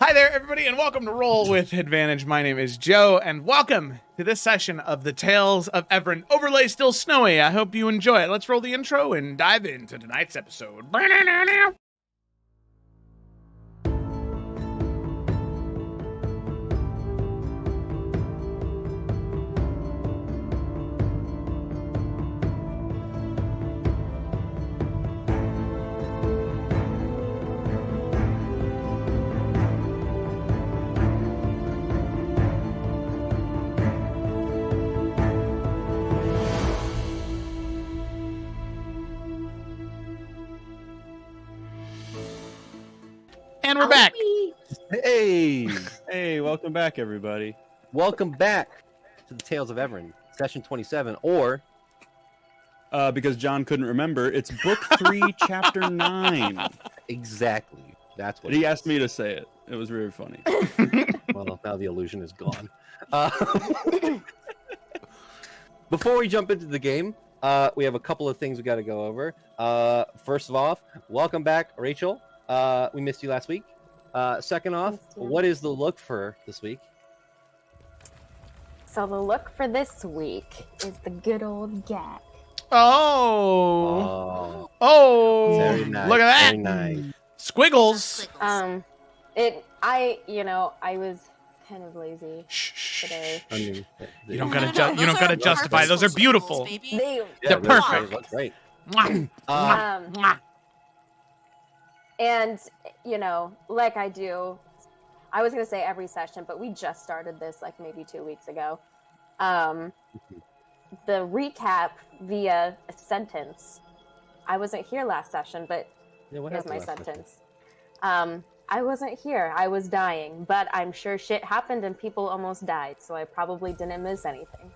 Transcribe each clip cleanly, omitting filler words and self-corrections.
Hi there, everybody, and welcome to Roll with Advantage. My name is Joe, and welcome to this session of the Tales of Evrand. Overlay still snowy. I hope you enjoy it. Let's roll the intro and dive into tonight's episode. And we're back. Hey, welcome back, everybody. Welcome back to the Tales of Evrand, session 27, or... because John couldn't remember, it's book 3, chapter 9. Exactly. That's what He asked me to say it. It was very funny. Well, now the illusion is gone. Before we jump into the game, we have a couple of things we got to go over. First of all, welcome back, Rachel. We missed you last week. Second off, what is the look for this week? So the look for this week is the good old gap. Oh, Very nice. Look at that. Very nice. Squiggles. I was kind of lazy today. I mean, You don't gotta justify. Those are beautiful. They, They're perfect. That's great. Mwah, mwah, mwah. and like I do, I was gonna say every session, but we just started this like maybe 2 weeks ago. The recap via a sentence. I wasn't here last session, but here's my sentence. I wasn't here. I was dying, but I'm sure shit happened and people almost died, so I probably didn't miss anything.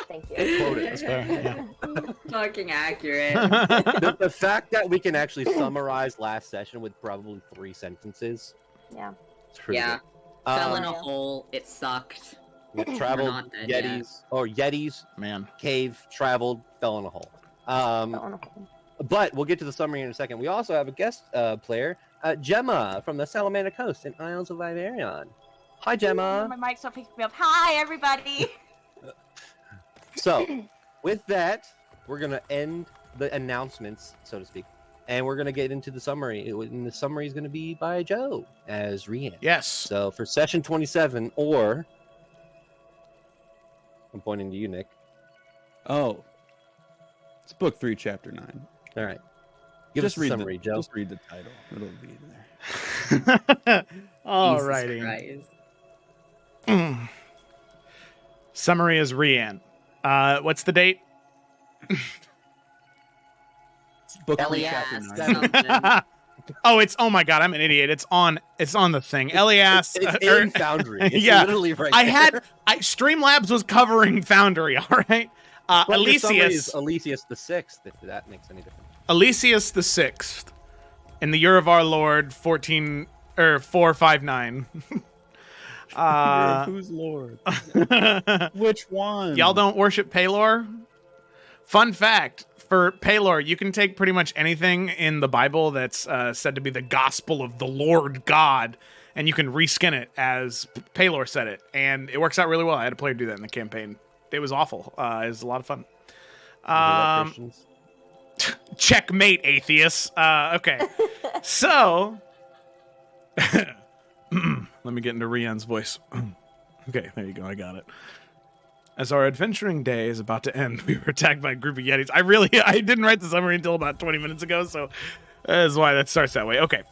Thank you. Quote it. That's fair, yeah. Fucking accurate. The fact that we can actually summarize last session with probably 3 sentences. Yeah. It's pretty Yeah. good. Fell in a hole. It sucked. We traveled, not dead Yetis, Man. cave, traveled, fell in a hole. But we'll get to the summary in a second. We also have a guest player, Gemma from the Salamander Coast and Isles of Iverion. Hi, Gemma. My mic's not picking me up. Hi, everybody. So, with that, we're going to end the announcements, so to speak, and we're going to get into the summary. And the summary is going to be by Joe as Rian. Yes. So, for session 27, or... I'm pointing to you, Nick. Oh. It's book 3, chapter 9. All right. Give us a summary, Joe. Just read the title. It'll be there. Alrighty. Summary is Rian. What's the date? Book 3, chapter 9. Oh my god, I'm an idiot. It's on the thing. Elias. It's in Foundry. It's literally right there. Streamlabs was covering Foundry, all right? Alesius the 6th, if that makes any difference. Alesius the 6th, in the year of our Lord 459. Who's Lord? Which one? Y'all don't worship Pelor? Fun fact, for Pelor, you can take pretty much anything in the Bible that's said to be the gospel of the Lord God, and you can reskin it as Pelor said it, and it works out really well. I had a player do that in the campaign. It was awful. It was a lot of fun. Checkmate, atheists. Okay. So, let me get into Rian's voice. Okay, there you go. I got it. As our adventuring day is about to end, we were attacked by a group of Yetis. I didn't write the summary until about 20 minutes ago, so that's why that starts that way. Okay.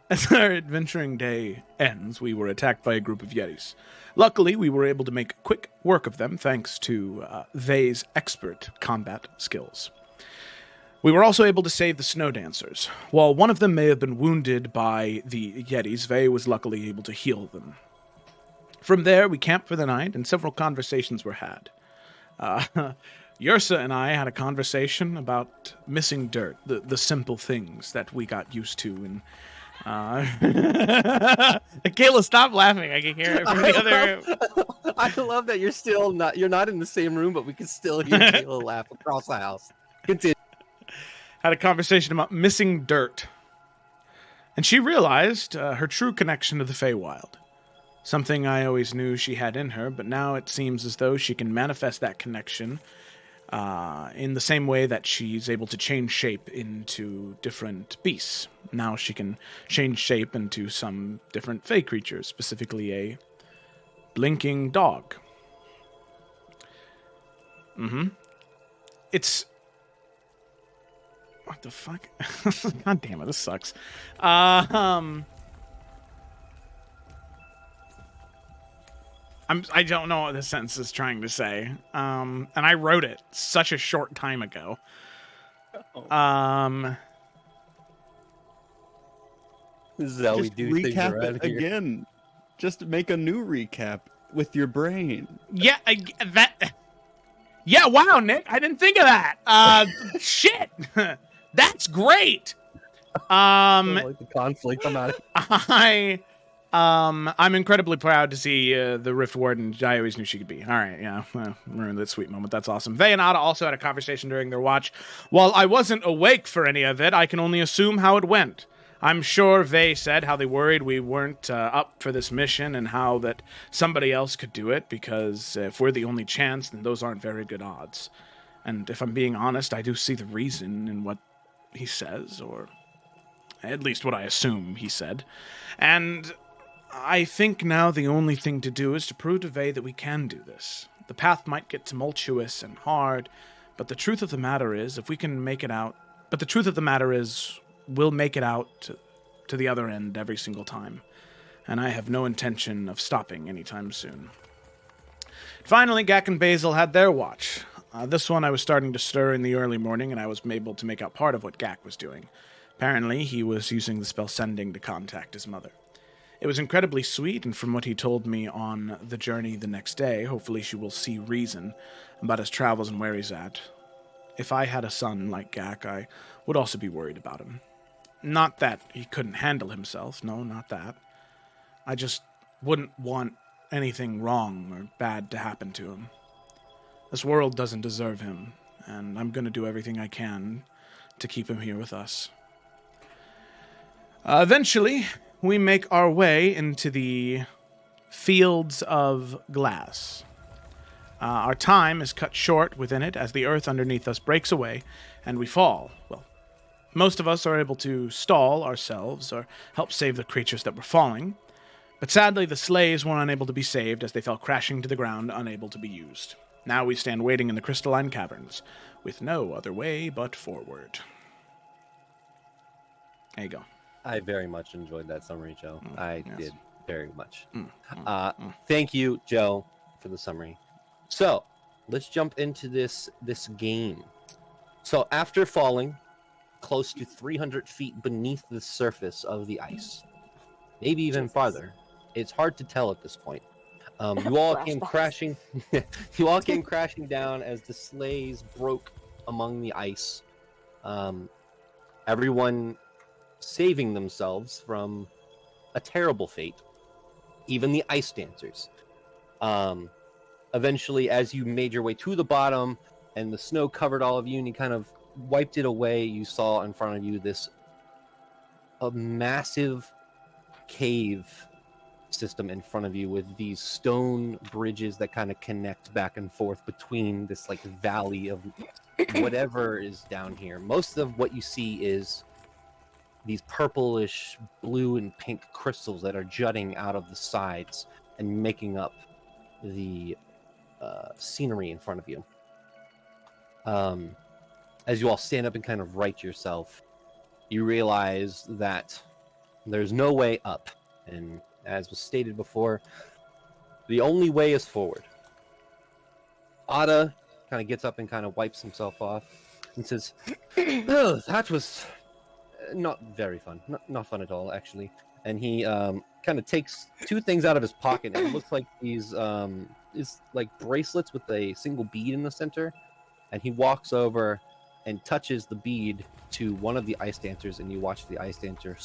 As our adventuring day ends, we were attacked by a group of Yetis. Luckily, we were able to make quick work of them thanks to Vay's expert combat skills. We were also able to save the snow dancers. While one of them may have been wounded by the Yetis, Vay was luckily able to heal them. From there, we camped for the night, and several conversations were had. Yursa and I had a conversation about missing dirt, the simple things that we got used to, and Kayla, stop laughing. I can hear it from the other room. I love that you're not in the same room, but we can still hear Kayla laugh across the house. Continue. Had a conversation about missing dirt. And she realized her true connection to the Feywild. Something I always knew she had in her, but now it seems as though she can manifest that connection in the same way that she's able to change shape into different beasts. Now she can change shape into some different Fey creatures, specifically a blinking dog. It's... What the fuck? God damn it, this sucks. I don't know what this sentence is trying to say. And I wrote it such a short time ago. This is how we Just do things recap around it here. again. Just make a new recap with your brain. Yeah, yeah, wow, Nick, I didn't think of that. Shit. That's great. Like the conflict I'm at. I'm incredibly proud to see the Rift Warden I always knew she could be. All right, yeah, ruined that sweet moment. That's awesome. Vey and Ada also had a conversation during their watch. While I wasn't awake for any of it, I can only assume how it went. I'm sure Vey said how they worried we weren't up for this mission and how that somebody else could do it, because if we're the only chance, then those aren't very good odds. And if I'm being honest, I do see the reason in what he says, or at least what I assume he said. And I think now the only thing to do is to prove to Vey that we can do this. The path might get tumultuous and hard, but the truth of the matter is, if we can make it out... But the truth of the matter is, we'll make it out to the other end every single time. And I have no intention of stopping anytime soon. Finally, Gak and Basil had their watch. This one I was starting to stir in the early morning, and I was able to make out part of what Gak was doing. Apparently, he was using the spell Sending to contact his mother. It was incredibly sweet, and from what he told me on the journey the next day, hopefully she will see reason about his travels and where he's at. If I had a son like Gak, I would also be worried about him. Not that he couldn't handle himself, no, not that. I just wouldn't want anything wrong or bad to happen to him. This world doesn't deserve him, and I'm going to do everything I can to keep him here with us. Eventually, we make our way into the Fields of Glass. Our time is cut short within it as the earth underneath us breaks away and we fall. Well, most of us are able to stall ourselves or help save the creatures that were falling, but sadly the slaves were unable to be saved as they fell crashing to the ground, unable to be used. Now we stand waiting in the crystalline caverns, with no other way but forward. There you go. I very much enjoyed that summary, Joe. I yes. did very much. Thank you, Joe, for the summary. So, let's jump into this game. So, after falling close to 300 feet beneath the surface of the ice, maybe even farther, it's hard to tell at this point. You all came crashing. You all came crashing down as the sleighs broke among the ice. Everyone saving themselves from a terrible fate. Even the ice dancers. Eventually, as you made your way to the bottom and the snow covered all of you and you kind of wiped it away, you saw in front of you a massive cave system in front of you with these stone bridges that kind of connect back and forth between this like valley of whatever is down here. Most of what you see is these purplish blue and pink crystals that are jutting out of the sides and making up the scenery in front of you. As you all stand up and kind of right yourself, you realize that there's no way up. And as was stated before, the only way is forward. Ada kind of gets up and kind of wipes himself off and says, "Oh, that was not very fun. Not fun at all, actually." And he kind of takes two things out of his pocket, and it looks like these is like bracelets with a single bead in the center. And he walks over and touches the bead to one of the ice dancers, and you watch the ice dancer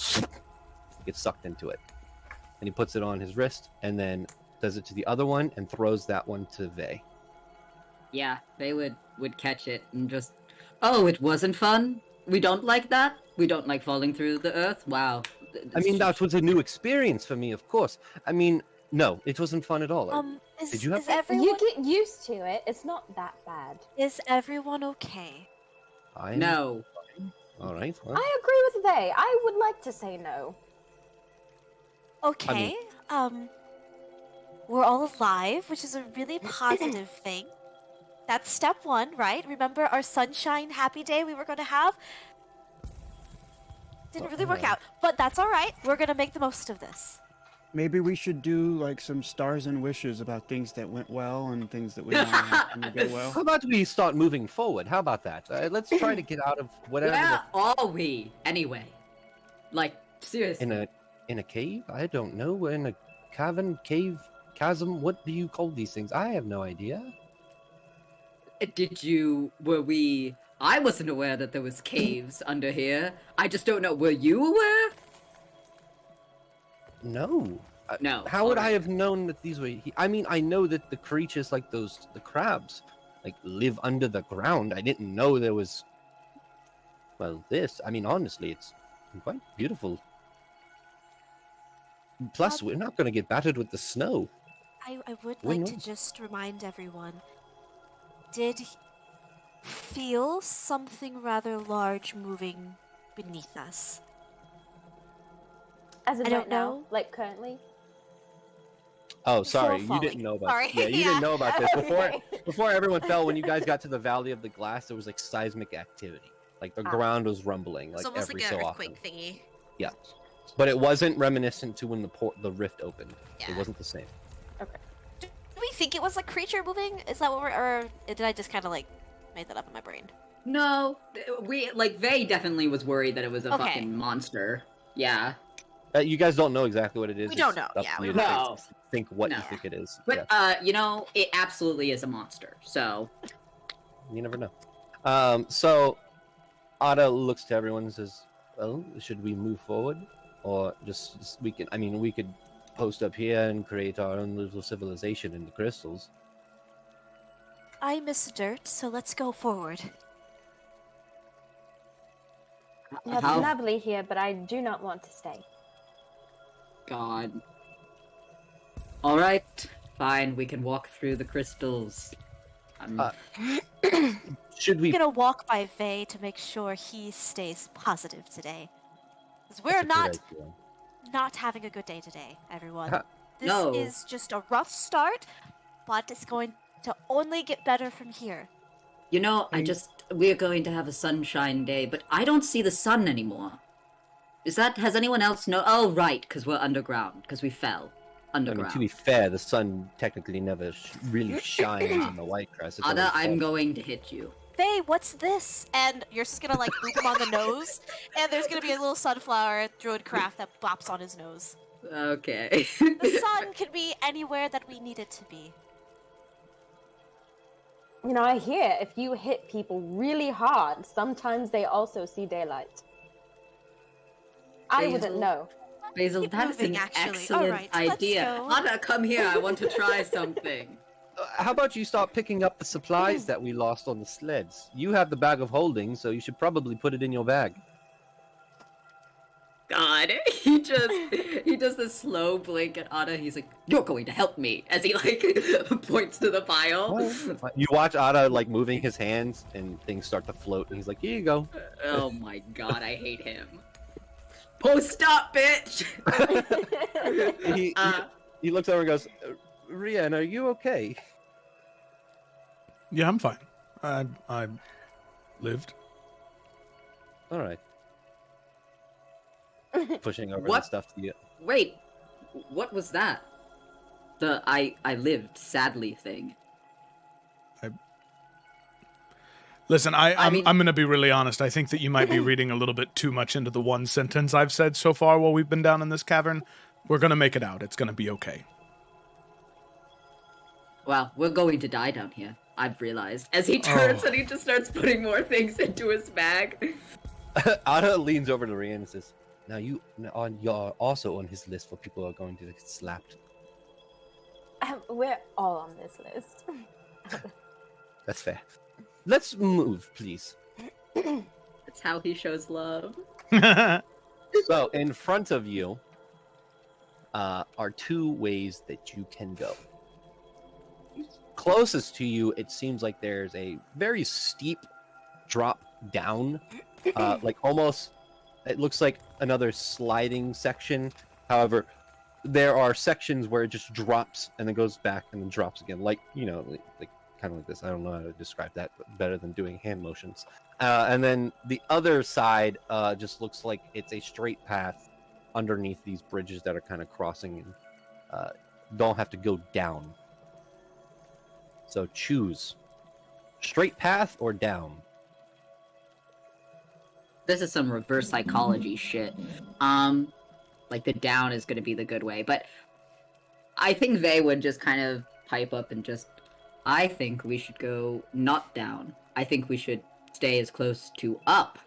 get sucked into it. And he puts it on his wrist, and then does it to the other one, and throws that one to Vey. Yeah, they would catch it and just, oh, it wasn't fun? We don't like that? We don't like falling through the earth? Wow. I mean, that was a new experience for me, of course. I mean, no, it wasn't fun at all. Did you have You fun? get used to it. It's not that bad. Is everyone okay? No. All right. Well, I agree with they. I would like to say no. Okay. We're all alive, which is a really positive thing. That's step one, right? Remember our sunshine happy day we were going to have? Didn't really work out, but that's all right. We're going to make the most of this. Maybe we should do like some stars and wishes about things that went well and things that we want to happen to go well. how about we start moving forward? How about that? Let's try to get out of whatever. Where are we, anyway? Like, seriously. In a cave? I don't know. We're in a cavern, cave, chasm. What do you call these things? I have no idea. I wasn't aware that there was caves under here. I just don't know. Were you aware? No. No. How would I alright. have known that these were? I mean, I know that the creatures like the crabs, like live under the ground. I didn't know there was. Well, this. I mean, honestly, it's quite beautiful. Plus, we're not going to get battered with the snow. I would We're like to not. just remind everyone. Did feel something rather large moving beneath us. As in I don't right now, know. like currently. Oh, Before sorry, you falling. didn't know about. Sorry, Yeah, you yeah. didn't know about this before. Okay. Before everyone fell, when you guys got to the Valley of the Glass, there was like seismic activity. Like the ground was rumbling, like It's almost every like so an often. earthquake thingy. Yeah, but it wasn't reminiscent to when the rift opened. It Yeah. wasn't the same. Do we think it was a creature moving? Is that what we're, or did I just kind of like made that up in my brain? No. Vay definitely was worried that it was a Okay. fucking monster. Yeah. You guys don't know exactly what it is. We don't It's know, up yeah, to we you don't to know. think what you No. think it is. But, Yeah, it absolutely is a monster. So, you never know. So Ada looks to everyone and says, "Well, should we move forward, or just we can? I mean, we could post up here and create our own little civilization in the crystals." I miss dirt, so let's go forward. It's how... lovely here, but I do not want to stay. God. Alright. Fine, we can walk through the crystals. Should we? I'm gonna walk by Vay to make sure he stays positive today. Because we're That's a not good idea. not having a good day today, everyone. Ha- This No. is just a rough start, but it's going to only get better from here. We're going to have a sunshine day, but I don't see the sun anymore. Has anyone else Oh, right, because we're underground, because we fell I mean, underground. to be fair, the sun technically never really shines on the white crest. It's Ada, always I'm sun. going to hit you. Vay, what's this? And you're just gonna like boop him on the nose, and there's gonna be a little sunflower druid craft that bops on his nose. Okay. The sun could be anywhere that we need it to be. You know, I hear if you hit people really hard, sometimes they also see daylight. I wouldn't Basil? know. Basil, Keep that's moving, an actually. excellent Alright, let's idea. go. Ada, come here. I want to try something. How about you start picking up the supplies that we lost on the sleds? You have the bag of holding, so you should probably put it in your bag. God, he does this slow blink at Ada. He's like, "You're going to help me," as he like points to the pile. You watch Ada like moving his hands, and things start to float, and he's like, "Here you go." Oh my God, I hate him. Post up, bitch. He looks over and goes, "Rian, are you okay?" Yeah, I'm fine. I lived. All right. Pushing over the What? stuff to you. Wait, what was that? The I lived sadly thing. Listen, I'm mean- going to be really honest. I think that you might be reading a little bit too much into the one sentence I've said so far while we've been down in this cavern. We're going to make it out. It's going to be okay. Well, we're going to die down here. I've realized as he turns Oh. and he just starts putting more things into his bag. Ada leans over to Rian and says, "Now you're also on his list for people who are going to get slapped." We're all on this list. That's fair. Let's move, please. That's how he shows love. So in front of you are two ways that you can go. Closest to you, it seems like there's a very steep drop down, like almost, it looks like another sliding section. However, there are sections where it just drops and then goes back and then drops again, like, you know, like kind of like this. I don't know how to describe that better than doing hand motions. And then the other side just looks like it's a straight path underneath these bridges that are kind of crossing and don't have to go down. So choose straight path or down. This is some reverse psychology shit. Like the down is gonna be the good way, but I think they would just kind of pipe up and just. I think we should go not down. I think we should stay as close to up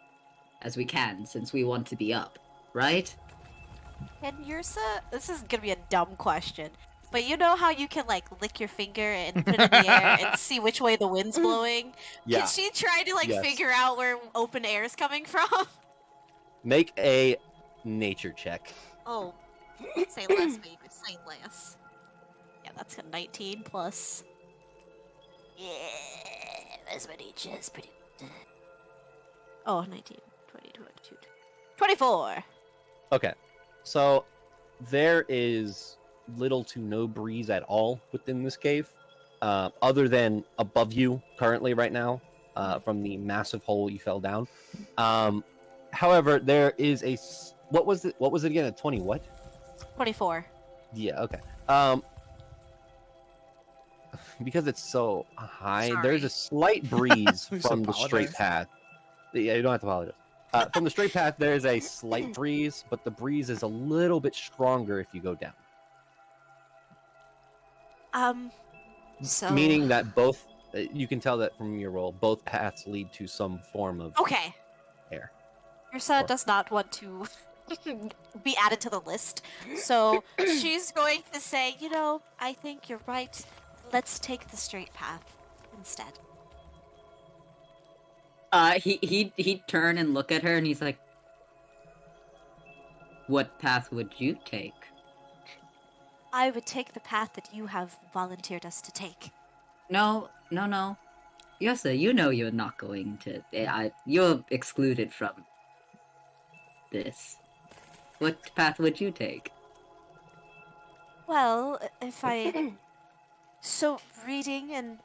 as we can, since we want to be up, right? And Yursa, this is gonna be a dumb question, but you know how you can like lick your finger and put it in the air and see which way the wind's blowing? Yeah. Can she try to like Yes. figure out where open air is coming from? Make a nature check. Oh, say less, baby. Say less. Yeah, that's a 19 plus. Yeah, that's what he just pretty. Oh, 19, 20, 22, 24. Okay, so there is little to no breeze at all within this cave, other than above you currently right now, from the massive hole you fell down. However, there is a what was it again? A 20 what? 24. Yeah. Okay. Because it's so high, Sorry. there's a slight breeze Just from the straight apologize. path. Yeah, you don't have to apologize. From the straight path, there's a slight breeze, but the breeze is a little bit stronger if you go down. So Meaning that both, you can tell that from your roll, both paths lead to some form of okay. air. Yursa Or- does not want to be added to the list, so she's going to say, you know, I think you're right. Let's take the straight path instead. He'd turn and look at her, and he's like, "What path would you take?" I would take the path that you have volunteered us to take. No. Yes, sir, you know you're not going to. You're excluded from this. What path would you take? Well, if I... So, reading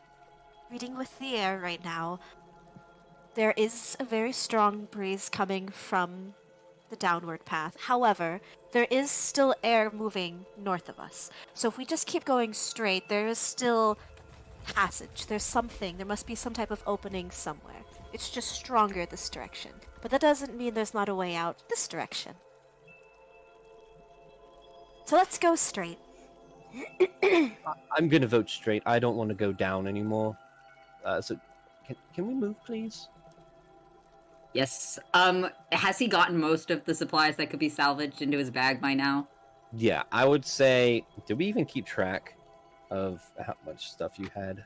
with the air right now, there is a very strong breeze coming from the downward path. However, there is still air moving north of us. So if we just keep going straight, there is still passage. There's something. There must be some type of opening somewhere. It's just stronger this direction. But that doesn't mean there's not a way out this direction. So let's go straight. I'm gonna vote straight. I don't want to go down anymore. So, can we move, please? Yes. Has he gotten most of the supplies that could be salvaged into his bag by now? Yeah, I would say. Did we even keep track of how much stuff you had?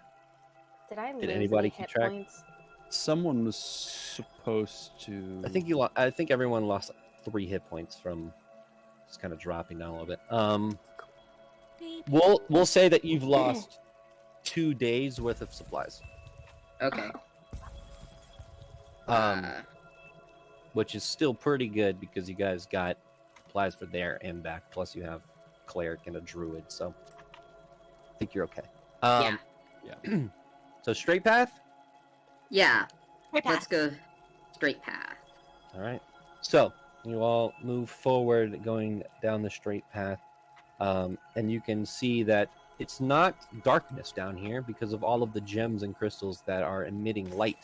Did I lose anybody any keep hit track? points? Someone was supposed to. I think you. I think everyone lost 3 hit points from just kind of dropping down a little bit. We'll say that you've lost 2 days worth of supplies, Okay. which is still pretty good because you guys got supplies for there and back. Plus, you have cleric and a druid, so I think you're okay. Yeah. So straight path. Yeah. Straight Let's path. go straight path. All right. So you all move forward, going down the straight path, and you can see that it's not darkness down here because of all of the gems and crystals that are emitting light.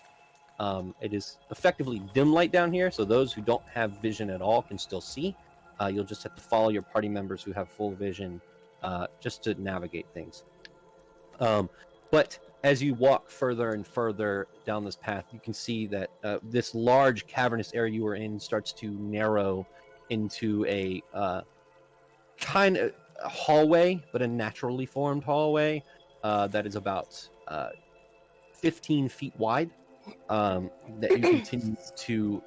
It is effectively dim light down here, so those who don't have vision at all can still see. You'll just have to follow your party members who have full vision just to navigate things. But as you walk further and further down this path, you can see that this large cavernous area you were in starts to narrow into a kind of hallway, but a naturally formed hallway that is about 15 feet wide, that you continue to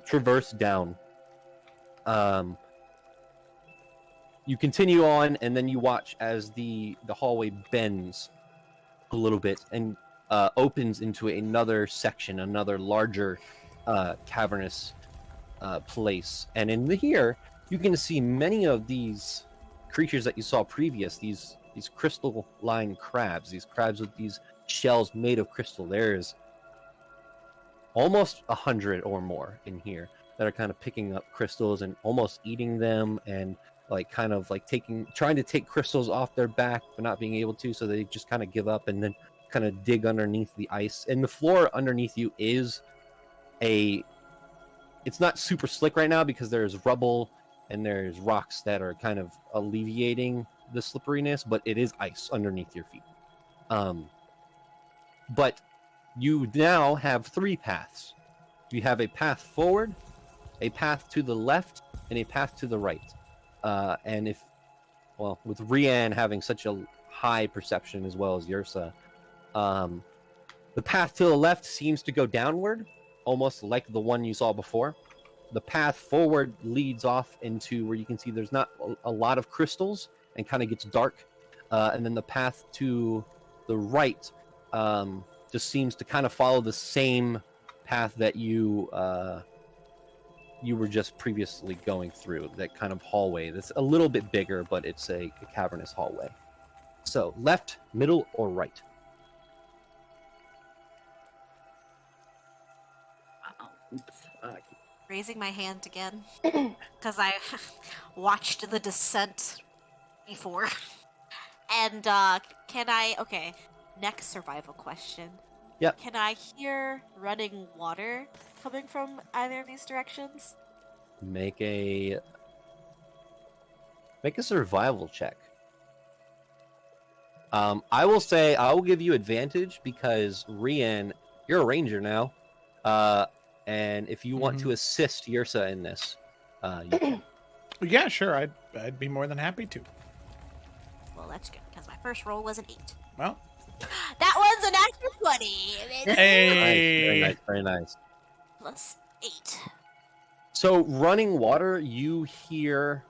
traverse down You continue on, and then you watch as the hallway bends a little bit and opens into another section, another larger cavernous place. And in here, you can see many of these creatures that you saw previous. These crystal-lined crabs. These crabs with these shells made of crystal. There's almost 100 or more in here that are kind of picking up crystals and almost eating them, and like kind of like trying to take crystals off their back but not being able to, so they just kind of give up and then kind of dig underneath the ice. And the floor underneath you is it's not super slick right now because there's rubble and there's rocks that are kind of alleviating the slipperiness, but it is ice underneath your feet. But you now have 3 paths. You have a path forward, a path to the left, and a path to the right. And with Rian having such a high perception as well as Yursa, the path to the left seems to go downward, almost like the one you saw before. The path forward leads off into where you can see there's not a lot of crystals and kind of gets dark. And then the path to the right just seems to kind of follow the same path that you were just previously going through, that kind of hallway that's a little bit bigger, but it's a cavernous hallway. So left, middle, or right? Raising my hand again because I watched the descent before. And okay, next survival question. Yep. Can I hear running water coming from either of these directions? Make a survival check. I will say I will give you advantage because Rian, you're a ranger now. And if you want to assist Yursa in this, you can. Yeah, sure. I'd be more than happy to. Well, that's good because my first roll was an 8. Well, that one's an natural 20. hey, Nice, very nice. Plus 8. So running water, you hear.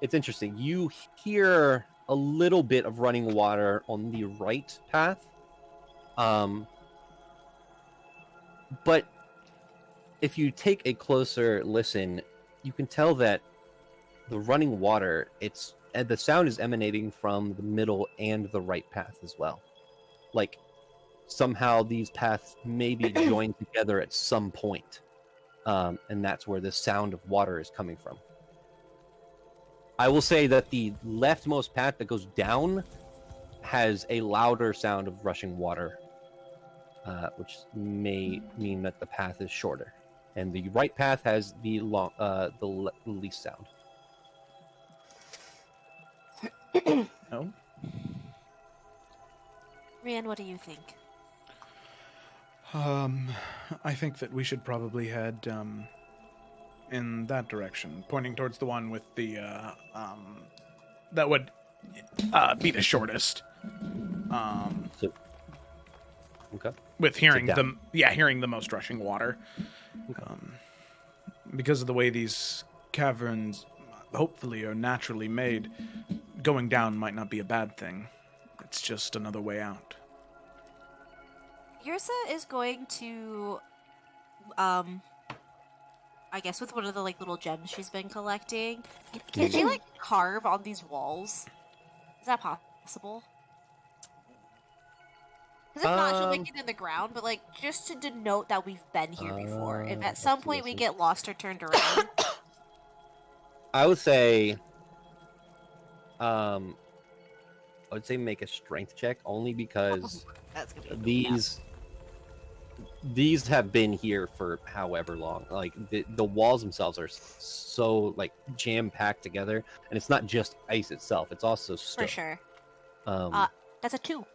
It's interesting. You hear a little bit of running water on the right path. But if you take a closer listen, you can tell that the running water, the sound is emanating from the middle and the right path as well. Like somehow these paths may be joined together at some point. And that's where the sound of water is coming from. I will say that the leftmost path that goes down has a louder sound of rushing water, which may mean that the path is shorter. And the right path has the least sound. no. Rian, what do you think? I think that we should probably head in that direction, pointing towards the one with the that would be the shortest. Okay. With hearing down. hearing the most rushing water. Because of the way these caverns hopefully are naturally made, going down might not be a bad thing. It's just another way out. Yursa is going to, I guess with one of the little gems she's been collecting, can she carve on these walls? Is that possible? Because if not, she'll make it in the ground, but just to denote that we've been here before. If at some point we get lost or turned around. I would say, make a strength check only because That's gonna be these have been here for however long. Like the walls themselves are so jam packed together, and it's not just ice itself; it's also stone. For sure. That's a 2.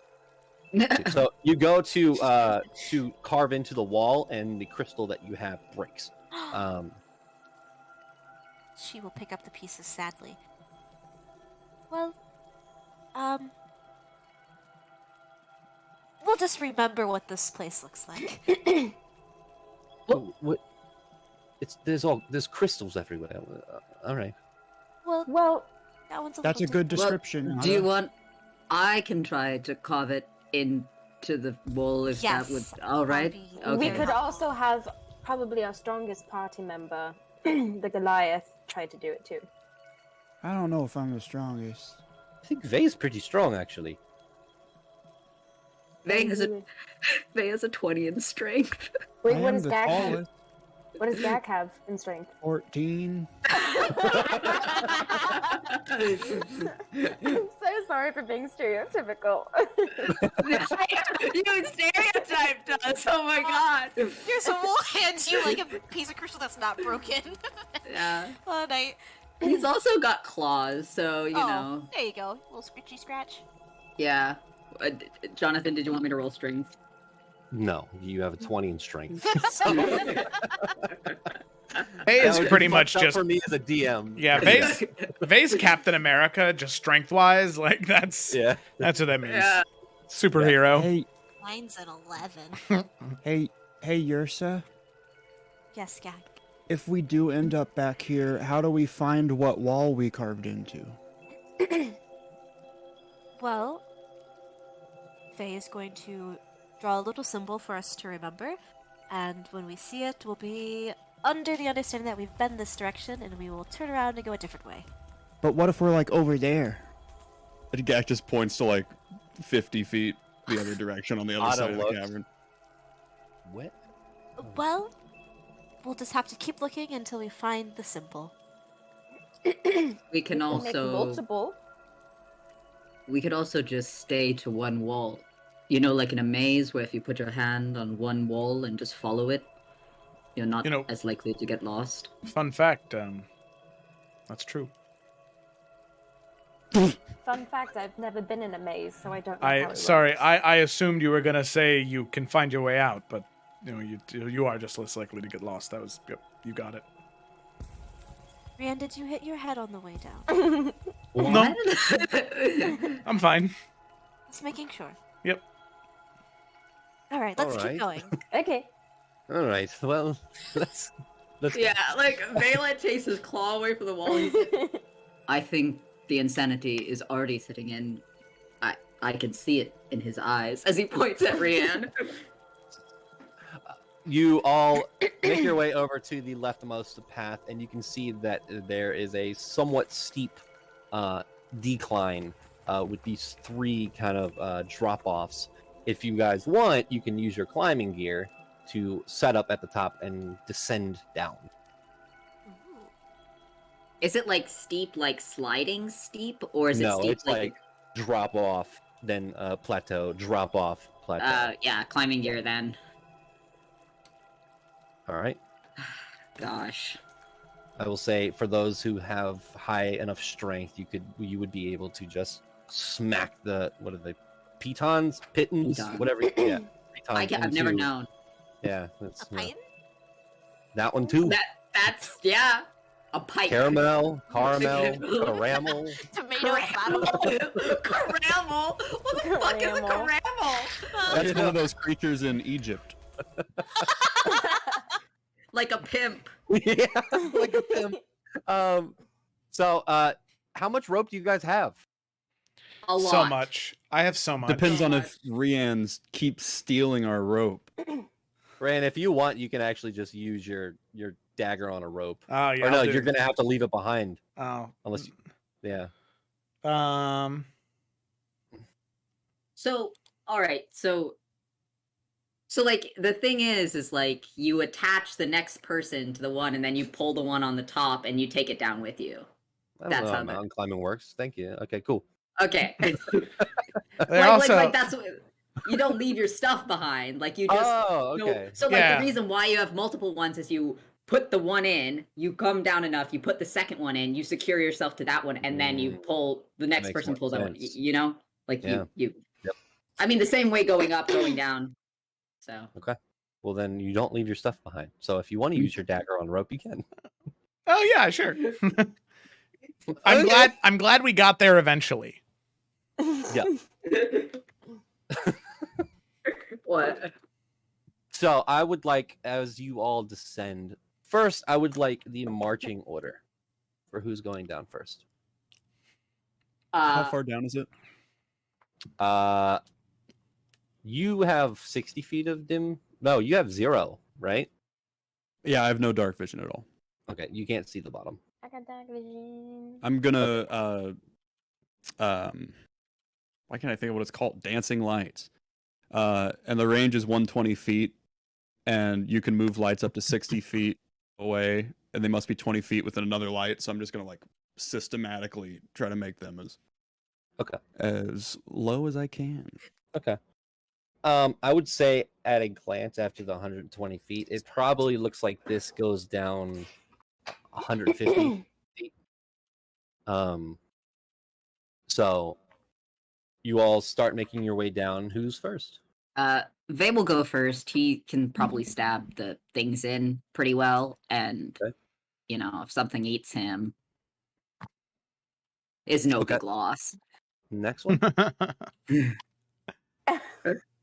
So you go to carve into the wall, and the crystal that you have breaks. She will pick up the pieces sadly. Well, we'll just remember what this place looks like. there's crystals everywhere. All right. Well, that one's a That's a little good Well, description. do you Anna. want? I can try to carve it into the wall if that would. Yes, All right. that'd be Okay. we very could helpful. also have probably our strongest party member, the Goliath, try to do it too. I don't know if I'm the strongest. I think Vay's pretty strong, actually. Vay has a 20 in strength. Wait, I what am does the Gak have? tallest. What does Gak have in strength? 14. I'm so sorry for being stereotypical. You stereotyped us. Oh my god. Here's a we'll hand you like a piece of crystal that's not broken. Yeah. Oh, night. He's also got claws, so you know. There you go. Little scritchy scratch. Yeah. Jonathan, did you want me to roll strength? No, you have a 20 in strength. Vay is That would pretty be much fucked up just for me as a DM. yeah. Vay's Captain America, just strength wise. Like that's Yeah. what that means. Yeah. Superhero. Hey, Mine's an 11. hey, Yursa. Yes, Gag. If we do end up back here, how do we find what wall we carved into? Well, Faye is going to draw a little symbol for us to remember, and when we see it, we'll be under the understanding that we've been this direction, and we will turn around and go a different way. But what if we're like over there? And Gak just points to like 50 feet the other direction on the other Otto side of the looks. cavern. What? Well, we'll just have to keep looking until we find the symbol. We can Make also multiple. we could also just stay to one wall. You know, like in a maze where if you put your hand on one wall and just follow it, you're not You know- as likely to get lost. Fun fact. That's true. Fun fact: I've never been in a maze, so I don't know how it Sorry, works. I assumed you were gonna say you can find your way out, but you know you are just less likely to get lost. That was yep, you got it. Rian, did you hit your head on the way down? No, I'm fine. Just making sure. Yep. All right, let's Alright. keep going. Okay. All right. Well, let's. Yeah, like Vela takes his claw away from the wall. I think the insanity is already sitting in. I can see it in his eyes as he points at Rianne. You all make your way over to the leftmost path, and you can see that there is a somewhat steep decline with these three kind of drop-offs. If you guys want, you can use your climbing gear to set up at the top and descend down. Is it like steep, like sliding steep, or is it No, steep it's like drop off, then plateau, drop off, plateau. yeah, climbing gear then. All right. Gosh. I will say for those who have high enough strength, you would be able to just smack the what are they, pitons, Piton. whatever. Yeah, I've never known. Yeah, that's A python? that one too. That's yeah. A pipe. Caramel, caramel, caramel. Tomato battle. Caramel? What the fuck is a Caramel. caramel? That's one of those creatures in Egypt. Like a pimp. Yeah, like a pimp. So, how much rope do you guys have? A lot. So much. I have so much. Depends on if Rian's keeps stealing our rope. Ran, if you want, you can actually just use your dagger on a rope. Oh yeah. Or no, I'll do- you're gonna have to leave it behind Oh. unless you. Yeah. So, all right. So like the thing is like you attach the next person to the one, and then you pull the one on the top, and you take it down with you. I don't That's know how how that- mountain climbing works. Thank you. Okay, cool. Okay. They also. like that's what you don't leave your stuff behind. Like you just. Oh, No, okay. so like Yeah. the reason why you have multiple ones is you put the one in, you come down enough, you put the second one in, you secure yourself to that one, and then you pull the next Makes person more pulls that one. sense. You know, like Yeah. you. Yep. I mean, the same way going up, going down. So Well, then you don't leave your stuff behind. So if you want to use your dagger on rope, you can. Oh yeah, sure. I'm glad we got there eventually. Yeah. What? So I would like, as you all descend first, I would like the marching order for who's going down first. How far down is it? You have 60 feet of dim. No, you have 0, right? Yeah, I have no dark vision at all. Okay, you can't see the bottom. I got dark vision. I'm gonna why can't I think of what it's called? Dancing lights. And the range is 120 feet, and you can move lights up to 60 feet away, and they must be 20 feet within another light. So I'm just gonna like systematically try to make them as low as I can. Okay. I would say at a glance after the 120 feet, it probably looks like this goes down 150 feet. So you all start making your way down. Who's first? Vay will go first. He can probably stab the things in pretty well, and Okay. if something eats him, is no Okay. big loss. Next one.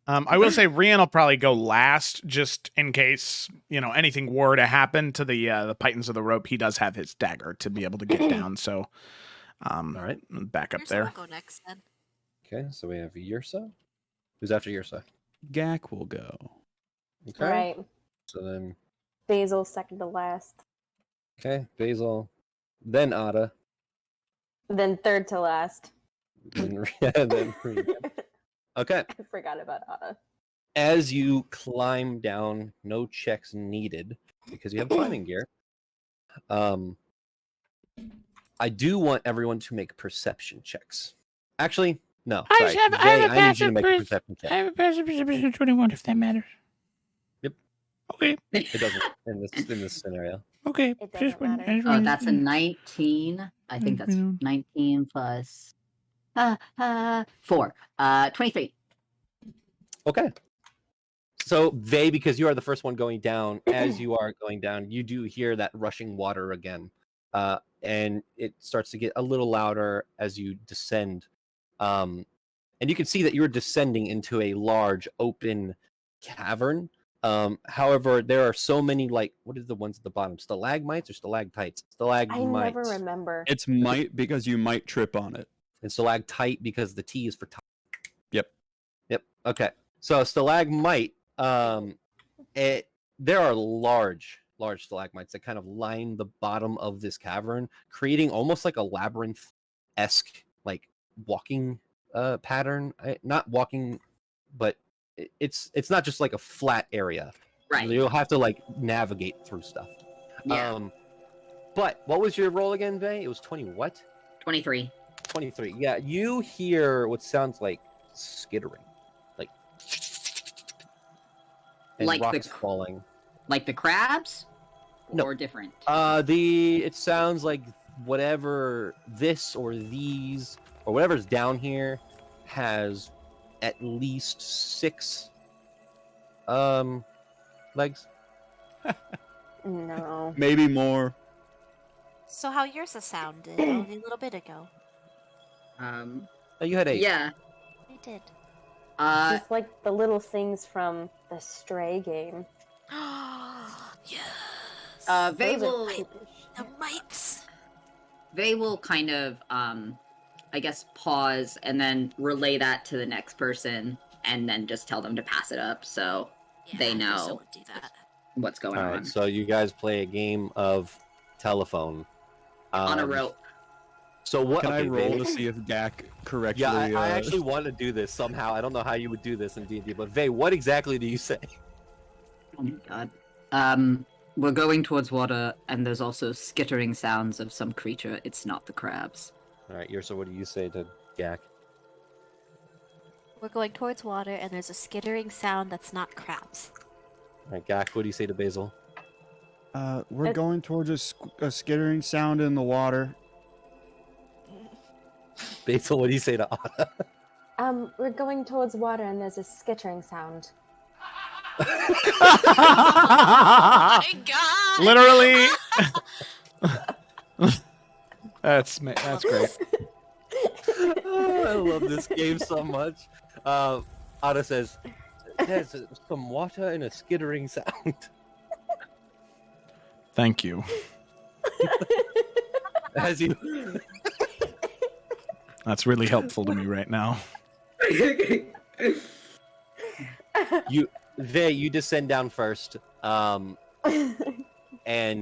I will say Rian will probably go last, just in case anything were to happen to the pythons of the rope. He does have his dagger to be able to get down, so All right. back up Yrsa there. will go next then. Okay, so we have Yrsa. Who's after Yrsa? Gak will go. Okay. Right. So then, Basil second to last. okay, Basil, then Ada, Then third to last. then Rhiannon. Okay. I forgot about Ada. As you climb down, no checks needed because you have climbing gear. I do want everyone to make perception checks. Actually, no. Sorry. I need you to make a perception check. I have a passive perception 21, if that matters. Yep. Okay. It doesn't in this scenario. Okay. It doesn't matter. Oh, that's a 19. I think that's 19 plus 4. 23. Okay. So Vay, because you are the first one going down, as you are going down, you do hear that rushing water again. And it starts to get a little louder as you descend. And you can see that you're descending into a large open cavern. However, there are so many, like, what are the ones at the bottom? Stalagmites or stalactites? Stalagmites. I never remember. It's might because you might trip on it. And stalactite because the T is for top. Yep. Okay. So stalagmite, there are large stalagmites that kind of line the bottom of this cavern, creating almost like a labyrinth-esque, like, walking pattern. Not walking, but it's not just like a flat area. Right. You'll have to like navigate through stuff. Yeah. But what was your roll again, Vay? It was 20 what? 23. 23. Yeah, you hear what sounds like skittering. And Like the rocks falling. Like the crabs? No. Or different? It sounds like whatever this or these or whatever's down here has at least 6 legs. No. Maybe more. So how Yrsa sounded only a little bit ago. Oh, you had 8. Yeah. I did. It's just like the little things from the Stray game. Yes. Vay Those are will creepish. The mites. They will kind of, I guess, pause and then relay that to the next person, and then just tell them to pass it up, so Yeah, they Yrsa know would do that. what's going All on. right, so you guys play a game of telephone On a rope. So what? Can I okay, roll Vay. to see if Gak correctly? Yeah, I actually want to do this somehow. I don't know how you would do this in D&D, but Vay, what exactly do you say? Oh my god. We're going towards water, and there's also skittering sounds of some creature. It's not the crabs. All right, Yrsa, what do you say to Gak? We're going towards water, and there's a skittering sound that's not crabs. All right, Gak, what do you say to Basil? We're going towards a skittering sound in the water. Basil, what do you say to Ada? We're going towards water and there's a skittering sound. My god! Literally. That's great. I love this game so much. Ada says, "There's some water and a skittering sound." Thank you. As you That's really helpful to me right now. you descend down first, and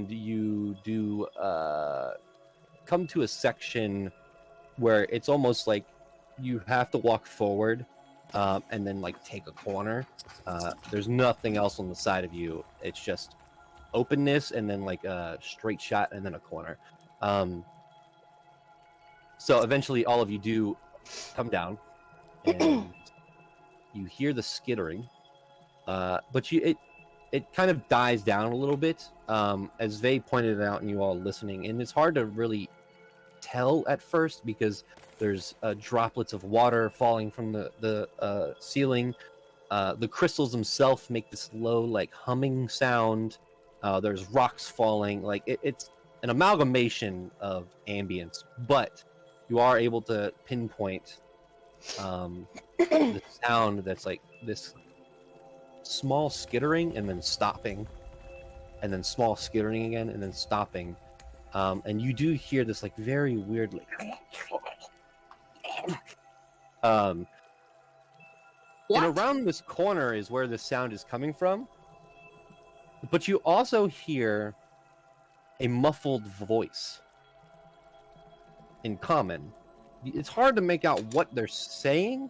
you do come to a section where it's almost like you have to walk forward, and then like take a corner. There's nothing else on the side of you. It's just openness, and then like a straight shot, and then a corner. So eventually, all of you do come down, and you hear the skittering, but it kind of dies down a little bit, as they pointed it out, and you all listening, and it's hard to really tell at first because there's droplets of water falling from the ceiling. The crystals themselves make this low, like humming sound. There's rocks falling. Like it's an amalgamation of ambience, but you are able to pinpoint the sound that's like this small skittering and then stopping, and then small skittering again and then stopping. And you do hear this like very weird like and around this corner is where the sound is coming from, but you also hear a muffled voice in common. It's hard to make out what they're saying,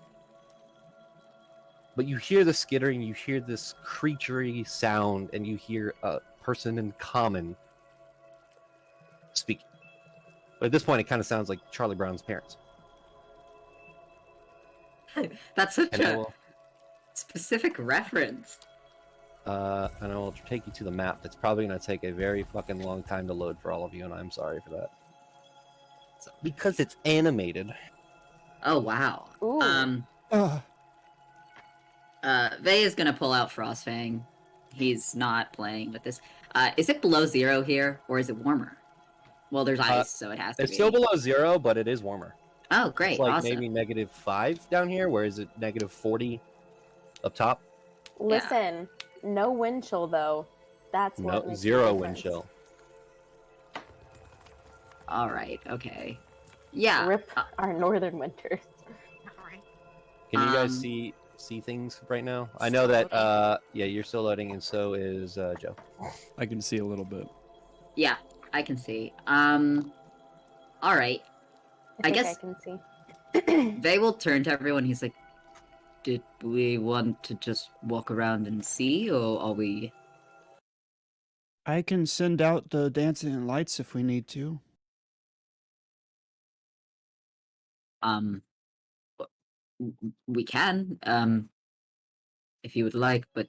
but you hear the skittering, you hear this creaturey sound, and you hear a person in common speaking. But at this point, it kind of sounds like Charlie Brown's parents. That's such And I a will, specific reference. and I will take you to the map. That's probably going to take a very fucking long time to load for all of you, and I'm sorry for that. Because it's animated. Oh wow. Ooh. Vey is gonna pull out Frostfang. He's not playing with this. Is it below 0 here, or is it warmer? Well, there's ice, so it has to It's be. still below 0, but it is warmer. Oh, great! It's like Awesome. maybe -5 down here, where is it -40 up top? Listen, no wind chill though. That's what No, makes 0 the wind difference. chill. All right. Okay. Yeah. Rip our northern winters. Can you guys Um, see things right now? I know that yeah, you're still loading, and so is Joe. I can see a little bit. Yeah, I can see. All right. I think guess- I can see. Vey will turn to everyone. He's like, "Did we want to just walk around and see, or are we?" I can send out the dancing lights if we need to. We can, if you would like, but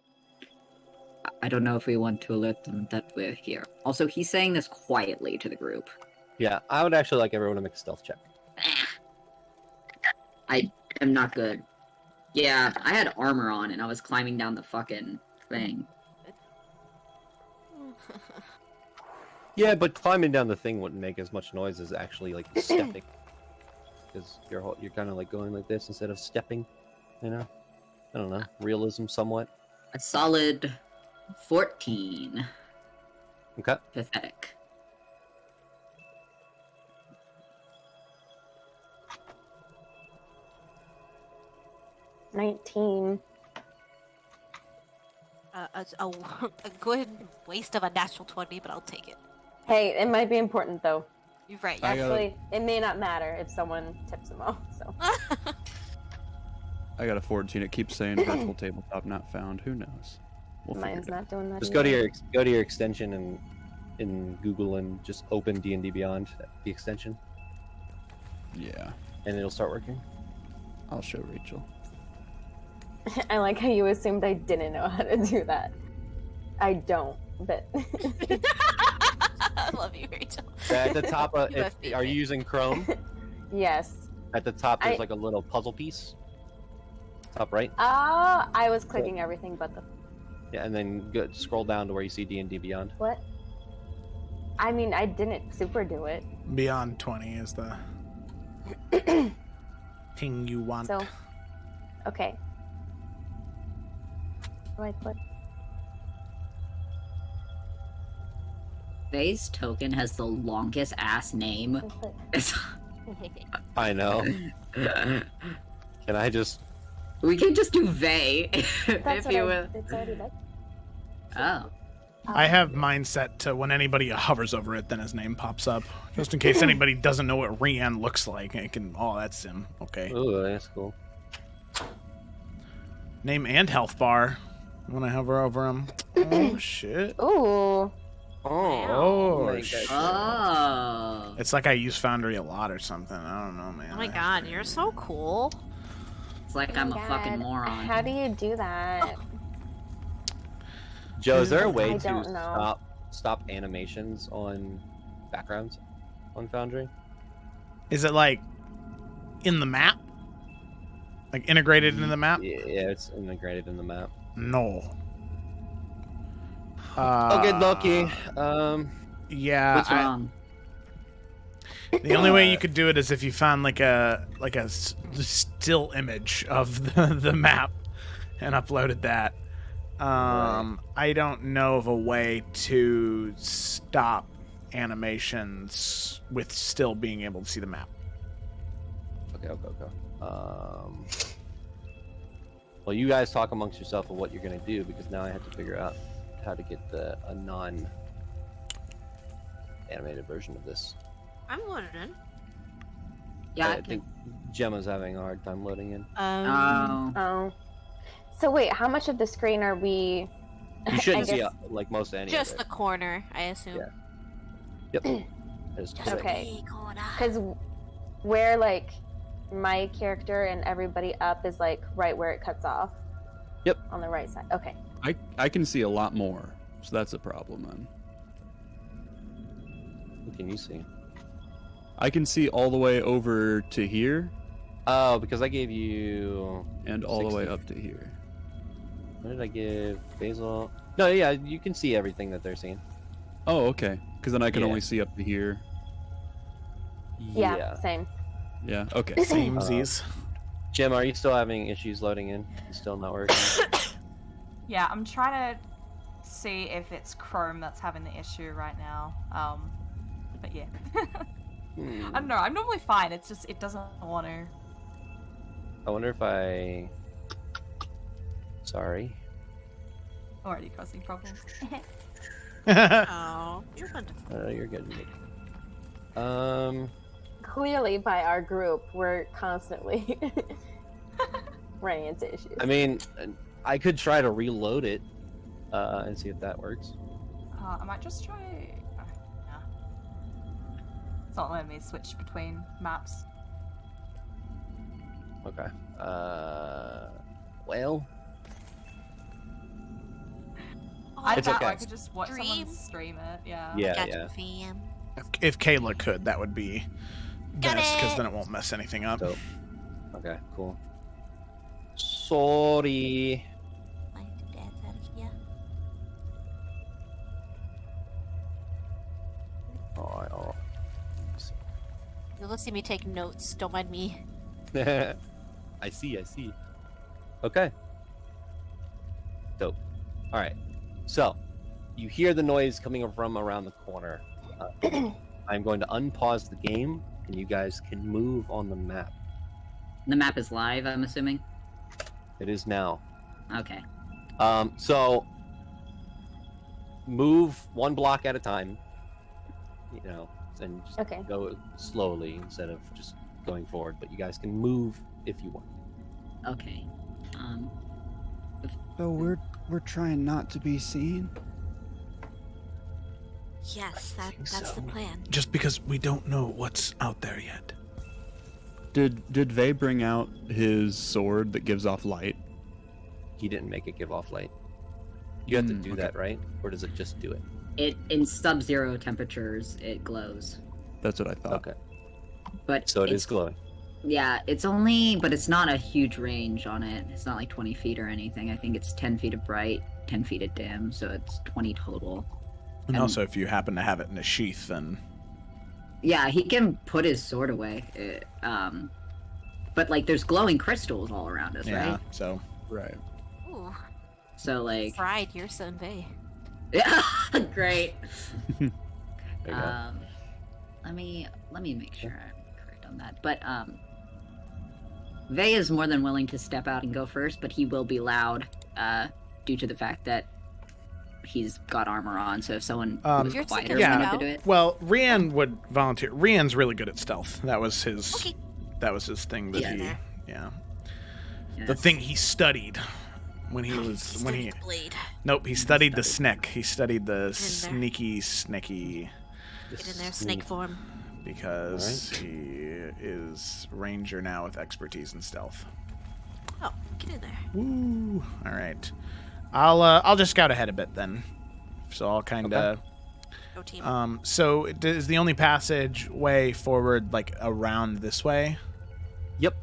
I don't know if we want to alert them that we're here. Also, he's saying this quietly to the group. Yeah, I would actually like everyone to make a stealth check. I am not good. Yeah, I had armor on and I was climbing down the fucking thing. Yeah, but climbing down the thing wouldn't make as much noise as actually like stepping, because you're kind of like going like this instead of stepping. You know, I don't know, realism somewhat. A solid 14. Okay. Pathetic. $19. A good waste of a natural 20, but I'll take it. Hey, it might be important though. You're right. I got a- Actually, it may not matter if someone tips them off. So I got a 14. It keeps saying virtual tabletop not found. Who knows? We'll figure mine's it out. not doing that. Just go to either. your extension and in Google and just open D&D Beyond the extension, Yeah, and it'll start working. I'll show Rachel. I like how you assumed I didn't know how to do that. I don't, but I love you, Rachel. At the top of You must be are you right. using Chrome? yes. At the top, there's I- like a little puzzle piece. Top right. I was clicking everything but the Yeah, and then scroll down to where you see D&D Beyond. what? I mean, I didn't super do it. Beyond 20 is the thing you want. So, okay. Do I click? Faye's token has the longest ass name. I know. Can I just? We can just do Vey That's if what you I, will. it's already there. Oh. I have mine set to when anybody hovers over it, then his name pops up. Just in case anybody doesn't know what Rian looks like. I can, oh, that's him. Okay. Ooh, that's cool. Name and health bar when I hover over him. Oh, shit. Ooh. Oh, my shit. Oh. It's like I use Foundry a lot or something. I don't know, man. Oh my god, you're so cool. It's like Oh I'm my a fucking God. moron. How do you do that? Joe, is there a way I to don't know. stop animations on backgrounds on Foundry? Is it like in the map? Like integrated into the map? Yeah, it's integrated in the map. No. Okay, lucky. Yeah. What's wrong? The only way you could do it is if you found like a still image of the map and uploaded that. I don't know of a way to stop animations with still being able to see the map. Okay. Well, you guys talk amongst yourself of what you're gonna do, because now I have to figure out how to get a non-animated version of this. I'm loaded in. Yeah, I think Gemma's having a hard time loading in. Oh. Oh. So wait, how much of the screen are we? You shouldn't see guess- like most any Just of the it. corner, I assume. Yeah. Yep. Just Just click. Okay. the corner. Because where like my character and everybody up is like right where it cuts off. Yep. On the right side. Okay. I can see a lot more, so that's a problem then. What can you see? I can see all the way over to here Oh, because I gave you. and all the way 60. up to here. What did I give Basil? No, yeah, you can see everything that they're seeing. Oh, okay. Because then I can Yeah. only see up to here. Yeah. Same. Yeah. Okay. Samesies. Jim, are you still having issues loading in? You still not working? Yeah, I'm trying to see if it's Chrome that's having the issue right now. But yeah. I don't know. I'm normally fine. It's just it doesn't want to. I wonder if I. Sorry. Already causing problems. Oh, you're wonderful. You're good. Clearly, by our group, we're constantly running into issues. I mean, I could try to reload it and see if that works. I might just try. Yeah. It's not letting me switch between maps. Okay. Well, Either It's that or okay. I could just watch Stream? someone stream it. Yeah. yeah, Gotcha, yeah. fam. If Kayla could, that would be Got best, because it. then it won't mess anything up. So, okay, cool. Sorry. My dad's out of here. Oh, You'll see me take notes. Don't mind me. I see. Okay. Dope. All right. So, you hear the noise coming from around the corner. I'm going to unpause the game, and you guys can move on the map. The map is live, I'm assuming. It is now. Okay. So, move one block at a time. You know, and just Okay. go slowly instead of just going forward. But you guys can move if you want. Okay. So we're trying not to be seen. Yes, that's so. the plan. Just because we don't know what's out there yet. Did Vey bring out his sword that gives off light? He didn't make it give off light. You have to do okay. that, right? Or does it just do it? It in sub-zero temperatures, it glows. That's what I thought. Okay. But So it it's, is glowing. Yeah, it's only, but it's not a huge range on it. It's not like 20 feet or anything. I think it's 10 feet of bright, 10 feet of dim, so it's 20 total. And also, if you happen to have it in a sheath, then Yeah, he can put his sword away. But like, there's glowing crystals all around us, yeah. right? So Right. Ooh, So like, fried your Sunday. yeah, great. There you go. Let me make sure I'm correct on that. But Vey is more than willing to step out and go first, but he will be loud due to the fact that he's got armor on. So if someone was You're quieter taking wanted out? to do it, Well, Rian would volunteer. Rian's really good at stealth. That was his. Okay. That was his thing that Yeah. he. There. Yeah. yes. The thing he studied when he was when he. Studied blade. Nope, he studied the studied. sneck. He studied the there. sneaky Get in there, snake form. because he is ranger now with expertise in stealth. Oh, get in there. Woo! All right, I'll just scout ahead a bit then. So I'll kind of. Go team. So is the only passage way forward like around this way? Yep.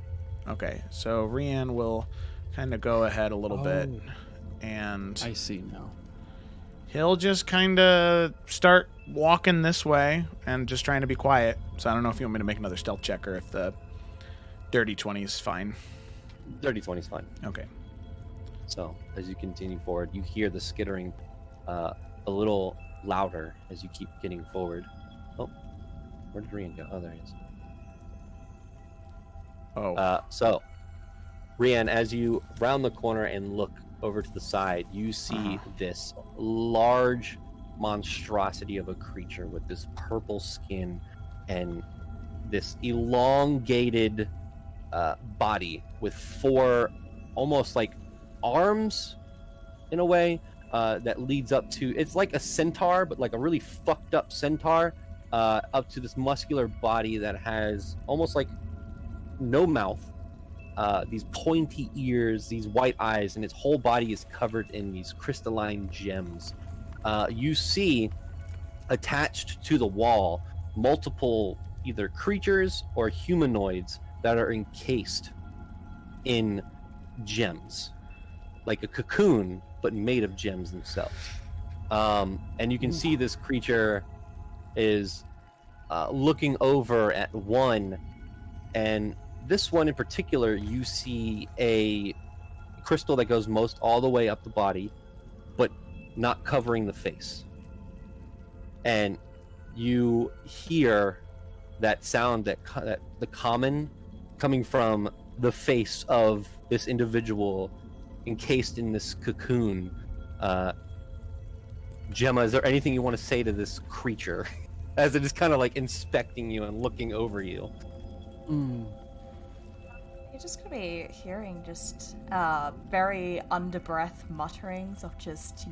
Okay, so Rian will kind of go ahead a little bit, and I see now. he'll just kind of start walking this way and just trying to be quiet. So I don't know if you want me to make another stealth check or if the dirty 20 is fine. Dirty 20 is fine. Okay. So as you continue forward, you hear the skittering a little louder as you keep getting forward. Oh, where did Rian go? Oh, there he is. Oh. So, Rian, as you round the corner and look over to the side, you see this large monstrosity of a creature with this purple skin and this elongated body with four almost like arms in a way that leads up to, it's like a centaur, but like a really fucked up centaur, up to this muscular body that has almost like no mouth, these pointy ears, these white eyes, and its whole body is covered in these crystalline gems. You see attached to the wall multiple either creatures or humanoids that are encased in gems, like a cocoon but made of gems themselves. And you can see this creature is looking over at one, and this one in particular, you see a crystal that goes most all the way up the body, but not covering the face. And you hear that sound, that the common coming from the face of this individual encased in this cocoon. Gemma, is there anything you want to say to this creature as it is kind of like inspecting you and looking over you? You're just gonna be hearing just very under breath mutterings of just,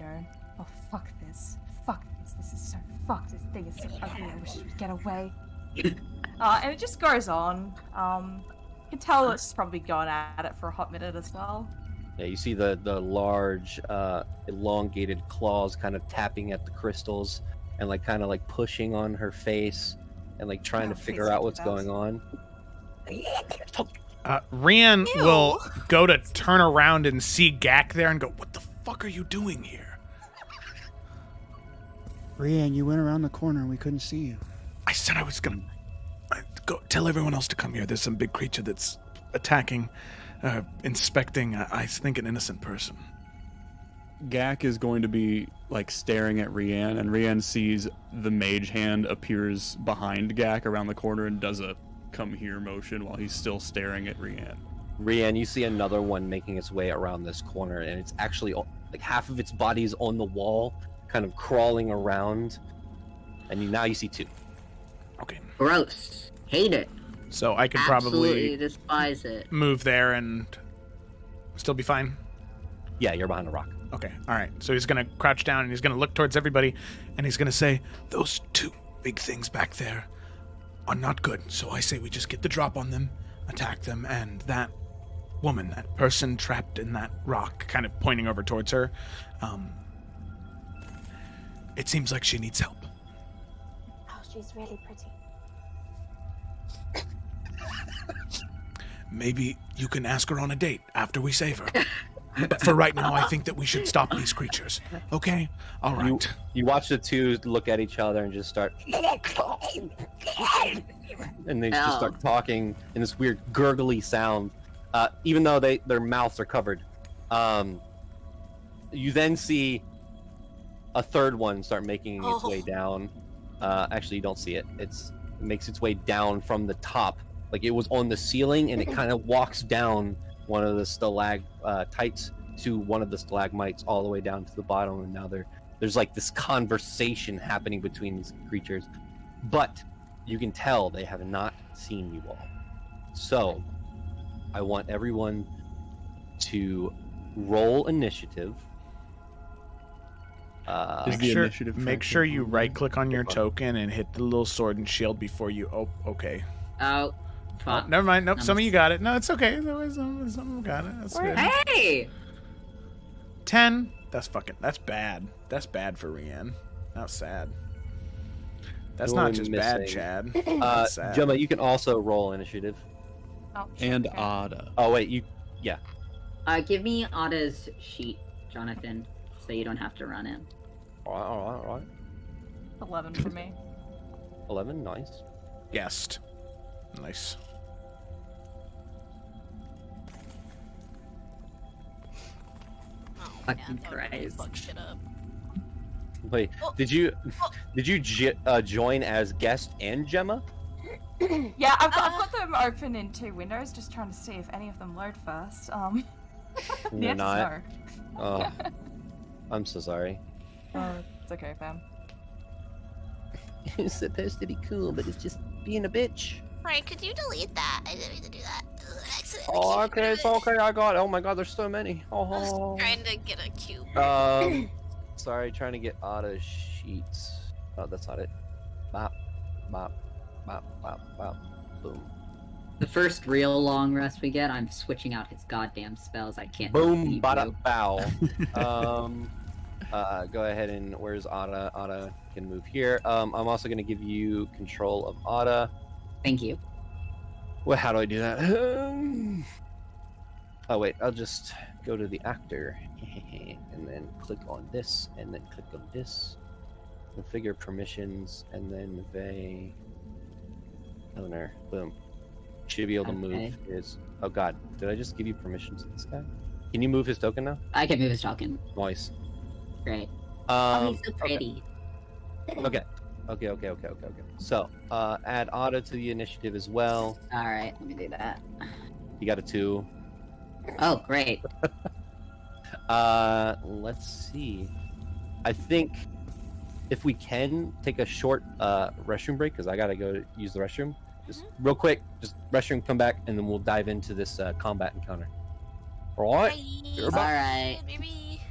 oh fuck this, this is so fucked, this thing is so ugly, I wish it would get away. And it just goes on. You can tell it's probably gone at it for a hot minute as well. Yeah, you see the large, elongated claws kind of tapping at the crystals and like kind of like pushing on her face and like trying to figure out what's going on. Rian Ew. will go to turn around and see Gak there and go, "What the fuck are you doing here?" Rian, you went around the corner and we couldn't see you. I said I was gonna go tell everyone else to come here. There's some big creature that's attacking, inspecting, I think, an innocent person. Gak is going to be like staring at Rian, and Rian sees the mage hand appears behind Gak around the corner and does a come here motion while he's still staring at Rian. Rian, you see another one making its way around this corner, and it's actually like half of its body is on the wall, kind of crawling around, and now you see two. Okay. gross. Hate it. So I could Absolutely probably despise it. move there and still be fine. Yeah, you're behind a rock. Okay, all right. So he's going to crouch down and he's going to look towards everybody and he's going to say, "Those two big things back there are not good. So I say we just get the drop on them, attack them, and that woman, that person trapped in that rock," kind of pointing over towards her, it seems like she needs help. Oh, she's really pretty. Maybe you can ask her on a date after we save her. But for right now, I think that we should stop these creatures. Okay? All right. You watch the two look at each other and just start, and they just start talking in this weird gurgly sound, even though their mouths are covered. You then see a third one start making its way down, Actually, you don't see it. It makes its way down from the top. Like it was on the ceiling, and it kind of walks down one of the stalactites to one of the stalagmites all the way down to the bottom. And now there's like this conversation happening between these creatures. But you can tell they have not seen you all. So I want everyone to roll initiative. Is the initiative Make tracker sure you on right there? click on your Click on it. token and hit the little sword and shield before you. Oh, okay. Oh, Oh, fuck. never mind. Nope, I'm some of a- you got it. No, it's okay. Some got it. That's good. Hey! 10. That's bad. That's bad for Rianne. That's sad. That's Who not am just missing? bad, Chad. That's sad. Gemma, you can also roll initiative. Oh, And okay. Ada. Oh wait, Give me Ada's sheet, Jonathan, so you don't have to run it. all right. 11 for me. 11, nice. Guessed. Nice. Oh, Fucking that would really Christ. fuck shit up. Wait, Oh, did you join as guest and Gemma? Yeah, I've got them open in 2 windows, just trying to see if any of them load first. The You're answer's not. no. Oh, I'm so sorry. It's okay, fam. It's supposed to be cool, but it's just being a bitch. Right, could you delete that? I didn't mean to do that. Ugh, I accidentally Oh, cubed okay, it. it's okay. I got it. Oh my god, there's so many. I was Oh. trying to get a cube. Sorry, trying to get Ada's sheets. Oh, that's not it. Bop, bop, bop, bop, bop. Boom. The first real long rest we get, I'm switching out his goddamn spells. I can't. Boom, leave bada, you. bow. Go ahead and where's Ada? Ada can move here. I'm also gonna give you control of Ada. Thank you. Well, how do I do that? Oh wait, I'll just go to the actor and then click on this, and then click on this. Configure permissions, and then they owner. Boom. Should be able to move Okay. his. Oh god, did I just give you permissions to this guy? Can you move his token now? I can move his token. Nice. Great. Oh, he's so Okay. pretty. Okay. So, add Ada to the initiative as well. All right, let me do that. You got a 2. Oh, great. Let's see. I think if we can take a short restroom break, because I gotta go use the restroom. Just real quick, just restroom, come back, and then we'll dive into this combat encounter. All right. Bye. All right. Maybe.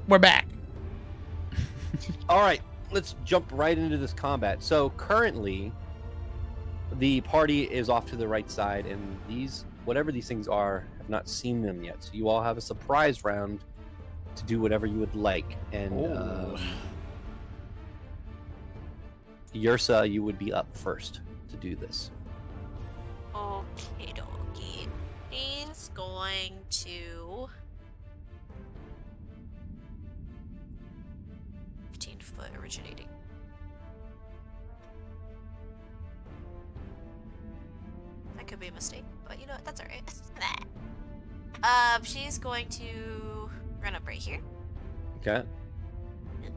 We're back. All right, let's jump right into this combat. So currently, the party is off to the right side, and these, whatever these things are, have not seen them yet. So you all have a surprise round to do whatever you would like. And Yursa, you would be up first to do this. Okay, dokie. He's going to 15-foot originating. That could be a mistake, but you know what? That's alright. She's going to run up right here. Okay. She's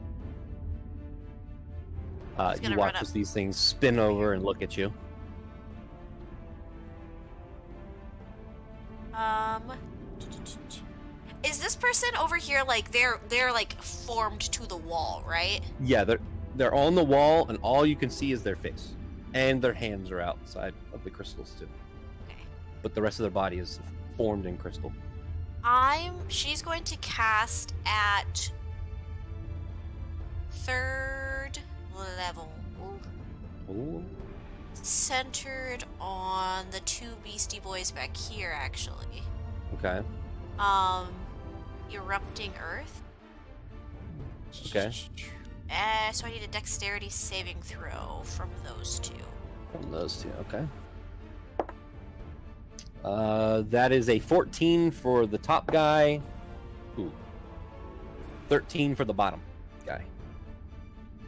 You gonna watch run as up. these things spin over and look at you. Is this person over here like they're like formed to the wall, right? Yeah, they're on the wall, and all you can see is their face, and their hands are outside of the crystals too. Okay. But the rest of their body is formed in crystal. She's going to cast at 3rd level. Ooh. Centered on the 2 beastie boys back here, actually. Okay. Erupting earth. Okay. So I need a dexterity saving throw from those 2. From those two. Okay. That is a 14 for the top guy. Ooh. 13 for the bottom guy.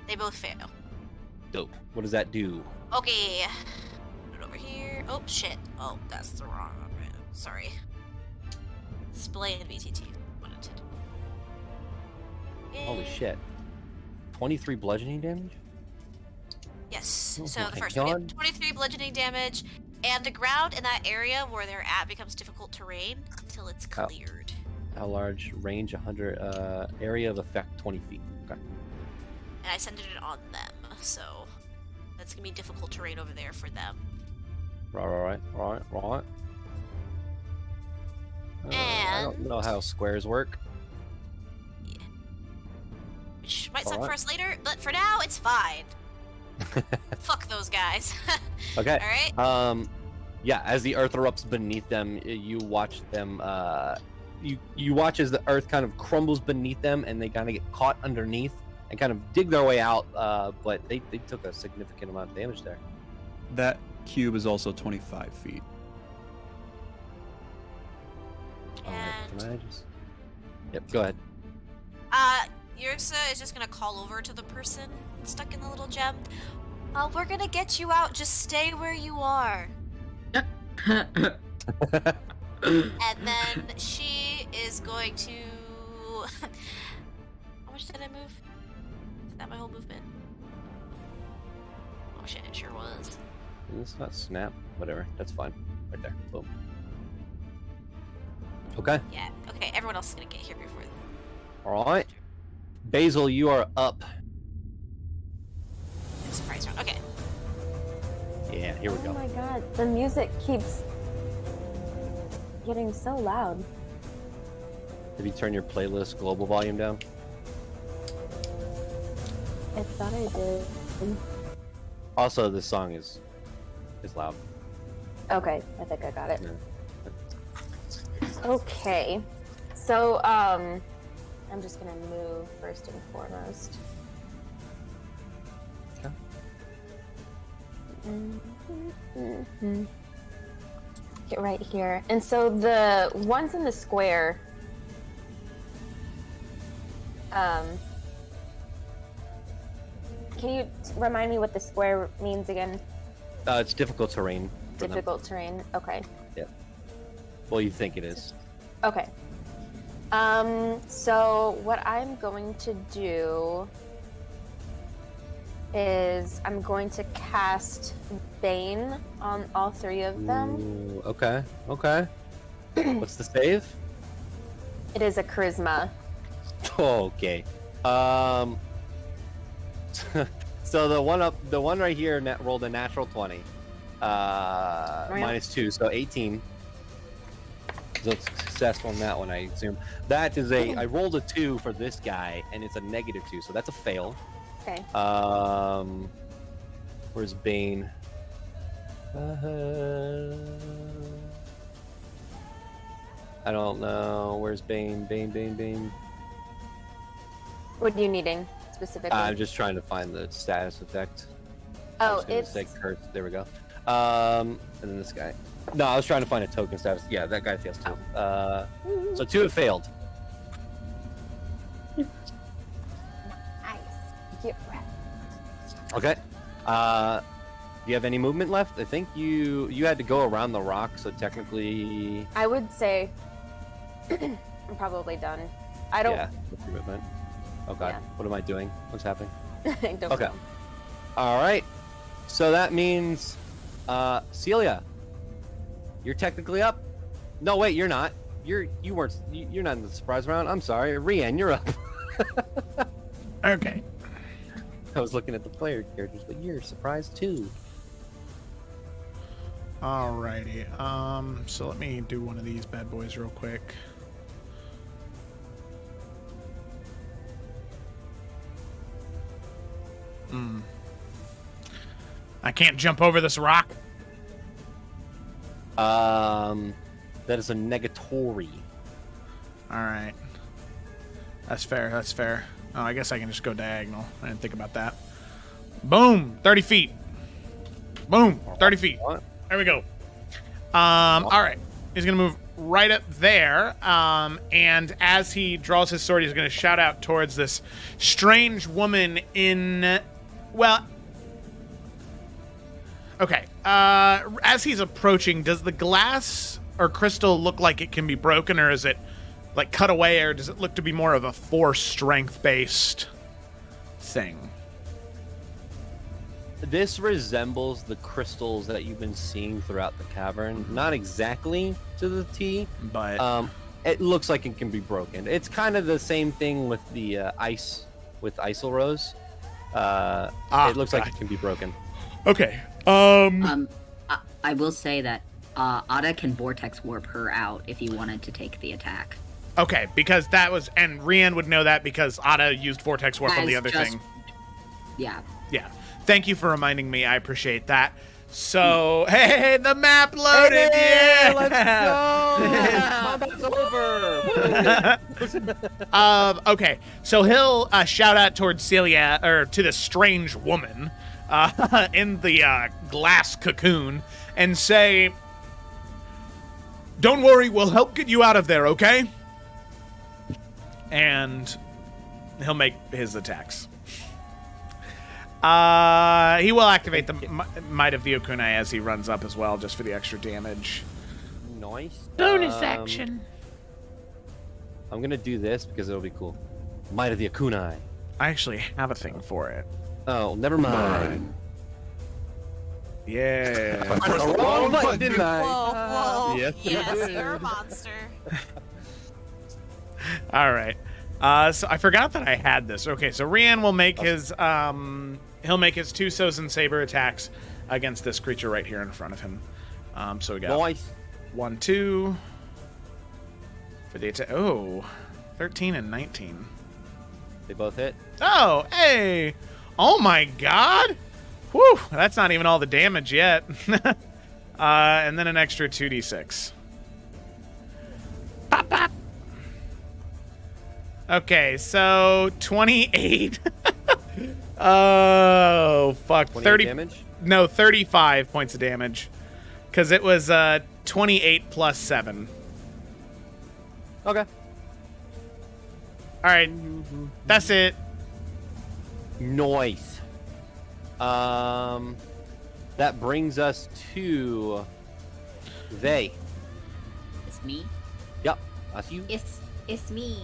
They both fail. Dope. What does that do? Okay. Put it over here. Oh, shit. Oh, that's the wrong one. Sorry. Display and VTT. Wanted. Holy shit. 23 bludgeoning damage? Yes. Oh So the my first one, God. 23 bludgeoning damage, and the ground in that area where they're at becomes difficult terrain until it's Oh. cleared. How large? Range 100. Area of effect 20 feet. Okay. And I centered it on them, so that's gonna be difficult terrain over there for them. Right. I don't And- know how squares work. Which might suck Alright. for us later, but for now, it's fine. Fuck those guys. Okay. Alright? Yeah, as the earth erupts beneath them, you watch them, you watch as the earth kind of crumbles beneath them, and they kind of get caught underneath and kind of dig their way out, but they took a significant amount of damage there. That cube is also 25 feet. And Can I just... Yep, go ahead. Yursa is just gonna call over to the person stuck in the little gem. We're gonna get you out. Just stay where you are. And then she is going to. How much did I move? Is that my whole movement? Oh shit, it sure was. It's not snap. Whatever. That's fine. Right there. Boom. Okay. Yeah. Okay. Everyone else is gonna get here before. All right. Basil, you are up. Surprise round. Okay. Yeah, here we Oh go. my god, the music keeps getting so loud. Have you turned your playlist global volume down? I thought I did. Also, this song is loud. Okay, I think I got it. Yeah. Okay, so I'm just gonna move first and foremost. Okay. Get right here. And so the ones in the square, can you remind me what the square means again? It's difficult terrain. For them. Difficult terrain. Okay. Well, you think it is. Okay. So what I'm going to do is I'm going to cast Bane on all 3 of them. Ooh, okay. What's the save? It is a charisma. Okay. So the one right here rolled a natural 20. -2, so 18. So it's successful in that one, I assume. That is I rolled a 2 for this guy, and it's a -2, so that's a fail. Okay. Where's Bane? I don't know. Where's Bane? Bane. What are you needing specifically? I'm just trying to find the status effect. Oh, it's curse. There we go. And then this guy. No, I was trying to find a token status. Yeah, that guy fails too. So 2 have failed. nice. Get wrecked. Okay. Do you have any movement left? I think you had to go around the rock, so technically. I would say I'm probably done. I don't. Yeah, what's your movement? Oh god, Yeah. what am I doing? What's happening? I don't Okay. know. All right. So that means, Celia, you're technically up. No, wait, you're not. You're not in the surprise round. I'm sorry, Rian, you're up. Okay. I was looking at the player characters, but you're surprised too. Alrighty. So let me do one of these bad boys real quick. I can't jump over this rock. That is a negatory. Alright. That's fair. Oh, I guess I can just go diagonal. I didn't think about that. Boom! 30 feet. Boom! 30 feet. There we go. Alright. He's gonna move right up there. And as he draws his sword, he's gonna shout out towards this strange woman in... Well... Okay. As he's approaching, does the glass or crystal look like it can be broken, or is it like cut away, or does it look to be more of a force strength based thing? This resembles the crystals that you've been seeing throughout the cavern. Not exactly to the T, But it looks like it can be broken. It's kind of the same thing with the ice with Isol Rose. It looks like it can be broken. okay. I will say that Ada can vortex warp her out if you wanted to take the attack. Okay, because that was, and Rian would know that because Ada used vortex warp on the As other just- thing. Yeah. Yeah. Thank you for reminding me. I appreciate that. So, hey, the map loaded. Hey, yeah. let's go! Combat's over! Okay, so he'll shout out towards Celia, or to the strange woman in the glass cocoon, and say, "Don't worry, we'll help get you out of there, okay?" And he'll make his attacks. He will activate the Might of the Okunai as he runs up as well, just for the extra damage. Nice. Bonus action. I'm gonna do this because it'll be cool. Might of the Akunai. I actually have a thing for it. Oh, never mind. Yeah. I pressed the wrong button, didn't I? Whoa. Yes, you Yes, did. you're a monster. All right. So I forgot that I had this. Okay, so Rian will make his he'll make his 2 Sozin Saber attacks against this creature right here in front of him. So we got Nice. 1, 2 for the attack. Oh, 13 and 19. They both hit. Oh, hey! Oh my God! Whew! That's not even all the damage yet. And then an extra 2d6. Pop, pop. Okay, so 28. Oh, fuck. 30 damage. No, 35 points of damage. Because it was 28 plus 7. Okay. All right. That's it. Nice. That brings us to they. It's me. Yep. That's you. It's me.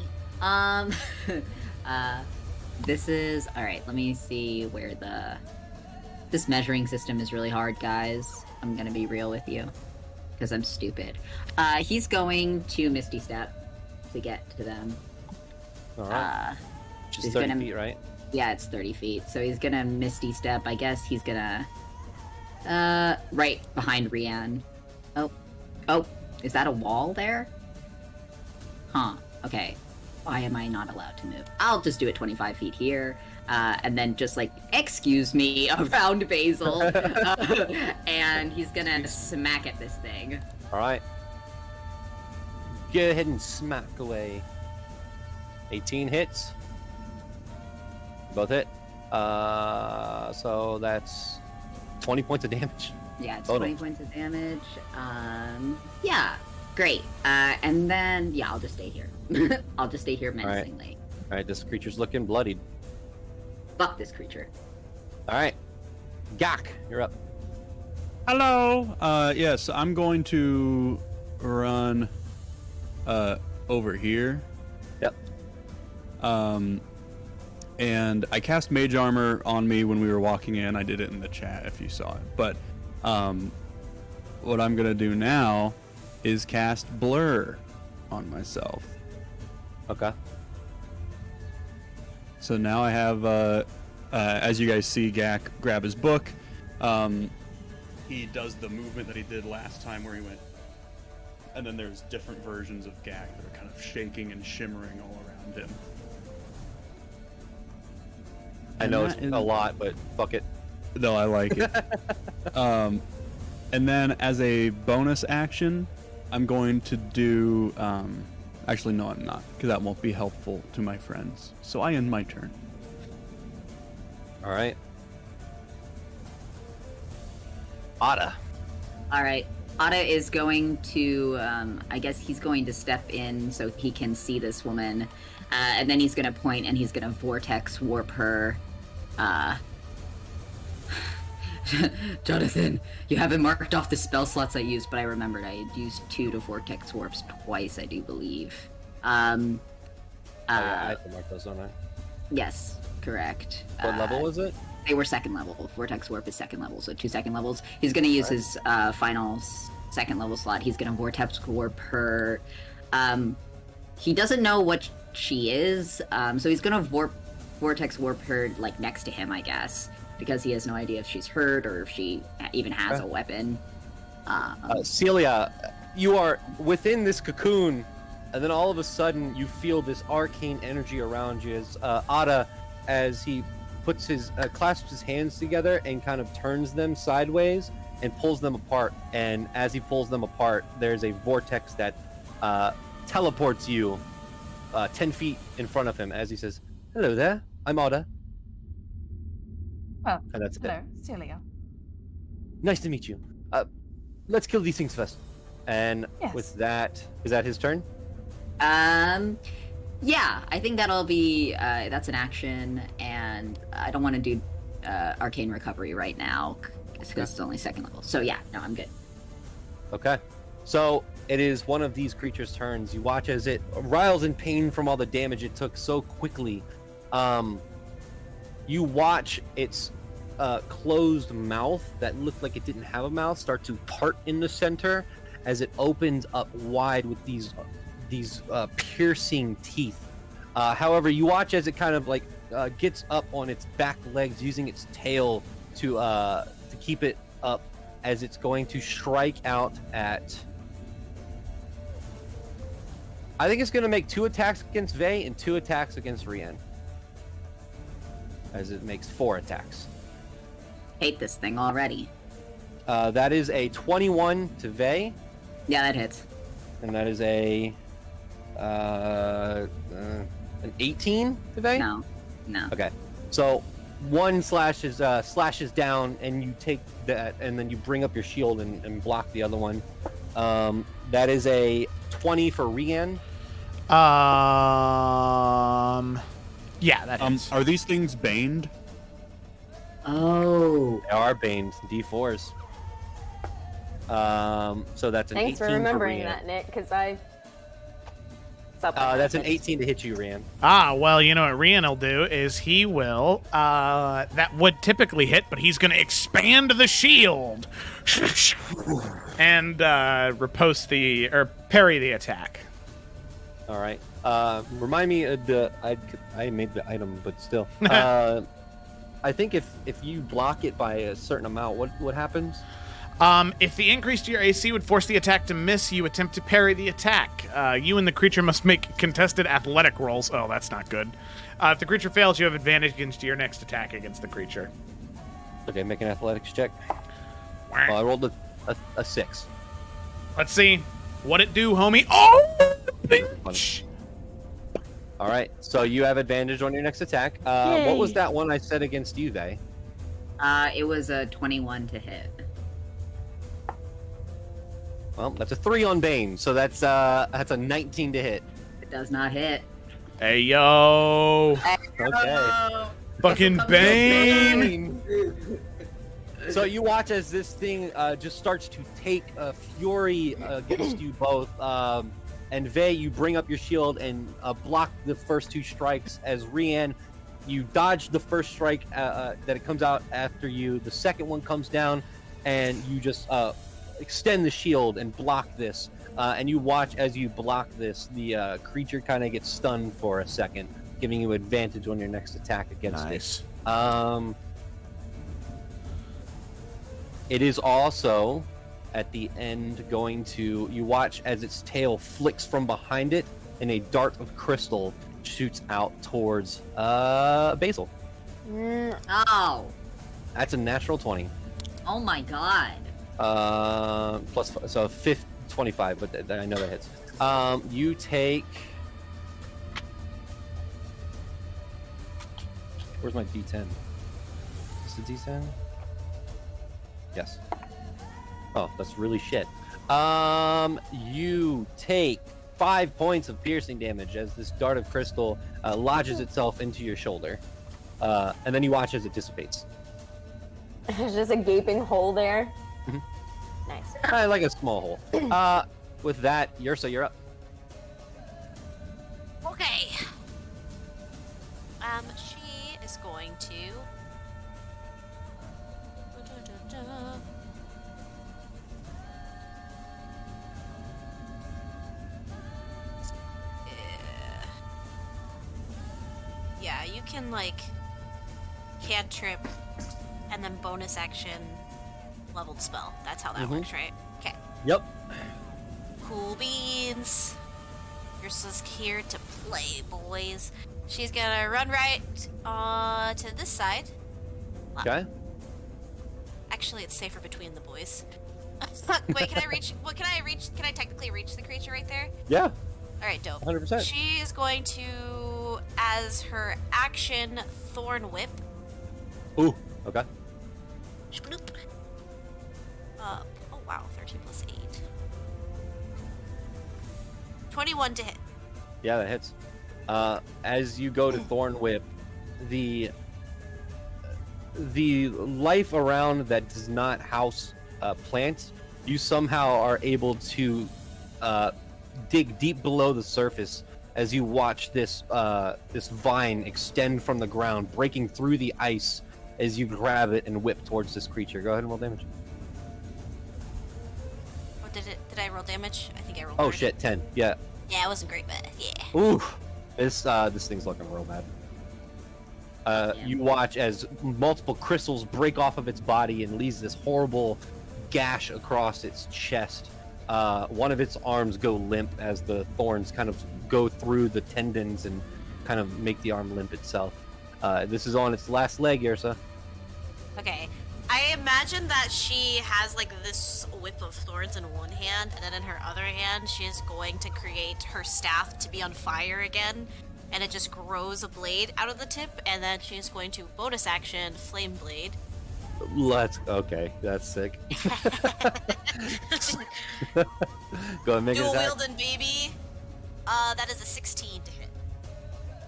This is all right. Let me see where this measuring system is really hard, guys. I'm gonna be real with you because I'm stupid. He's going to Misty Step to get to them. All right. He's Just 30 gonna- feet, right? Yeah, it's 30 feet. So he's gonna Misty Step. I guess he's gonna right behind Rian. Oh, is that a wall there? okay, why am I not allowed to move? I'll just do it 25 feet here, and then just like, excuse me, around Basil, and he's gonna smack at this thing. All right. Go ahead and smack away. 18 hits. Both hit. So that's 20 points of damage. Yeah, it's Total. 20 points of damage. Yeah, great. And then, yeah, I'll just stay here. I'll just stay here menacingly. All right, this creature's looking bloodied. Fuck this creature. All right. Gak, you're up. Hello. Yes, I'm going to run over here. Yep. And I cast Mage Armor on me when we were walking in. I did it in the chat if you saw it. But what I'm gonna do now is cast Blur on myself. Okay. So now I have, as you guys see, Gak grab his book. He does the movement that he did last time where he went, and then there's different versions of Gak that are kind of shaking and shimmering all around him. I know it's a lot, but fuck it. No, I like it. And then as a bonus action, I'm going to do... actually, no, I'm not, because that won't be helpful to my friends. So I end my turn. All right. Ada. All right. Ada is going to, I guess he's going to step in so he can see this woman. And then he's going to point and he's going to vortex warp her. Jonathan, you haven't marked off the spell slots I used, but I remembered I had used 2 to vortex warps twice, I do believe. Yeah, I have to mark those, don't I? Yes, correct. What level was it? They were second level. Vortex Warp is second level, so 2 second levels. He's going to use his final second level slot. He's going to Vortex Warp her. He doesn't know what she is, so he's going to Vortex Warp her like next to him, I guess, because he has no idea if she's hurt or if she even has a weapon. Celia, you are within this cocoon, and then all of a sudden you feel this arcane energy around you as Ada, as he puts his clasps his hands together and kind of turns them sideways and pulls them apart. And as he pulls them apart, there's a vortex that teleports you 10 feet in front of him as he says, "Hello there, I'm Ada." Oh, And that's hello, it. Celia. Nice to meet you. Let's kill these things first. And Yes. with that, is that his turn? Yeah, I think that'll be, that's an action, and I don't want to do Arcane Recovery right now, because it's only second level. So yeah, no, I'm good. Okay. So it is one of these creatures' turns. You watch as it riles in pain from all the damage it took so quickly. You watch its closed mouth that looked like it didn't have a mouth start to part in the center as it opens up wide with these piercing teeth. However, you watch as it kind of like gets up on its back legs, using its tail to keep it up, as it's going to strike out at. I think it's going to make 2 attacks against Vey and 2 attacks against Rien, as it makes 4 attacks. Hate this thing already. That is a 21 to Vey, Yeah, that hits. and that is a an 18 to Vey. No. Okay, so 1 slashes down, and you take that, and then you bring up your shield and block the other one. That is a 20 for Rien. Yeah, that is. Are these things baned? Oh. They are Banes, D4s. So that's an 18 Thanks for remembering Rien. that, Nick, because I. That's an 18 to hit you, Rien. Well, you know what Rian will do is he will, that would typically hit, but he's going to expand the shield and riposte or parry the attack. All right. Remind me of I made the item, but still. I think if you block it by a certain amount, what happens? If the increase to your AC would force the attack to miss, you attempt to parry the attack. You and the creature must make contested athletic rolls. Oh, that's not good. If the creature fails, you have advantage against your next attack against the creature. Okay, make an athletics check. Well, I rolled a 6. Let's see. What it do, homie? Oh, bitch! All right, so you have advantage on your next attack. What was that one I said against you, Vay? It was a 21 to hit. Well, that's a 3 on Bane, so that's a 19 to hit. It does not hit. Hey, yo. Okay. Fucking Bane. So you watch as this thing just starts to take a fury against you both. And Vay, you bring up your shield and block the first 2 strikes. As Rian, you dodge the first strike that it comes out after you. The second one comes down, and you just extend the shield and block this. And you watch as you block this, the creature kind of gets stunned for a second, giving you advantage on your next attack against it. It is also, at the end, going to... You watch as its tail flicks from behind it, and a dart of crystal shoots out towards Basil. Oh. That's a natural 20. Oh my god. Plus, so 25, but I know that hits. You take... Where's my D10? Is the D10? Yes. Oh, that's really shit. You take 5 points of piercing damage as this dart of crystal lodges itself into your shoulder. And then you watch as it dissipates. There's just a gaping hole there. Mhm. Nice. Like a small hole. With that, Ursa, you're up. Okay. She is going to. Yeah, you can like cantrip and then bonus action leveled spell. That's how that works, right? Okay. Yep. Cool beans. Ursa's here to play, boys. She's gonna run right to this side. Okay. Actually, it's safer between the boys. Wait, can I reach? What can I reach? Can I technically reach the creature right there? Yeah. All right, dope. 100%. She is going to, as her action, Thorn Whip. Ooh. Okay. Shbloop. Oh wow, 13 plus 8. 21 to hit. Yeah, that hits. As you go to Thorn Whip, the life around that does not house plants, you somehow are able to dig deep below the surface as you watch this this vine extend from the ground, breaking through the ice as you grab it and whip towards this creature. Go ahead and roll damage. Oh, did I roll damage? I think I rolled. Oh hard. shit, 10. Yeah. Yeah, it wasn't great, but yeah. Ooh, this thing's looking real bad. You watch as multiple crystals break off of its body and leaves this horrible gash across its chest. One of its arms go limp as the thorns kind of go through the tendons and kind of make the arm limp itself. This is on its last leg, Ursa. Okay. I imagine that she has like this whip of thorns in one hand, and then in her other hand, she is going to create her staff to be on fire again, and it just grows a blade out of the tip, and then she's going to bonus action Flame Blade. Okay, that's sick. Go ahead and make an Dual attack. wielding, baby. That is a 16 to hit.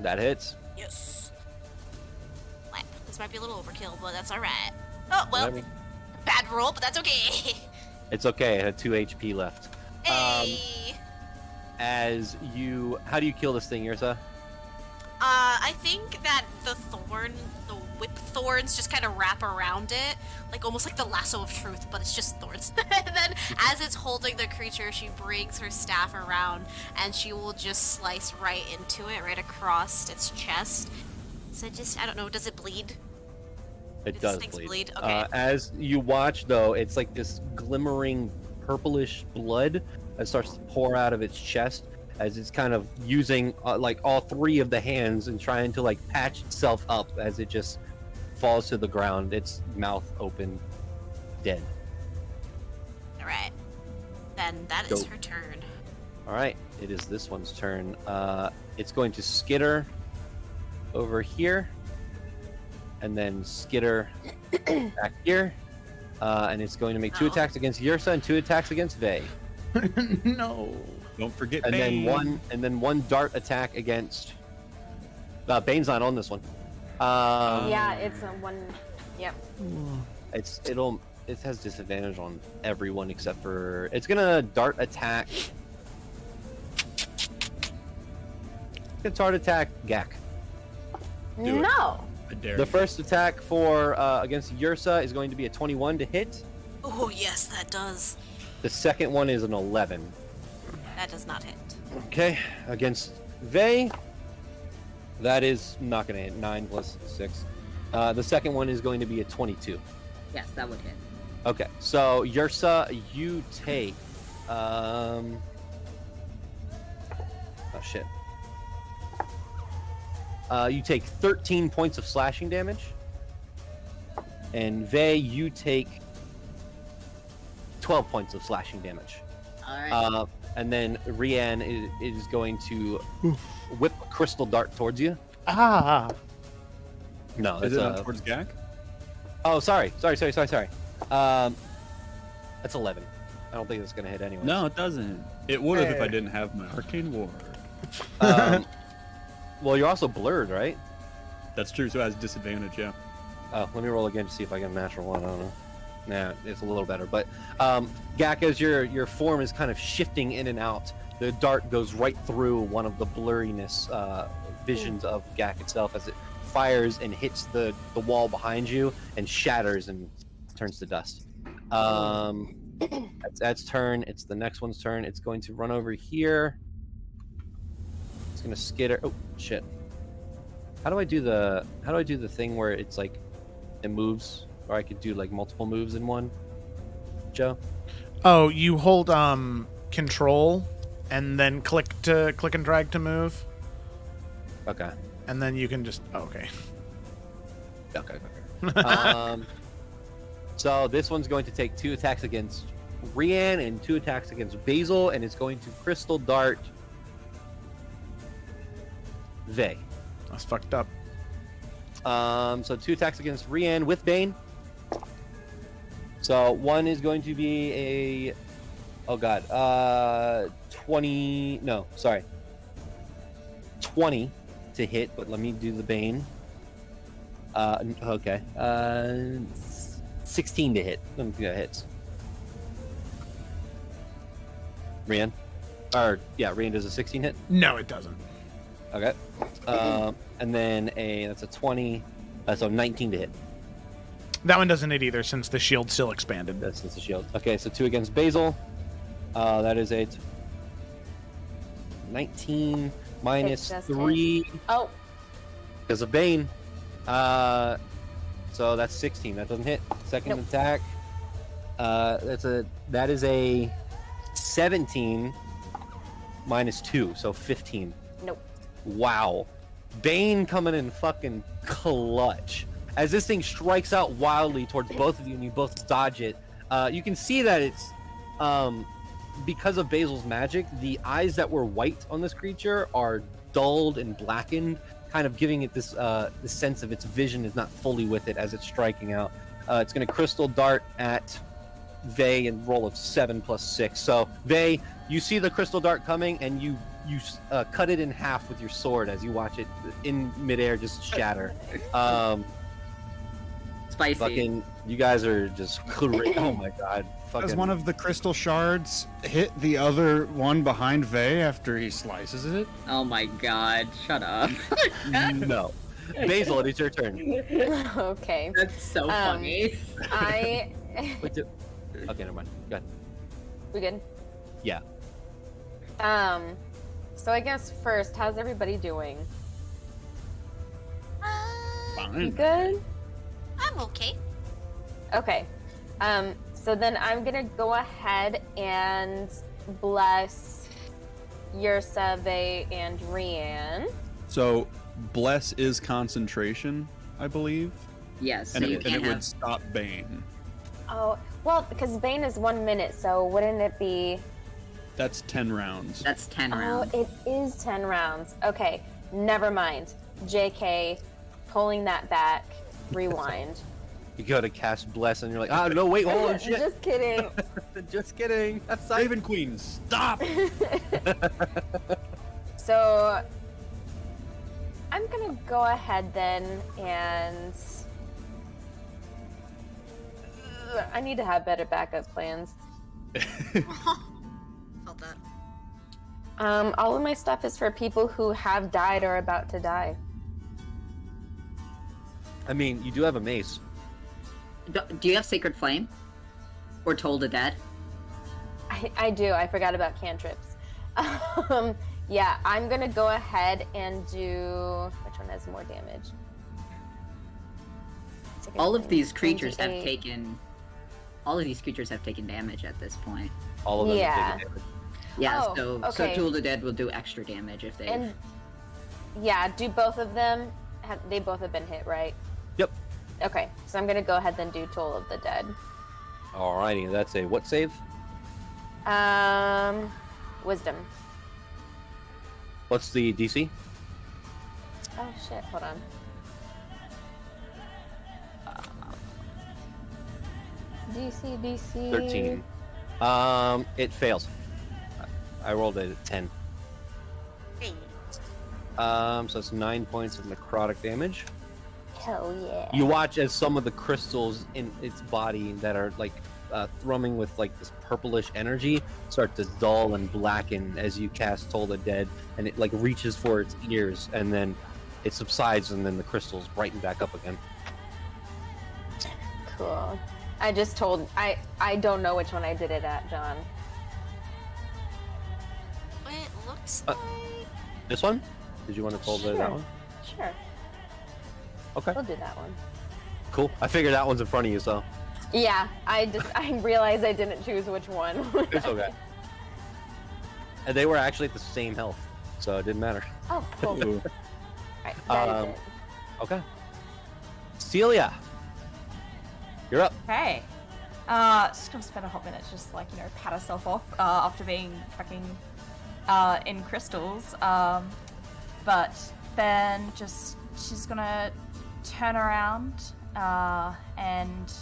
That hits. Yes. Slap. This might be a little overkill, but that's alright. Oh, well, I mean, bad roll, but that's okay. it's okay. It had 2 HP left. Hey! How do you kill this thing, Ursa? I think that the whip thorns just kind of wrap around it, like almost like the lasso of truth, but it's just thorns. And then as it's holding the creature, she brings her staff around, and she will just slice right into it, right across its chest. So I don't know, does it bleed? It These does things bleed. bleed? Okay. As you watch, though, it's like this glimmering purplish blood that starts to pour out of its chest as it's kind of using like all three of the hands and trying to like patch itself up as it just falls to the ground, its mouth open, dead. All right. Then that is Dope. her turn. All right, it is this one's turn. It's going to skitter over here, and then skitter back here, and it's going to make 2 Oh. attacks against Yursa and 2 attacks against Vey, No. Don't forget and Bane. then one dart attack against. Bane's not on this one. Yeah, it's a one. Yep. It has disadvantage on everyone except for it's gonna dart attack. It's dart attack Gak. Do it. No. I dare The you. first attack for against Yursa is going to be a 21 to hit. Oh, yes, that does. The second one is an 11. That does not hit. Okay, against Vey, that is not gonna hit. 9 plus 6. The second one is going to be a 22. Yes, that would hit. Okay, so Yursa, you take oh shit. You take 13 points of slashing damage. And Vey, you take 12 points of slashing damage. Alright. And then Rian is going to whip a crystal dart towards you. Ah. No, Is it's it not towards Gak? Oh, sorry. That's 11. I don't think it's gonna hit anyway. No, it doesn't. It would have if I didn't have my arcane ward. Well, you're also blurred, right? That's true. So it has disadvantage. Yeah. Oh, let me roll again to see if I get a natural one. I don't know. Nah, it's a little better. But Gak, as your form is kind of shifting in and out, the dart goes right through one of the blurriness visions of Gak itself as it fires and hits the wall behind you and shatters and turns to dust. That's turn. It's the next one's turn. It's going to run over here. It's gonna skitter. Oh shit! How do I do the thing where it's like it moves, or I could do like multiple moves in one? Joe. Oh, you hold control and then click and drag to move, Okay. and then you can just okay. Okay. So this one's going to take 2 attacks against Rian and 2 attacks against Basil, and it's going to crystal dart Vey. That's fucked up. So 2 attacks against Rian with Bane. So one is going to be a 20 to hit, but let me do the Bane. 16 to hit. Let me see that hits. Rian? Rian does a 16 hit. No, it doesn't. Okay. And then that's a 20. So 19 to hit. That one doesn't hit either since the shield still expanded. That's the shield. Okay, so 2 against Basil. That is a 19 minus It just 3 Oh, because of Bane. So that's 16. That doesn't hit. Second Nope. attack. That is a 17 minus 2, so 15. nope. Wow. Bane coming in fucking clutch. As this thing strikes out wildly towards both of you and you both dodge it, you can see that it's because of Basil's magic, the eyes that were white on this creature are dulled and blackened, kind of giving it this sense of its vision is not fully with it as it's striking out. It's going to crystal dart at Vey and roll of 7 plus 6. So Vey, you see the crystal dart coming and you cut it in half with your sword as you watch it in midair just shatter. Spicy. Fucking, you guys are just oh my god. Does Fucking, one of the crystal shards hit the other one behind Vey after he slices it? Oh my god, shut up. no. Basil, it is your turn. Okay. That's so funny. I. Wait, okay, never mind. Go ahead. We good? Yeah. So I guess first, how's everybody doing? You Fine. good? I'm okay. Okay. So then I'm gonna go ahead and bless Yursave and Rian. So, bless is concentration, I believe, Yes, so and you it can't have. would stop Bane. Oh, well, because Bane is 1 minute, so wouldn't it be? That's 10 rounds. That's 10 Oh, rounds. it is 10 rounds. Okay, never mind. JK, pulling that back. Rewind. You go to cast bless, and you're like, ah, no, wait, hold on, shit. Just kidding. Just kidding. That's not Raven Queen, stop! So I'm gonna go ahead then and I need to have better backup plans. Felt that. All of my stuff is for people who have died or about to die. I mean, you do have a mace. Do you have Sacred Flame? Or Toll the Dead? I do. I forgot about cantrips. Yeah, I'm gonna go ahead and do. Which one has more damage? All of these creatures have 28. taken. All of these creatures have taken damage at this point. All of them Yeah. have taken damage. Yeah, Oh, so okay. Toll the Dead will do extra damage if they. And yeah, do both of them? They both have been hit, right? Yep. Okay, so I'm gonna go ahead and do Toll of the Dead. Alrighty, that's a what save? Wisdom. What's the DC? Oh shit! Hold on. DC. 13. It fails. I rolled a 10. Hey. So it's 9 points of necrotic damage. Hell yeah. You watch as some of the crystals in its body that are like thrumming with like this purplish energy start to dull and blacken as you cast Toll the Dead, and it like reaches for its ears, and then it subsides, and then the crystals brighten back up again. Cool. I just told. I don't know which one I did it at, John. It looks Uh, like. This one? Did you want to Toll that Sure. one? Sure. Okay, We'll do that one. cool. I figured that one's in front of you, so Yeah, I realized I didn't choose which one. it's okay. And they were actually at the same health, so it didn't matter. Oh, cool. Ooh. Alright, that is Um, it. Okay. Celia, you're up. Okay. Just gonna spend a hot minute just like, pat herself off after being fucking in crystals. But then she's gonna turn around and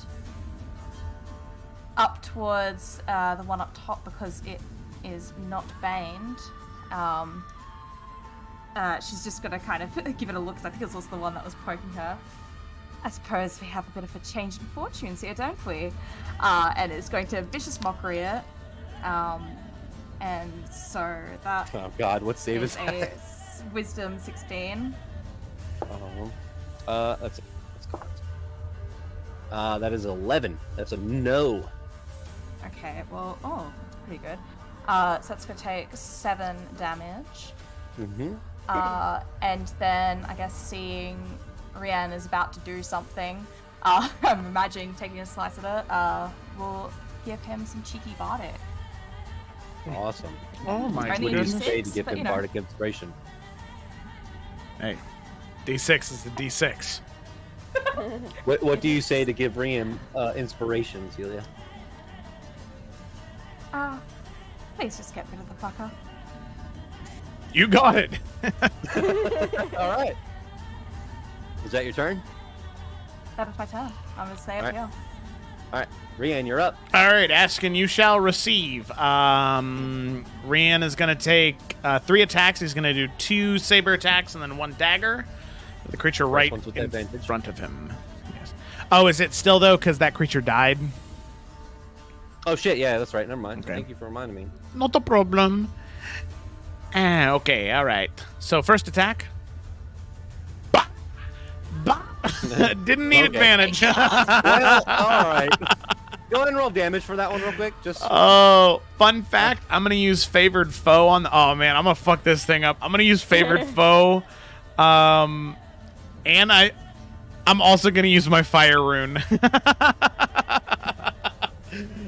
up towards the one up top because it is not baned. She's just gonna kind of give it a look, 'cause I think it was the one that was poking her. I suppose we have a bit of a change in fortunes here, don't we? And it's going to vicious mockery it. And so that Oh God, what save is is a that? wisdom 16. Let's go. That is 11. That's a no. Okay, well, pretty good. So that's going to take 7 damage. Mm-hmm. And then I guess seeing Rian is about to do something, I'm imagining taking a slice of it, we'll give him some cheeky bardic. Awesome. Oh my Only What do you goodness. say to D6, give but, him bardic inspiration? Hey, D6 is the D6. What do you say to give Rian inspiration, Celia? Please just get rid of the fucker. You got it. All right. Is that your turn? That was my turn. I'm going to say it Alright. here. All right, Rian, you're up. All right, Askin, you shall receive. Rian is going to take 3 attacks. He's going to do 2 saber attacks and then 1 dagger. The creature right one's with in advantage. front of him. Yes. Oh, is it still, though, because that creature died? Oh shit, yeah, that's right. Never mind. Okay. Thank you for reminding me. Not a problem. Okay, all right. So, first attack. Bah! Bah! Didn't need Okay. advantage. Well, all right. Go ahead and roll damage for that one real quick. Just Oh, fun fact, I'm going to use favored foe on the... Oh, man, I'm going to fuck this thing up. I'm going to use favored foe. And I'm also gonna use my fire rune.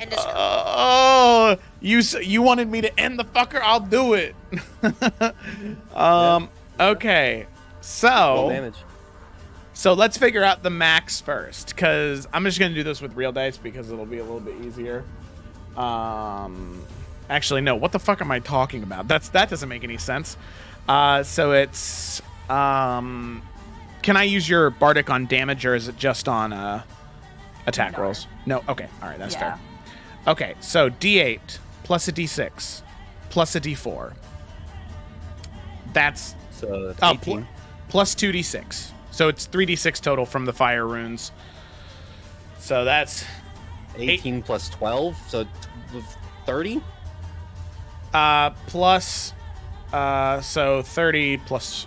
And just you wanted me to end the fucker? I'll do it. Okay. Roll damage. So let's figure out the max first, because I'm just gonna do this with real dice because it'll be a little bit easier. Actually, no. What the fuck am I talking about? That doesn't make any sense. So it's can I use your bardic on damage, or is it just on attack No. rolls? No. Okay. All right. That's Yeah. fair. Okay. So D8 plus a D6 plus a D4. That's So that's oh, 18. plus 2d6. So it's 3d6 total from the fire runes. So that's 18 plus 12, so 30? plus so 30 plus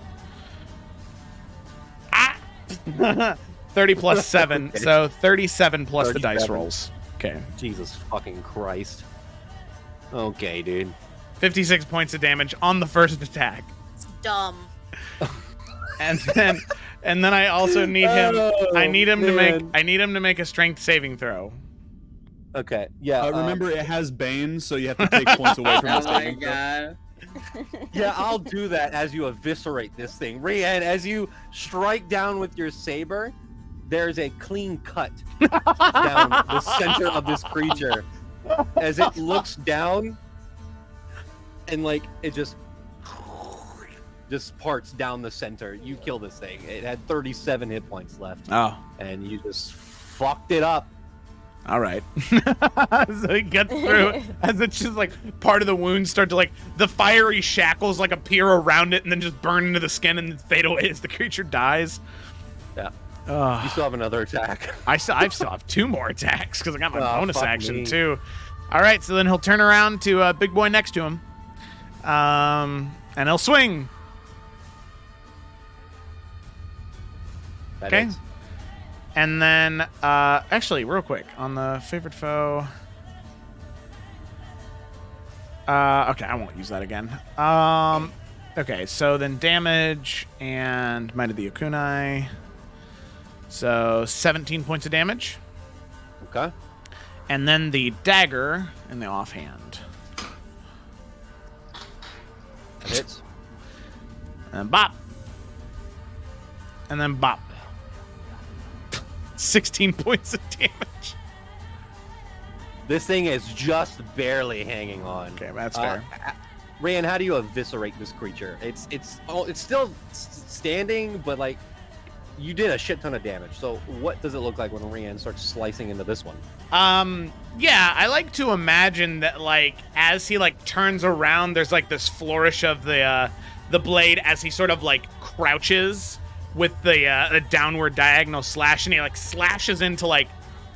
30 plus 7. Okay. So 37 plus the dice 37. rolls. Okay. Jesus fucking Christ. Okay, dude. 56 points of damage on the first attack. dumb. And then I also need him I need him to make a strength saving throw. Okay, yeah. Remember, it has Bane, so you have to take points away from Oh the my saving throw. god. Yeah, I'll do that as you eviscerate this thing. Rian, as you strike down with your saber, there's a clean cut down the center of this creature. As it looks down, and like it just parts down the center. You kill this thing. It had 37 hit points left, Oh, and you just fucked it up. all right. So he gets through as it's just like part of the wounds start to like the fiery shackles like appear around it and then just burn into the skin and fade away as the creature dies. Yeah. Ugh. You still have another attack. I still have 2 more attacks because I got my Oh, bonus fuck action me. too. All right, so then he'll turn around to big boy next to him, and he'll swing. That Okay. is. And then, actually, real quick on the favorite foe. Okay, I won't use that again. Okay, so then damage and Might of the Yokunai. So 17 points of damage. Okay. And then the dagger in the offhand. That hits. And bop. And then bop. 16 points of damage. This thing is just barely hanging on. Okay, that's fair. Ryan, how do you eviscerate this creature? It's still standing, but like you did a shit ton of damage. So what does it look like when Ryan starts slicing into this one? Yeah, I like to imagine that like as he like turns around, there's like this flourish of the blade as he sort of like crouches with the downward diagonal slash, and he like slashes into like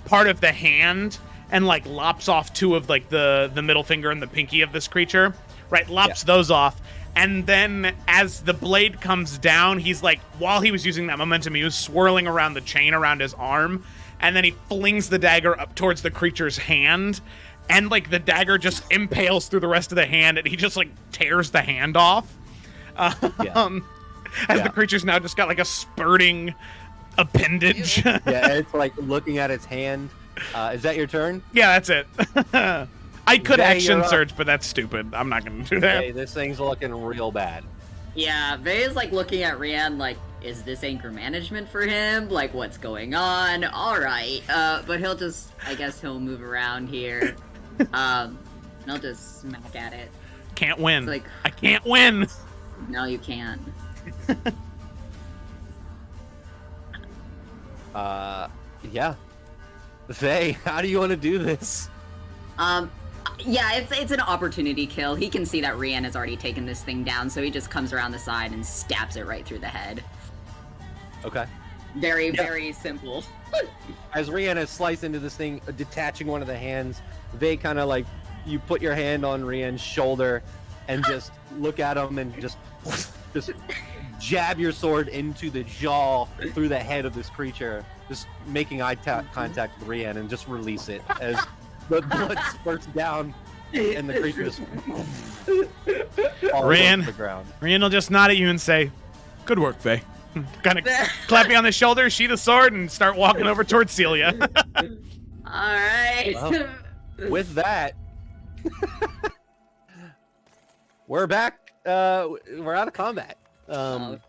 part of the hand and like lops off 2 of like the middle finger and the pinky of this creature, right? Lops those off. And then as the blade comes down, he's like, while he was using that momentum, he was swirling around the chain around his arm, and then he flings the dagger up towards the creature's hand, and like the dagger just impales through the rest of the hand, and he just like tears the hand off. As the creature's now just got like a spurting appendage. Yeah, it's like looking at its hand. Is that your turn? Yeah, that's it. I could Vay, action you're up. surge, but that's stupid. I'm not going to do that. Hey, this thing's looking real bad. Yeah, Vay is like looking at Rian like, is this anger management for him? Like, what's going on? Alright. But he'll just, I guess he'll move around here. And he'll just smack at it. Can't win. Like- I can't win. No, you can't. Yeah. Vay, how do you want to do this? Yeah, it's an opportunity kill. He can see that Rian has already taken this thing down, so he just comes around the side and stabs it right through the head. Okay. Very, very simple. As Rian is sliced into this thing, detaching one of the hands, they kind of like, you put your hand on Rian's shoulder and just look at him and just jab your sword into the jaw through the head of this creature, just making eye contact with Rian, and just release it as the blood spurts down and the creature just falls Rian. to the ground. Rian will just nod at you and say, "Good work, Vay." Kind of clap you on the shoulder, sheath a sword, and start walking over towards Celia. All right. Well, with that, we're back. We're out of combat. But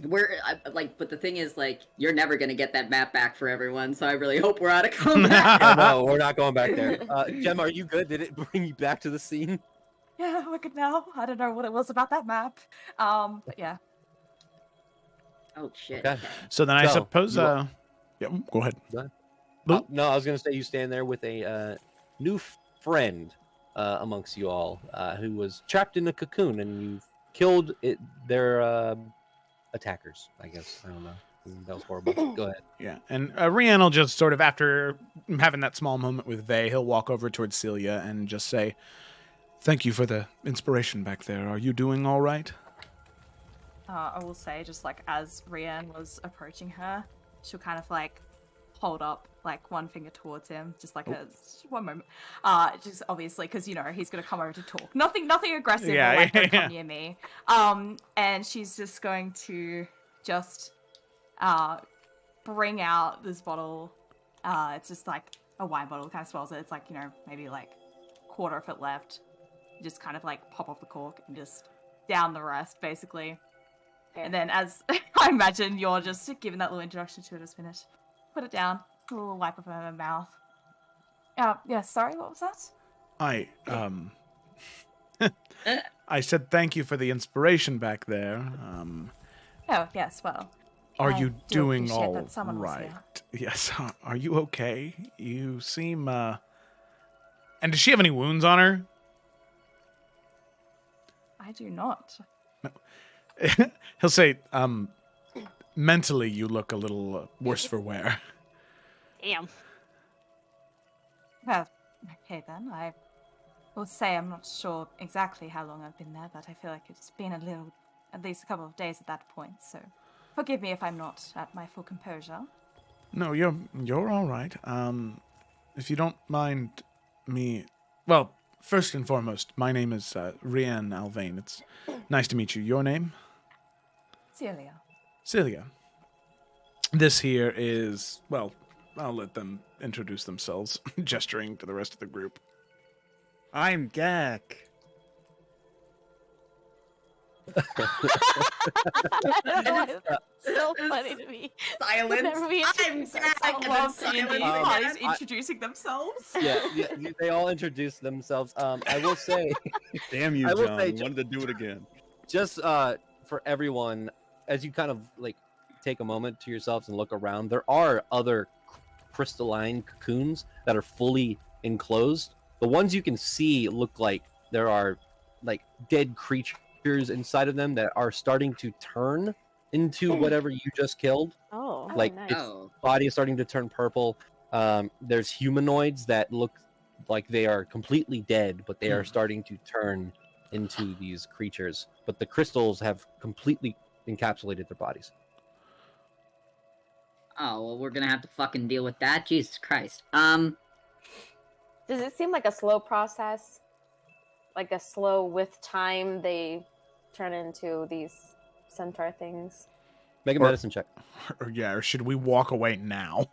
the thing is, like, you're never gonna get that map back for everyone, so I really hope we're out of combat. No, we're not going back there. Gemma, are you good? Did it bring you back to the scene? Yeah, we're good now. I don't know what it was about that map. But yeah. Oh shit. Okay. So then I So, suppose, you- yeah, go ahead. No, I was going to say you stand there with a new friend amongst you all who was trapped in a cocoon, and you killed their attackers, I guess. I don't know. That was horrible. Go ahead. Yeah, and Rian will just sort of, after having that small moment with Vey, he'll walk over towards Celia and just say, "Thank you for the inspiration back there. Are you doing all right?" I will say, just like as Rian was approaching her, she'll kind of like hold up like one finger towards him, just like just one moment. Just obviously because he's gonna come over to talk. Nothing aggressive Yeah, or like don't yeah. come near me. And she's just going to just bring out this bottle. It's just like a wine bottle, kind of swells it. It's like maybe like quarter of it left. Just kind of like pop off the cork and just down the rest, basically. And then, as I imagine, you're just giving that little introduction to it as finished. Put it down. A little wipe of her mouth. Yeah, sorry, what was that? I said thank you for the inspiration back there. Oh, yes, well. Are I you do doing appreciate all that someone was right? here. Yes. Are you okay? You seem, And does she have any wounds on her? I do not. He'll say, mentally you look a little worse for wear. Damn. Well, okay then. I will say I'm not sure exactly how long I've been there, but I feel like it's been at least a couple of days at that point, so forgive me if I'm not at my full composure. No, you're all right. If you don't mind me... Well, first and foremost, my name is Rian Alvain. It's nice to meet you. Your name? Celia. Celia. This here is... Well, I'll let them introduce themselves, gesturing to the rest of the group. I'm Gak. So funny to me. Silence. Whenever we introduce ourselves. I love seeing these parties I- introducing themselves. Yeah, they all introduced themselves. I will say, Damn you, I will John. say, Wanted to do it again. just for everyone, as you kind of like take a moment to yourselves and look around, there are other crystalline cocoons that are fully enclosed. The ones you can see look like there are like dead creatures inside of them that are starting to turn into whatever you just killed. Oh. Like nice. its Oh. body is starting to turn purple. There's humanoids that look like they are completely dead, but they are starting to turn into these creatures. But the crystals have completely encapsulated their bodies. Oh, well, we're gonna have to fucking deal with that. Jesus Christ. Does it seem like a slow process? Like a slow, with time, they turn into these centaur things? Make a Or- medicine check. Or should we walk away now?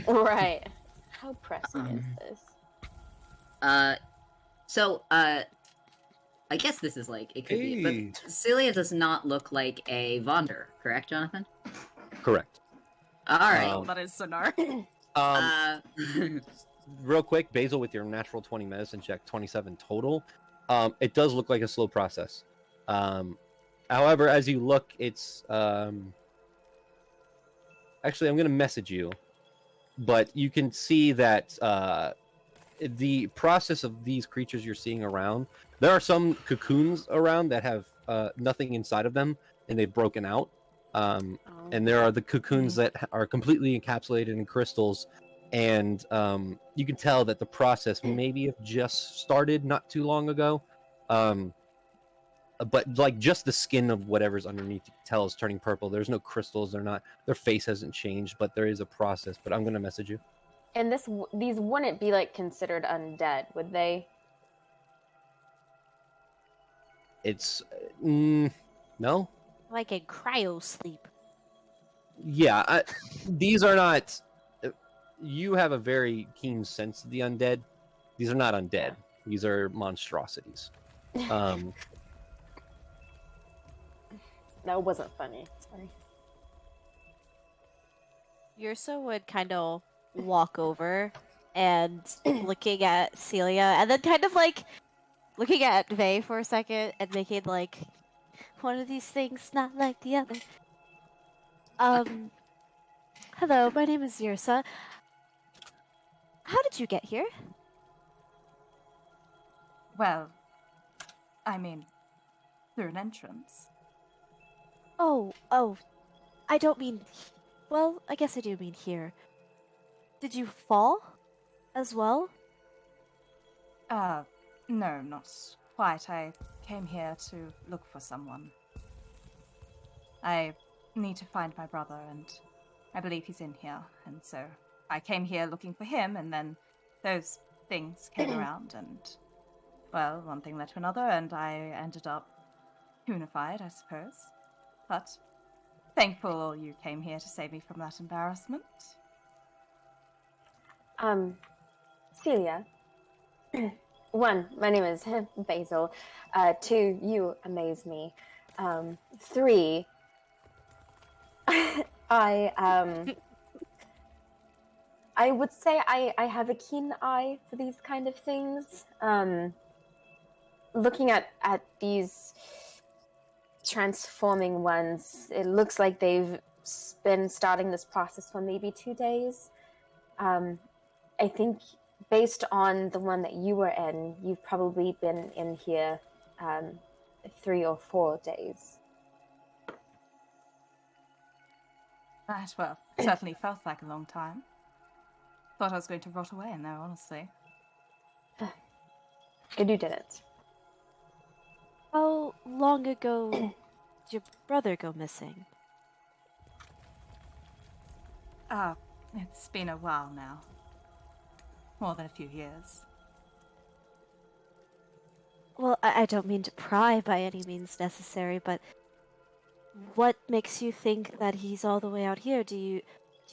Right. How pressing is this? I guess this is like, it could be, Hey. but Celia does not look like a Vonder, correct, Jonathan? Correct. Alright. Oh, that is so no. Real quick, Basil, with your natural 20 medicine check, 27 total. It does look like a slow process. However, as you look, it's actually, I'm going to message you, but you can see that the process of these creatures you're seeing around, there are some cocoons around that have nothing inside of them, and they've broken out. And there are the cocoons that are completely encapsulated in crystals, and you can tell that the process maybe have just started not too long ago. But like just the skin of whatever's underneath, you can tell is turning purple. There's no crystals. Their face hasn't changed, but there is a process. But I'm gonna message you. And these wouldn't be like considered undead, would they? It's no. Like in cryo sleep. Yeah, these are not. You have a very keen sense of the undead. These are not undead. These are monstrosities. That wasn't funny. Sorry. Yursa would kind of walk over and looking at Celia, and then kind of like looking at Vey for a second and making like one of these things not like the other. Hello, my name is Yursa. How did you get here? Well, I mean, through an entrance. Oh, I don't mean. Well, I guess I do mean here. Did you fall as well? No, not quite. I came here to look for someone. I need to find my brother, and I believe he's in here, and so I came here looking for him, and then those things came around, and, well, one thing led to another, and I ended up unified, I suppose. But thankful you came here to save me from that embarrassment. Celia. One, my name is Basil. Two, you amaze me. Three, I would say I have a keen eye for these kind of things. Looking at these transforming ones, it looks like they've been starting this process for maybe 2 days. I think based on the one that you were in, you've probably been in here 3 or 4 days. Right, well, certainly felt like a long time. Thought I was going to rot away in there, honestly. Good you didn't. How long ago did your brother go missing? It's been a while now. More than a few years. Well, I don't mean to pry by any means necessary, but what makes you think that he's all the way out here? Do you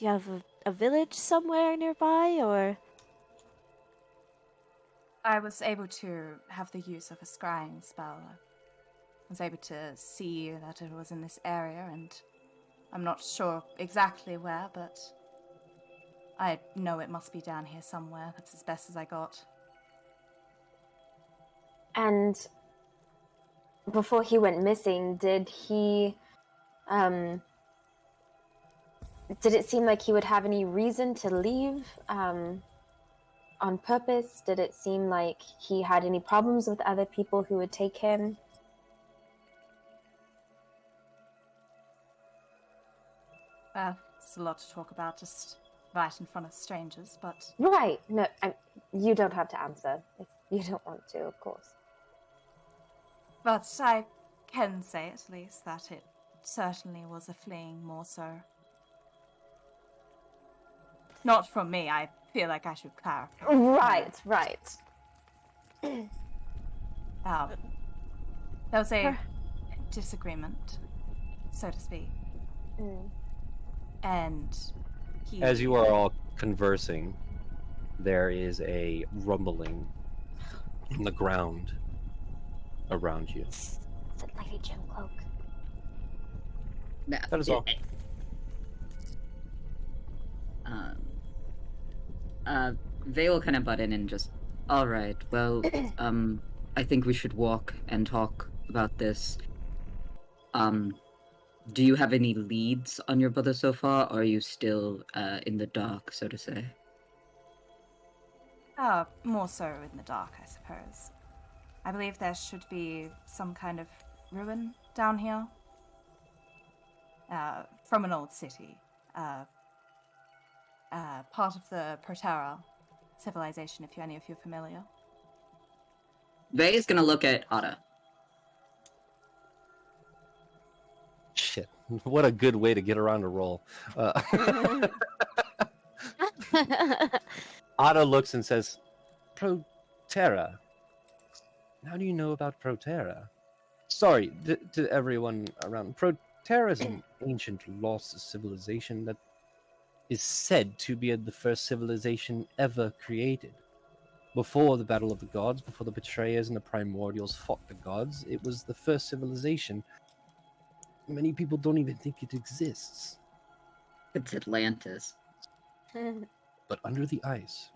have a village somewhere nearby, or? I was able to have the use of a scrying spell. I was able to see that it was in this area, and I'm not sure exactly where, but I know it must be down here somewhere. That's as best as I got. And before he went missing, did it seem like he would have any reason to leave on purpose? Did it seem like he had any problems with other people who would take him? Well, it's a lot to talk about just right in front of strangers, but Right. No, you don't have to answer if you don't want to, of course. I can say at least that it certainly was a fleeing, more so. Not from me, I feel like I should clarify. Right. There was a disagreement, so to speak. And he... As you are all conversing, there is a rumbling in the ground around you. It's a Lady Jim cloak. No, That is all. Vey will kind of butt in and just, all right, well, I think we should walk and talk about this. Do you have any leads on your brother so far, or are you still in the dark, so to say? More so in the dark, I suppose. I believe there should be some kind of ruin down here. From an old city. Part of the Protera civilization, if any of you are familiar. Vey is gonna look at Ada. Shit. What a good way to get around a roll. Ada looks and says, Protera. How do you know about Protera? Sorry, to everyone around. Terra is an ancient lost civilization that is said to be the first civilization ever created. Before the Battle of the Gods, before the Betrayers and the Primordials fought the gods, it was the first civilization. Many people don't even think it exists. It's Atlantis. But under the ice.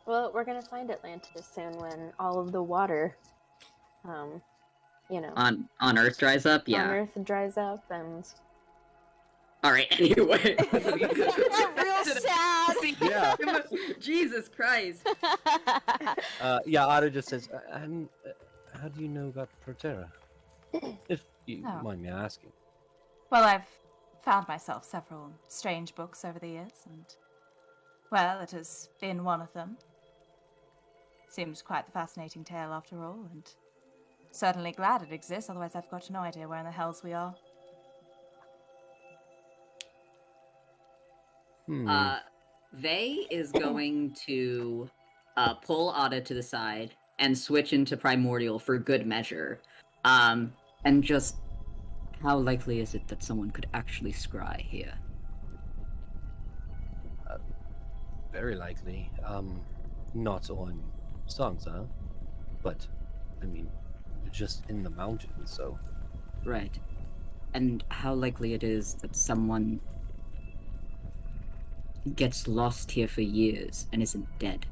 Well, we're gonna find Atlantis soon when all of the water, on Earth dries up, on yeah. Earth dries up, and All right. Anyway. Real sad. Yeah. Jesus Christ. Yeah, Otto just says, and how do you know about Proterra? If you Oh. mind me asking. Well, I've found myself several strange books over the years, and, well, it has been one of them. Seems quite the fascinating tale after all, and certainly glad it exists, otherwise I've got no idea where in the hells we are. Vey is going to pull Ada to the side and switch into Primordial for good measure. And just, how likely is it that someone could actually scry here? Very likely. Not on Sansa, but, I mean, you're just in the mountains, so... Right. And how likely it is that someone gets lost here for years and isn't dead?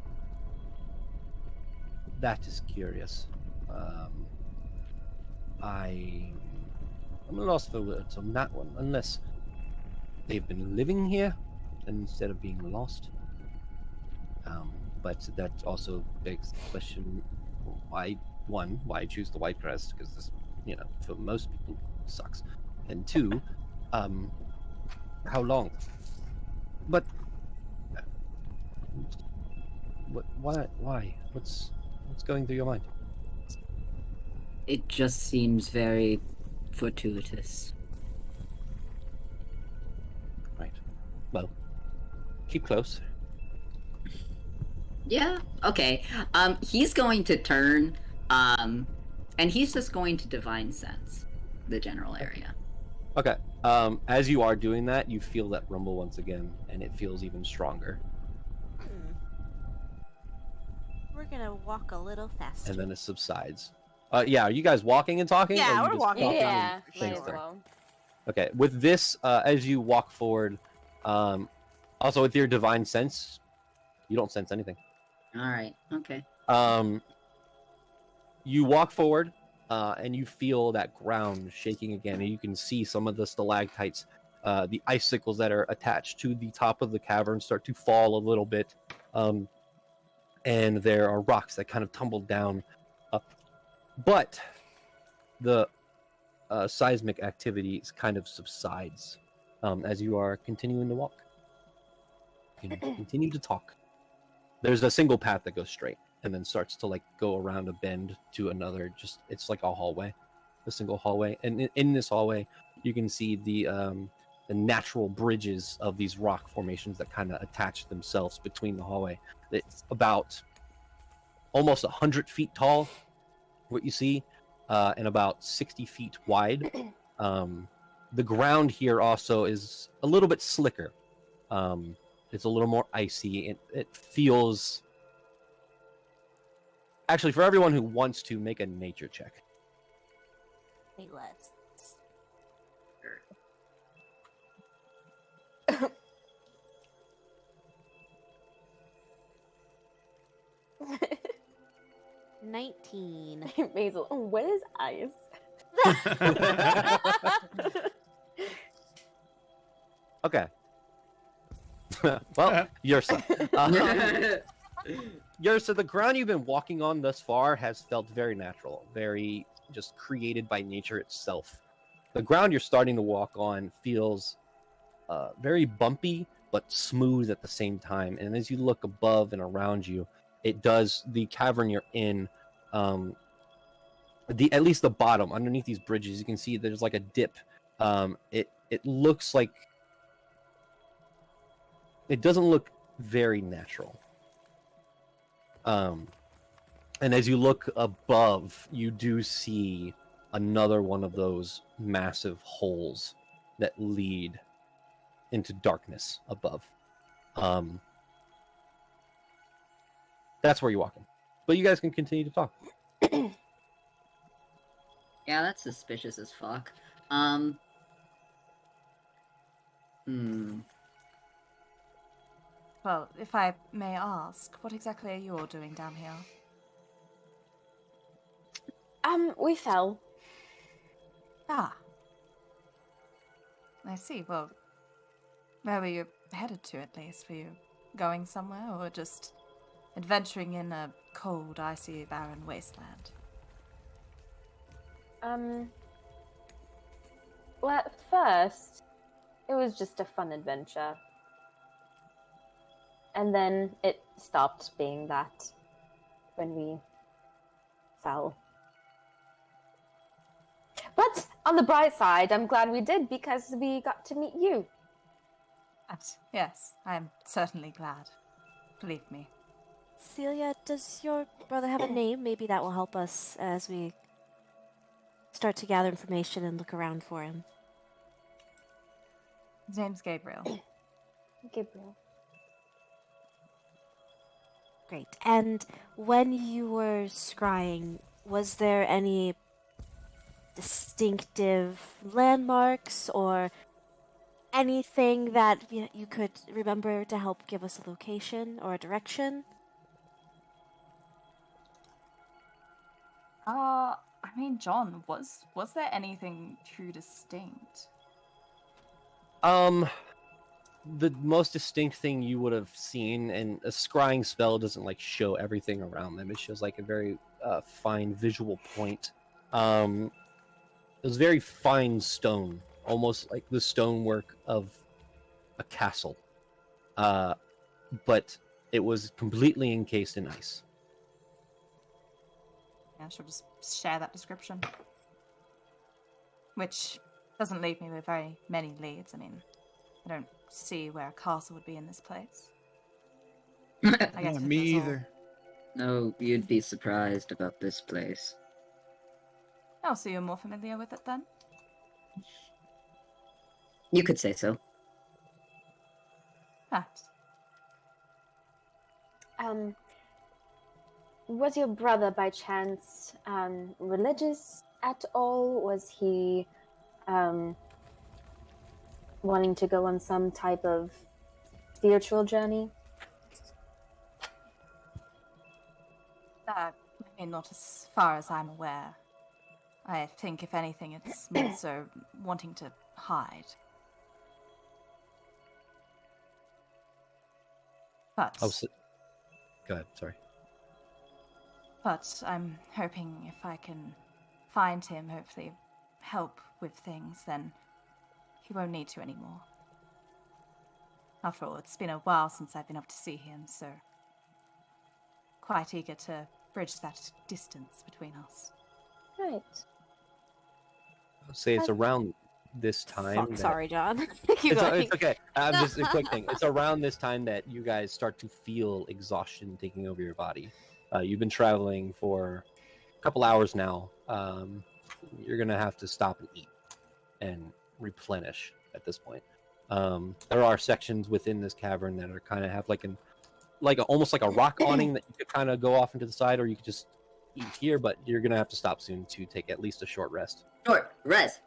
That is curious. I'm lost for words on that one, unless they've been living here instead of being lost. But that also begs the question, why choose the White Crest? Because this, for most people, sucks. And two, how long? But why? What's going through your mind? It just seems very fortuitous. Right. Well, keep close. Yeah, okay. He's going to turn, and he's just going to Divine Sense the general area. Okay. As you are doing that, you feel that rumble once again, and it feels even stronger. We're gonna walk a little faster. And then it subsides. Yeah, are you guys walking and talking? Yeah, or are you we're just walking. talking yeah, and might things as there? well. Okay, with this, as you walk forward, also with your divine sense, you don't sense anything. Alright, okay. You walk forward, and you feel that ground shaking again, and you can see some of the stalactites, the icicles that are attached to the top of the cavern start to fall a little bit, and there are rocks that kind of tumble down. But the seismic activity kind of subsides as you are continuing to walk. You can continue to talk. There's a single path that goes straight and then starts to go around a bend to another. It's like a hallway, a single hallway. And in this hallway, you can see the natural bridges of these rock formations that kind of attach themselves between the hallway. It's about almost 100 feet tall, what you see, and about 60 feet wide. The ground here also is a little bit slicker. It's a little more icy. It feels... Actually, for everyone who wants to, make a nature check. Wait, let's. 19. Basil, what is ice? Okay. Well, Yursa. Yursa, the ground you've been walking on thus far has felt very natural, very just created by nature itself. The ground you're starting to walk on feels very bumpy, but smooth at the same time. And as you look above and around you, it does, the cavern you're in, at least the bottom, underneath these bridges, you can see there's like a dip. It looks like, it doesn't look very natural. And as you look above, you do see another one of those massive holes that lead into darkness above. That's where you're walking. But you guys can continue to talk. Yeah, that's suspicious as fuck. Well, if I may ask, what exactly are you all doing down here? We fell. Ah. I see. Well, where were you headed to, at least? Were you going somewhere, or just adventuring in a cold, icy, barren wasteland? Well, at first, it was just a fun adventure. And then it stopped being that when we fell. But on the bright side, I'm glad we did because we got to meet you. Yes, I'm certainly glad. Believe me. Celia, does your brother have a name? Maybe that will help us as we start to gather information and look around for him. His name's Gabriel. Gabriel. Great. And when you were scrying, was there any distinctive landmarks or anything that you could remember to help give us a location or a direction? I mean, John, was there anything too distinct? The most distinct thing you would have seen, and a scrying spell doesn't like show everything around them. It shows like a very fine visual point. It was very fine stone, almost like the stonework of a castle, but it was completely encased in ice. Yeah, she'll just share that description. Which doesn't leave me with very many leads. I mean, I don't see where a castle would be in this place. I guess Yeah, if me that's all- either. No, you'd be surprised about this place. Oh, so you're more familiar with it then? You could say so. Perhaps. Was your brother by chance religious at all? Was he wanting to go on some type of spiritual journey? I mean, not as far as I'm aware. I think, if anything, it's more so wanting to hide. But, Go ahead, sorry. but I'm hoping if I can find him, hopefully help with things, then he won't need to anymore. After all, it's been a while since I've been able to see him, so quite eager to bridge that distance between us. Right. I'll say it's around this time. Fuck, that- sorry, John. Keep going. It's okay. Just a quick thing. It's around this time that you guys start to feel exhaustion taking over your body. You've been traveling for a couple hours now. You're gonna have to stop and eat and replenish at this point. There are sections within this cavern that are kind of have almost like a rock awning that you could kind of go off into the side, or you could just eat here. But you're gonna have to stop soon to take at least a short rest. Short rest.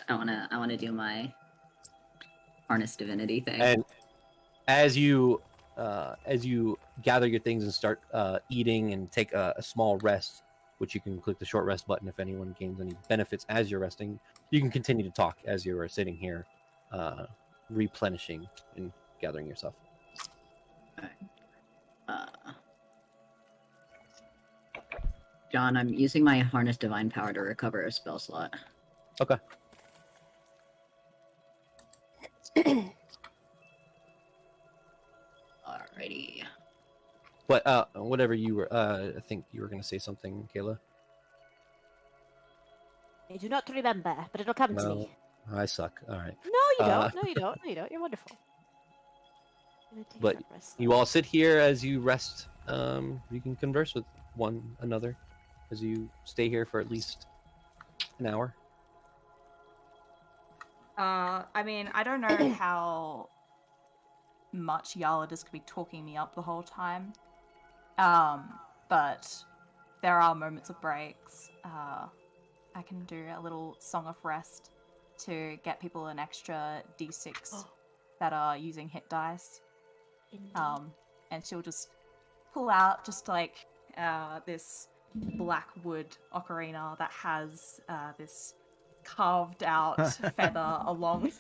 I wanna do my harness divinity thing. And as you gather your things and start eating and take a small rest, which you can click the short rest button if anyone gains any benefits as you're resting, you can continue to talk as you are sitting here, replenishing and gathering yourself. John, I'm using my harness divine power to recover a spell slot. Okay. Alrighty. But whatever you were, I think you were going to say something, Kayla. I do not remember, but it'll come to No, me. I suck. All right. No, you Uh, don't. No, you don't. No, you don't. You're wonderful. I'm gonna take But that rest you now. all sit here as you rest. You can converse with one another as you stay here for at least An hour. I mean, I don't know how much Yarla is going to be talking me up the whole time. But there are moments of breaks. I can do a little song of rest to get people an extra d6 that are using hit dice. And she'll just pull out just like this black wood ocarina that has this carved out feather along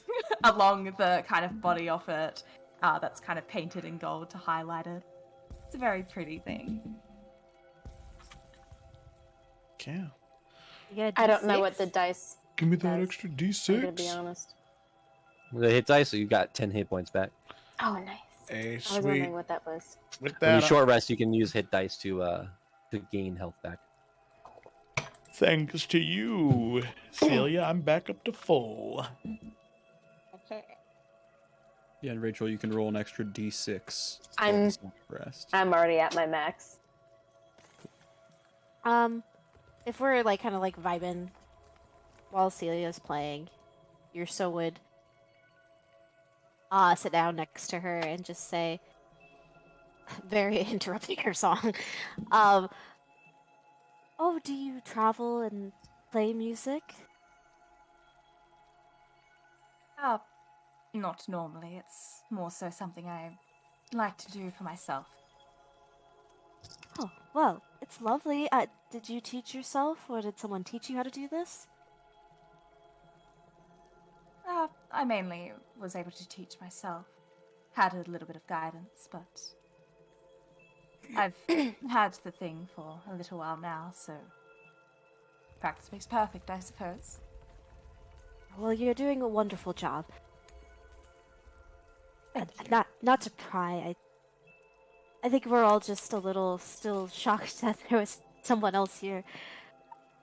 the kind of body of it that's kind of painted in gold to highlight it. It's a very pretty thing. Okay. I don't know what the dice. Give me that Does. extra I'm gonna be D6. honest. The hit dice, so you got 10 hit points back. Oh, nice. Hey, I was sweet. wondering what that was. With When you that, short rest, you can use hit dice to gain health back. thanks to you, Celia, I'm back up to full. Okay. Yeah, and Rachel, you can roll an extra D6. I'm- Rest. I'm already at my max. If we're like kind of like vibing while Celia's playing, Ursa would sit down next to her and just say, very interrupting her song, oh, do you travel and play music? Not normally. It's more so something I like to do for myself. Oh, well, it's lovely. Did you teach yourself, or did someone teach you how to do this? I mainly was able to teach myself. Had a little bit of guidance, but I've had the thing for a little while now, so practice makes perfect, I suppose. Well, you're doing a wonderful job. Thank you. Not to pry, I think we're all just a little still shocked that there was someone else here.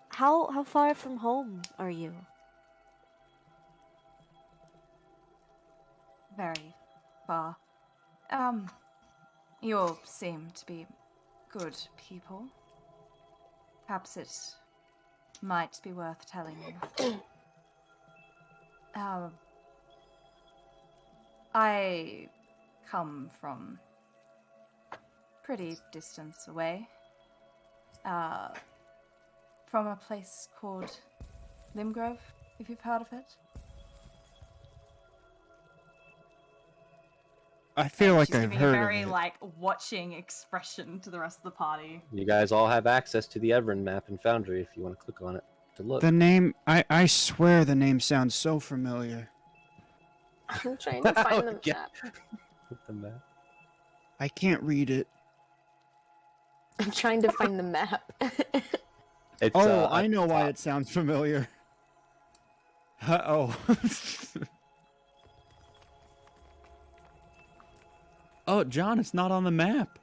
How far from home are you? Very far. You all seem to be good people. Perhaps it might be worth telling you. I come from pretty distance away. From a place called Limgrove, if you've heard of it. I feel like She's I've giving heard a very of it. like watching expression to the rest of the party. You guys all have access to the Evrand map in Foundry if you want to click on it to look. The name, I swear the name sounds so familiar. I'm trying to find the Yeah. map. The map. I can't read it. I'm trying to find the map. It's, Oh, at I know the why top. it sounds familiar. Oh. Oh, John, it's not on the map.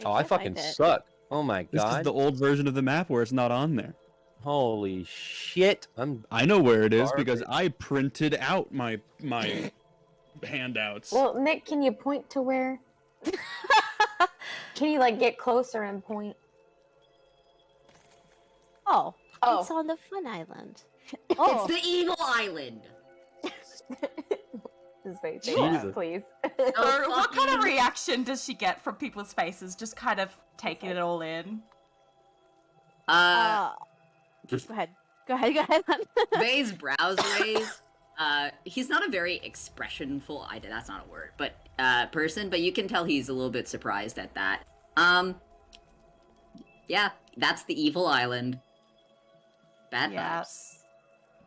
Oh, I can't fucking find it. suck. Oh my This god. is the old version of the map where it's not on there. Holy shit. I know where it is because Garbage. I printed out my handouts. Well, Nick, can you point to where? Can you like get closer and point? Oh, Oh. it's on the Fun Island. It's the evil island. His face, Jesus. please. Or Oh, what kind of fucking- reaction does she get from people's faces? Just kind of taking it all in. Go ahead. Go ahead. Vay's brows raise. He's not a very expressionful. That's not a word, but person. But you can tell he's a little bit surprised at that. Yeah, that's the evil island. Bad vibes. Yes.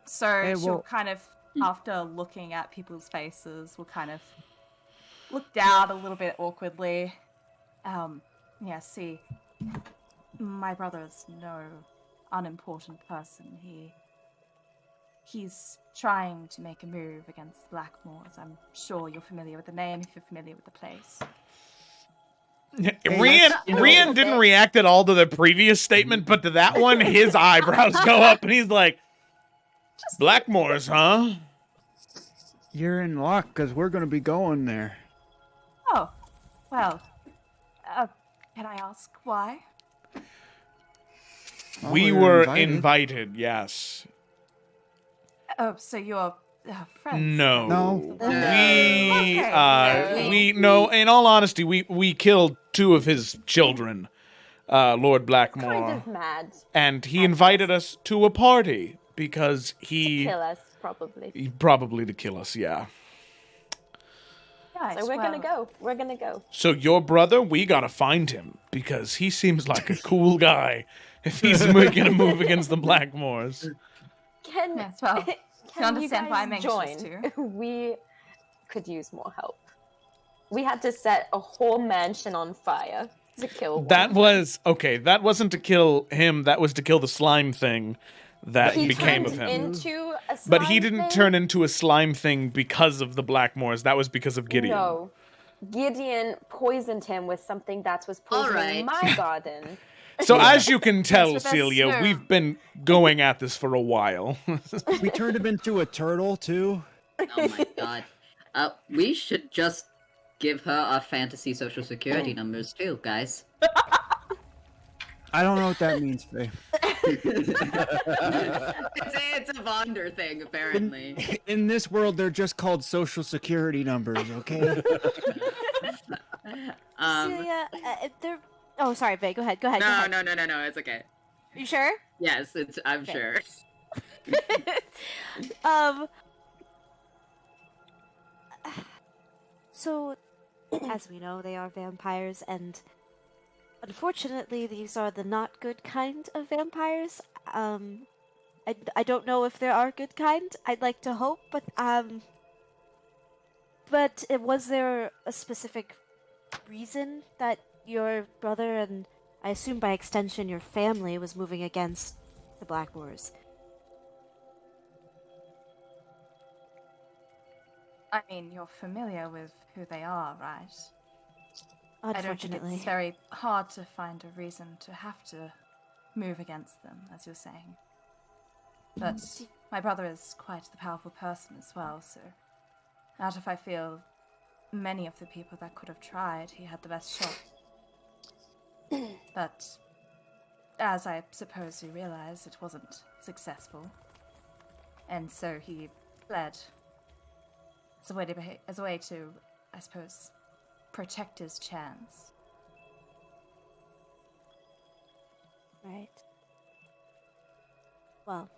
So Hey, she'll well- kind of, after looking at people's faces, will kind of look down a little bit awkwardly. Yeah, see, my brother's no unimportant person. He's trying to make a move against Blackmoors. I'm sure you're familiar with the name if you're familiar with the place. Rian didn't react at all to the previous statement, but to that one, his eyebrows go up, and he's like, Blackmoors, huh? You're in luck, because we're going to be going there. Oh, well, can I ask why? Oh, We were invited, yes. Oh, so you're friends? No. No. We no, in all honesty, we killed 2 of his children, Lord Blackmore. Kind of mad. And he at invited us. us to a party because Kill us, probably. probably to kill us, yeah. Right, So we're well, gonna go. We're gonna go. So your brother, we gotta find him because he seems like a cool guy. If he's gonna move against the Blackmores, Can Yes, well, can you understand why I'm guys anxious join? We could use more help. We had to set a whole mansion on fire to kill one. that was okay. That wasn't to kill him. That was to kill the slime thing that He became turned of him. into a But he slime didn't thing? turn into a slime thing because of the Blackmores. That was because of Gideon. No. Gideon poisoned him with something that was poisoning Alright. my garden. So as you can tell, with us, Celia, no. we've been going at this for a while. We turned him into a turtle too. Oh my god. We should just give her our fantasy social security numbers too, guys. I don't know what that means, Faye. It's a Vonder thing, apparently. In this world, they're just called social security numbers, okay? Celia, they're. Oh, sorry, Vay. Go ahead. Go ahead. No, it's okay. You sure? Yes, I'm Okay. sure. So, as we know, they are vampires, and unfortunately, these are the not good kind of vampires. I don't know if there are good kind. I'd like to hope, but was there a specific reason that your brother and I assume by extension your family was moving against the Blackmoors? I mean, you're familiar with who they are, right? I don't think Unfortunately. it's very hard to find a reason to have to move against them, as you're saying. But my brother is quite the powerful person as well, so out of, I feel, many of the people that could have tried, he had the best shot. But as I suppose you realize, it wasn't successful. And so he fled as a way to, I suppose, protect his chance. Right. Well,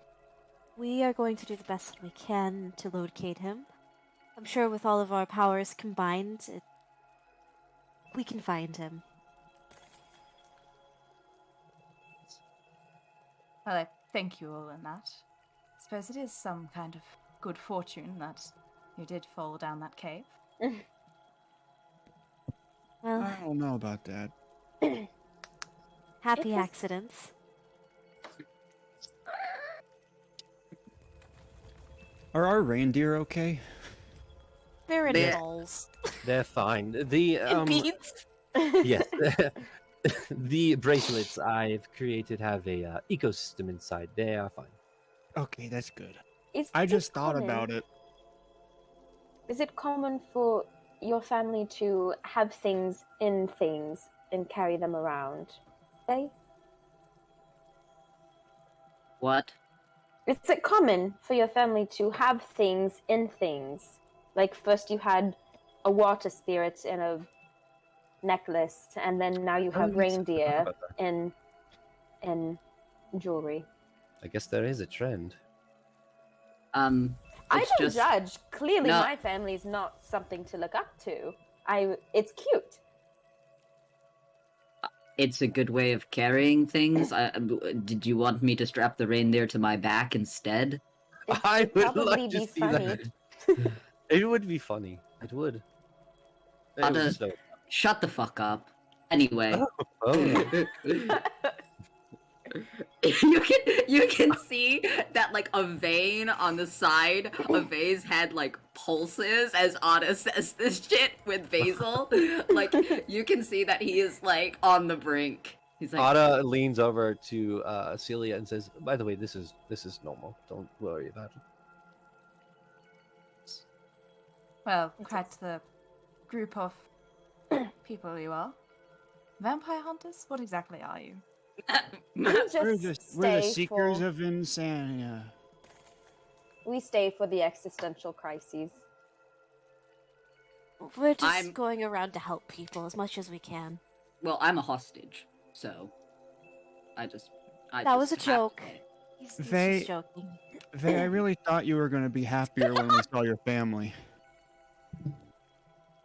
we are going to do the best we can to locate him. I'm sure with all of our powers combined, we can find him. Well, I thank you all in that. I suppose it is some kind of good fortune that you did fall down that cave. Well, I don't know about that. happy It was- accidents. Are our reindeer okay? They're in They're- balls. They're fine. The Beads. yes, the bracelets I've created have a ecosystem inside. They are fine. Okay, that's good. Is I it just thought common- about it. Is it common for your family to have things in things and carry them around? They? What? Is it common for your family to have things in things? Like first you had a water spirit in a necklace, and then now you have reindeer in jewelry. I guess there is a trend. I It's don't just- judge. Clearly, No. my family is not something to look up to. It's cute. It's a good way of carrying things. Did you want me to strap the reindeer to my back instead? It'd I would probably like to be see funny. that. It would be funny. It would. It I'll would just- slow- Shut the fuck up. Anyway, Oh, you can see that like a vein on the side of Vay's head like pulses as Anna says this shit with Basil. Like you can see that he is like on the brink. He's like, Ada leans over to Celia and says, "By the way, this is normal. Don't worry about it." Well, quite the group of people you are. Vampire hunters? What exactly are you? We're the stay seekers for, of insania. we stay for the existential crises. We're just I'm- going around to help people as much as we can. Well, I'm a hostage, so I That just was a have to joke. go. He's They- just joking. Vay, I really thought you were going to be happier when we saw your family.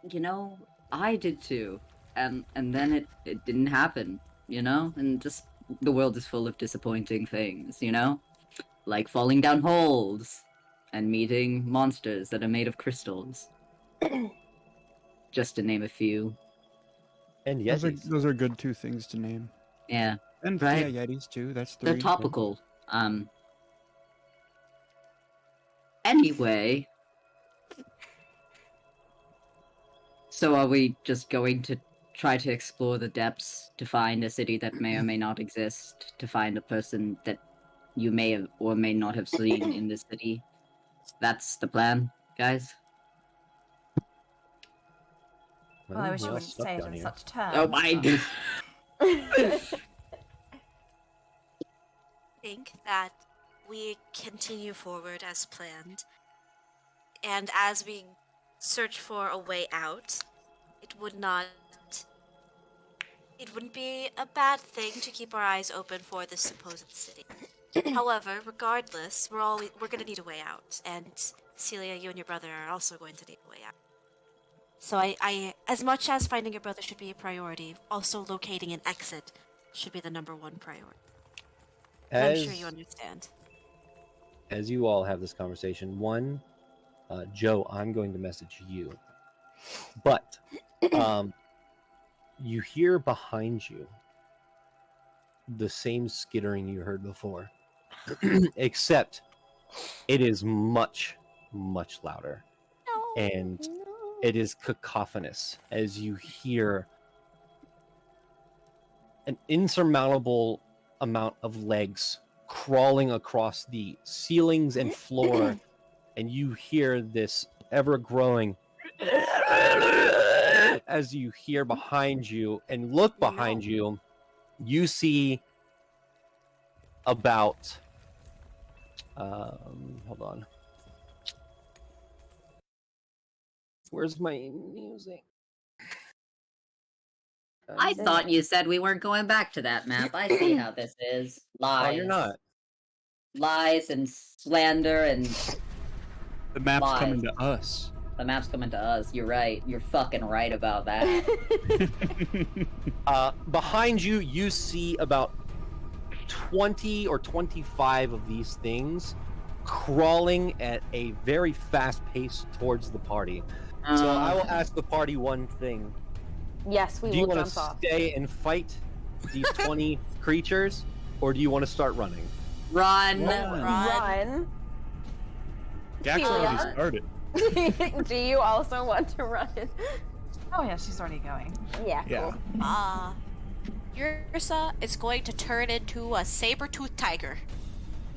You know, I did too, and then it didn't happen. You know, and just the world is full of disappointing things. You know, like falling down holes and meeting monsters that are made of crystals. Just to name a few. And Those are good 2 things to name. Yeah, And Right. yeah, Yetis too. That's 3. they're topical. Anyway, so are we just going to try to explore the depths to find a city that may or may not exist, to find a person that you may have or may not have seen in this city? That's the plan, guys? Well, I wish we you all wouldn't stuck say it down in here. such terms. Oh my! Think that we continue forward as planned, and as we search for a way out, it wouldn't be a bad thing to keep our eyes open for this supposed city. However, regardless, we're gonna need a way out, and Celia, you and your brother are also going to need a way out. So I as much as finding your brother should be a priority, also locating an exit should be the number 1 priority. I'm sure you understand. As you all have this conversation, Joe, I'm going to message you. But you hear behind you the same skittering you heard before, except it is much, much louder. And it is cacophonous as you hear an insurmountable amount of legs crawling across the ceilings and floor, and you hear this ever-growing as you hear behind you and look behind you. You see about hold on, where's my music? I thought you said we weren't going back to that map. I see how this is. Lies. Oh, you're not. Lies and slander and The map's Lies. coming to us. the map's coming to us. You're right. You're fucking right about that. Behind you, you see about 20 or 25 of these things crawling at a very fast pace towards the party. So I will ask the party one thing. Yes, we Do you will want jump to off. stay and fight these 20 creatures, or do you want to start running? Run. Run. Gax already started. Do you also want to run? Oh yeah, she's already going. Yeah, Yeah. cool. Ursa is going to turn into a saber-toothed tiger.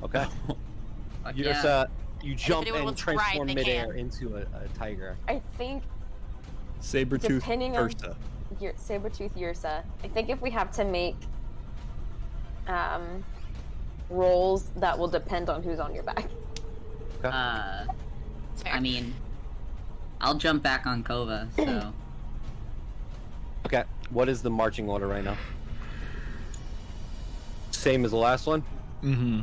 Okay. Fuck You yeah. just you jump anyone and wants to ride, transform they midair can. into a tiger. I think Sabertooth Depending on- Ursa. Sabretooth Ursa. I think if we have to make rolls, that will depend on who's on your back. I mean, I'll jump back on Kova, so. Okay. What is the marching order right now? Same as the last one? Mm-hmm.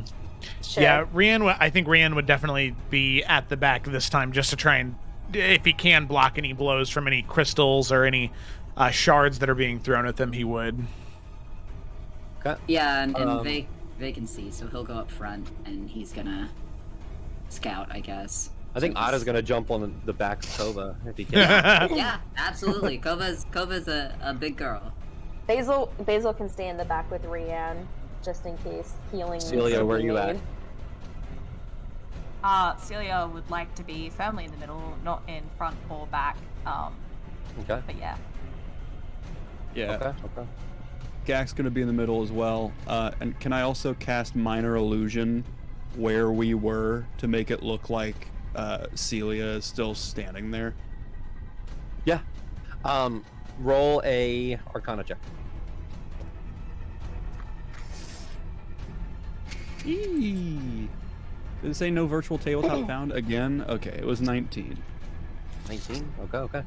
Sure. Yeah, I think Rian would definitely be at the back this time just to try and, if he can, block any blows from any crystals or any shards that are being thrown at them, he would. Okay. Yeah, and Vay can see, so he'll go up front, and he's gonna scout, I guess. I think So he's- Ada's gonna jump on the back of Kova if he can. Yeah, absolutely. Kova's a big girl. Basil can stay in the back with Rian, just in case healing. needs Celia, to where be you at? made. Celia would like to be firmly in the middle, not in front or back. Okay. But yeah. Yeah. Okay. Gak's gonna be in the middle as well. And can I also cast Minor Illusion where we were to make it look like Celia is still standing there? Yeah. Roll a Arcana check. Eee. Did it say no virtual tabletop found again? Okay, it was 19. 19. Okay.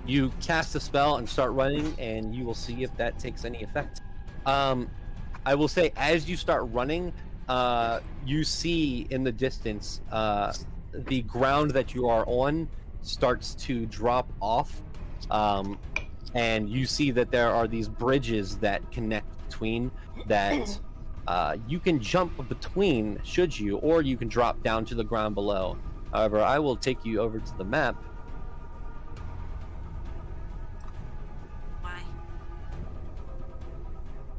You cast a spell and start running, and you will see if that takes any effect. I will say, as you start running, you see in the distance the ground that you are on starts to drop off, and you see that there are these bridges that connect between that you can jump between should you, or you can drop down to the ground below. However, I will take you over to the map.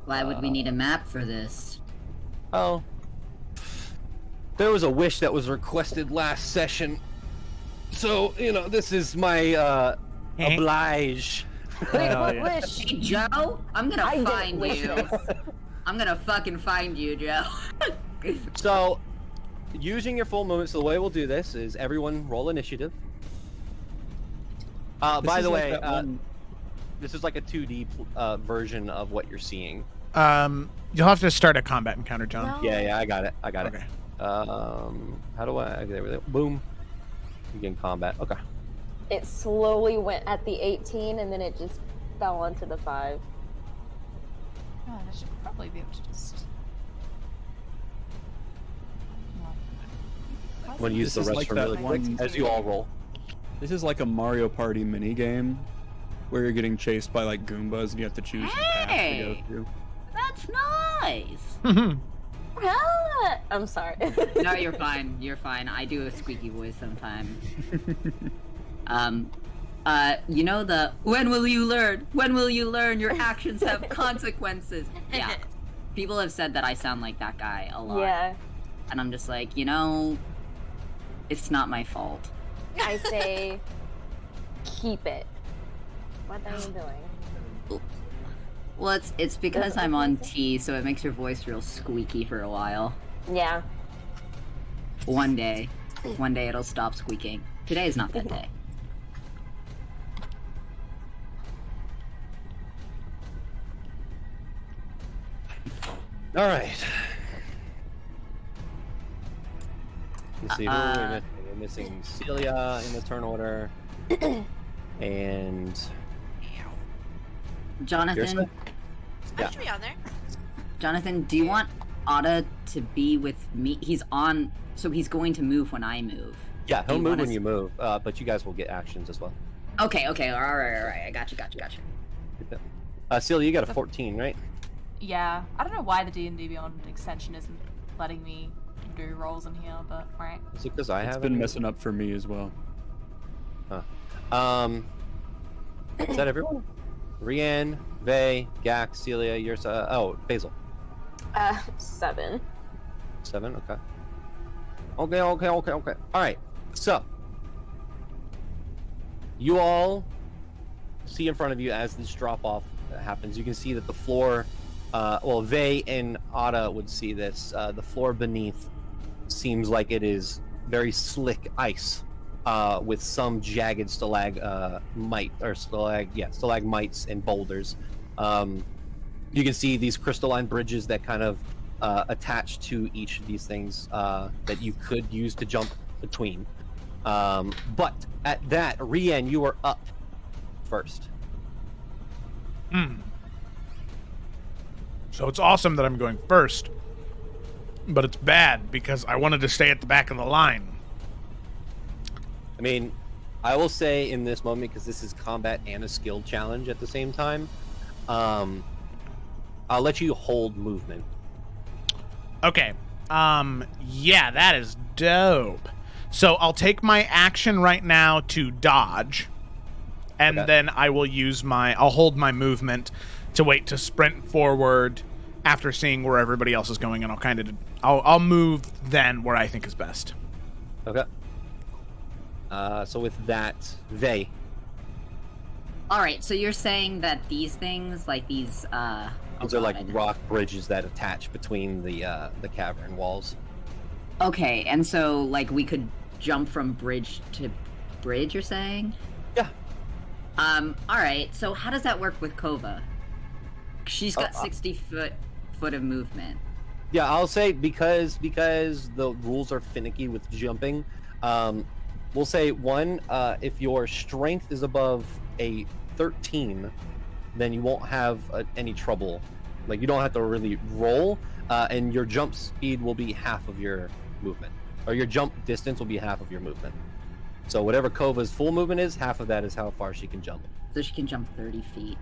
Why would we need a map for this? Oh, there was a wish that was requested last session, so this is my oblige. Wait, what yeah. wish? Hey, Joe, I'm gonna I didn't find wish you. this. I'm gonna fucking find you, Joe. So, using your full movement, so the way we'll do this is everyone roll initiative. By the way, this is like a 2D version of what you're seeing. You'll have to start a combat encounter, John. No. Yeah, I got it. Okay. How do I? There we go. Boom. Begin combat. Okay. It slowly went at the 18, and then it just fell onto the 5. Oh, I should probably be able to just. I'm gonna use the This is rest like for that really quick one- as you all roll. This is like a Mario Party mini game where you're getting chased by like Goombas and you have to choose the path to Hey! go through. That's nice. Ah, I'm sorry. No, you're fine. You're fine. I do a squeaky voice sometimes. You know the when will you learn? When will you learn your actions have consequences? Yeah. People have said that I sound like that guy a lot. Yeah, And I'm just like, it's not my fault. I say keep it. What are you doing? Well, it's because I'm on T, so it makes your voice real squeaky for a while. Yeah. One day it'll stop squeaking. Today is not that day. All right. Let's see. Who are we missing? We're missing Celia in the turn order, and Jonathan, Yeah. I should be on there. Jonathan, do you want Ada to be with me? He's on, so he's going to move when I move. yeah, Do he'll you move wanna when you move, but you guys will get actions as well. Okay, all right. I got you. Celia, you got a 14, right? Yeah, I don't know why the D&D Beyond extension isn't letting me do rolls in here, but alright. Is it because I It's have been messing up for me as well. Is that everyone? Rianne, Vey, Gak, Celia, yours. Basil. 7. 7. Okay. Okay. All right. So you all see in front of you as this drop off happens. You can see that the floor. Vey and Ada would see this. The floor beneath seems like it is very slick ice, with some jagged stalagmites and boulders. You can see these crystalline bridges that kind of attach to each of these things that you could use to jump between. But at that, Rian, you are up first. So it's awesome that I'm going first, but it's bad because I wanted to stay at the back of the line. I mean, I will say in this moment, because this is combat and a skill challenge at the same time, I'll let you hold movement. Okay. Yeah, that is dope. So I'll take my action right now to dodge, and Okay. then I will I'll hold my movement to wait to sprint forward after seeing where everybody else is going, and I'll move then where I think is best. Okay. So with that, Vey. All right, so you're saying that these things, like these, Those are like rock bridges that attach between the cavern walls. Okay, and so like we could jump from bridge to bridge. You're saying? Yeah. All right. So how does that work with Kova? She's got 60 foot of movement. Yeah, I'll say because the rules are finicky with jumping. We'll say one. If your strength is above a 13, then you won't have any trouble. Like you don't have to really roll, and your jump speed will be half of your movement, or your jump distance will be half of your movement. So whatever Kova's full movement is, half of that is how far she can jump. So she can jump 30 feet.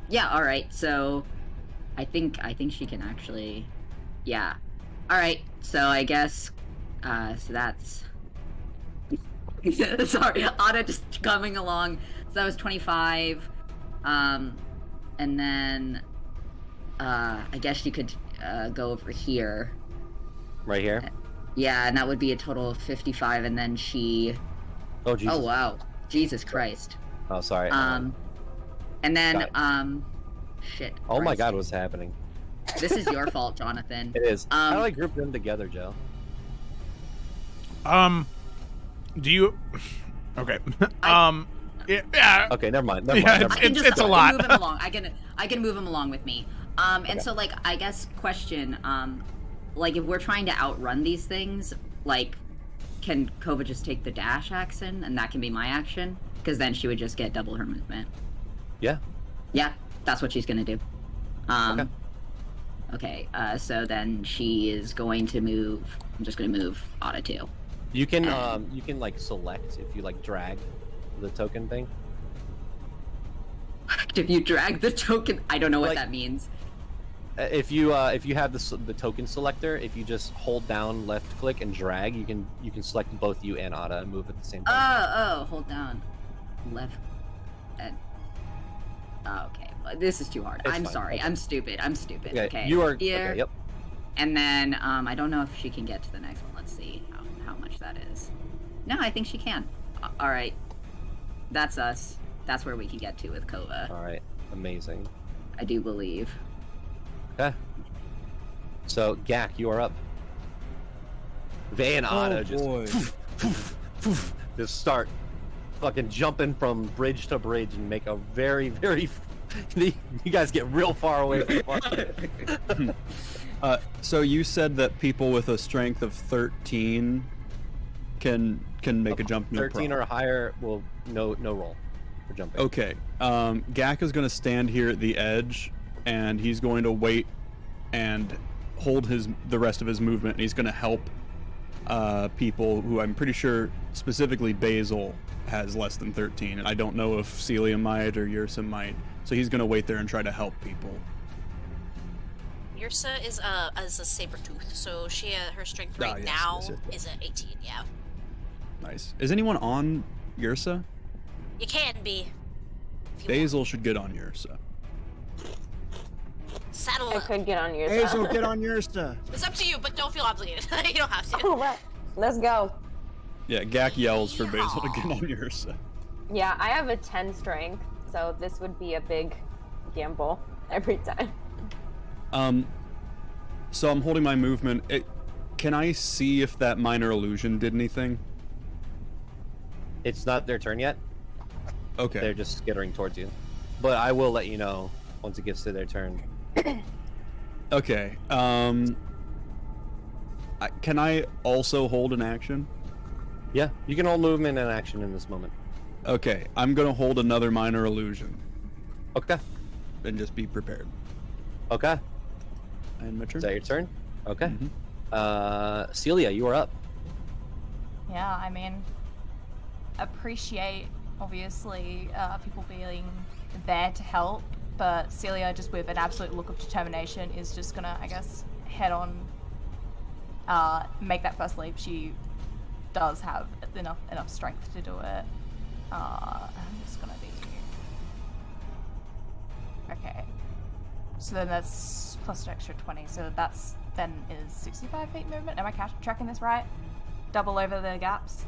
Yeah, all right. So I think she can actually. Yeah. All right. So I guess. So that's. Sorry, Ada just coming along. So that was 25. And then. I guess she could go over here. Right here. Yeah, and that would be a total of 55. And then she. Oh Jesus. Oh wow, Jesus Christ. Oh sorry. And then shit. Oh my Christ. God, what's happening? This is your fault, Jonathan. It is. How do I group them together, Joe? Do you? Okay. Yeah. Okay, never mind. Yeah, it's a lot. I can move him along. I can move him along with me. And so like I guess question, like if we're trying to outrun these things, like can Kova just take the dash action and that can be my action? Because then she would just get double her movement. Yeah. Yeah, that's what she's gonna do. Okay. So then she is going to move. I'm just gonna move Ada too. You can like select if you like drag the token thing. If you drag the token, I don't know what Like- that means. If you have the token selector, if you just hold down left click and drag, you can select both you and Ada and move at the same time. Hold down, left, and okay. This is too hard. It's I'm fine. sorry. Okay. I'm stupid. Okay. You are Here. okay, yep. And then I don't know if she can get to the next one. Let's see how much that is. No, I think she can. All right. That's us. That's where we can get to with Kova. All right. Amazing. I do believe. Okay. So Gak, you are up. Vay and Ada just start fucking jumping from bridge to bridge and make a very, very. You guys get real far away from the bar. So you said that people with a strength of 13 can make a jump. No 13 problem. or higher will no roll for jumping. Okay. Gak is going to stand here at the edge, and he's going to wait and hold the rest of his movement, and he's going to help people who I'm pretty sure, specifically Basil, has less than 13, and I don't know if Celia might or Yursa might. So he's going to wait there and try to help people. Yursa is a saber tooth, so she her strength right yes, now yes, yes. is at 18. Yeah, Nice. Is anyone on Yursa? you can be. If you Basil should get on Yursa. want. Saddle I up. could get on yours. Hazel, get on your stuff. It's up to you, but don't feel obligated. You don't have to. All right. Let's go. Yeah, Gak yells for Basil to get on Yursa. Yeah, I have a 10 strength, so this would be a big gamble every time. So I'm holding my movement. Can I see if that minor illusion did anything? It's not their turn yet. Okay. They're just skittering towards you. But I will let you know once it gets to their turn. Okay. Can I also hold an action? Yeah, you can hold movement and action in this moment. Okay, I'm gonna hold another minor illusion Okay. and just be prepared. Okay. And my turn. Is that your turn? Okay. Mhm. Celia, you are up. Yeah, I mean, appreciate obviously people being there to help, but Celia, just with an absolute look of determination, is just gonna, I guess, head on, make that first leap. She does have enough strength to do it. I'm just gonna be okay. So then that's plus an extra 20. So that's then is 65 feet movement. Am I tracking this right? Double over the gaps.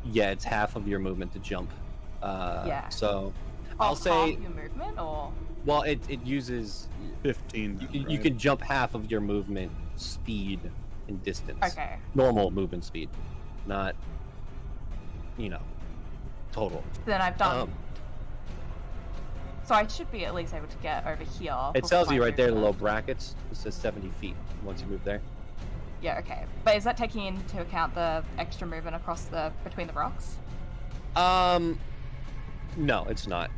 Yeah, it's half of your movement to jump. Yeah. So Oh, I'll say, half your movement, or well, it uses 15. you, then, you right? can jump half of your movement speed and distance. okay. Normal movement speed, not total. Then I've done So I should be at least able to get over here. It before tells I you right move there, the there. little brackets. It says 70 feet once you move there. Yeah, okay. But is that taking into account the extra movement across between the rocks? No, it's not.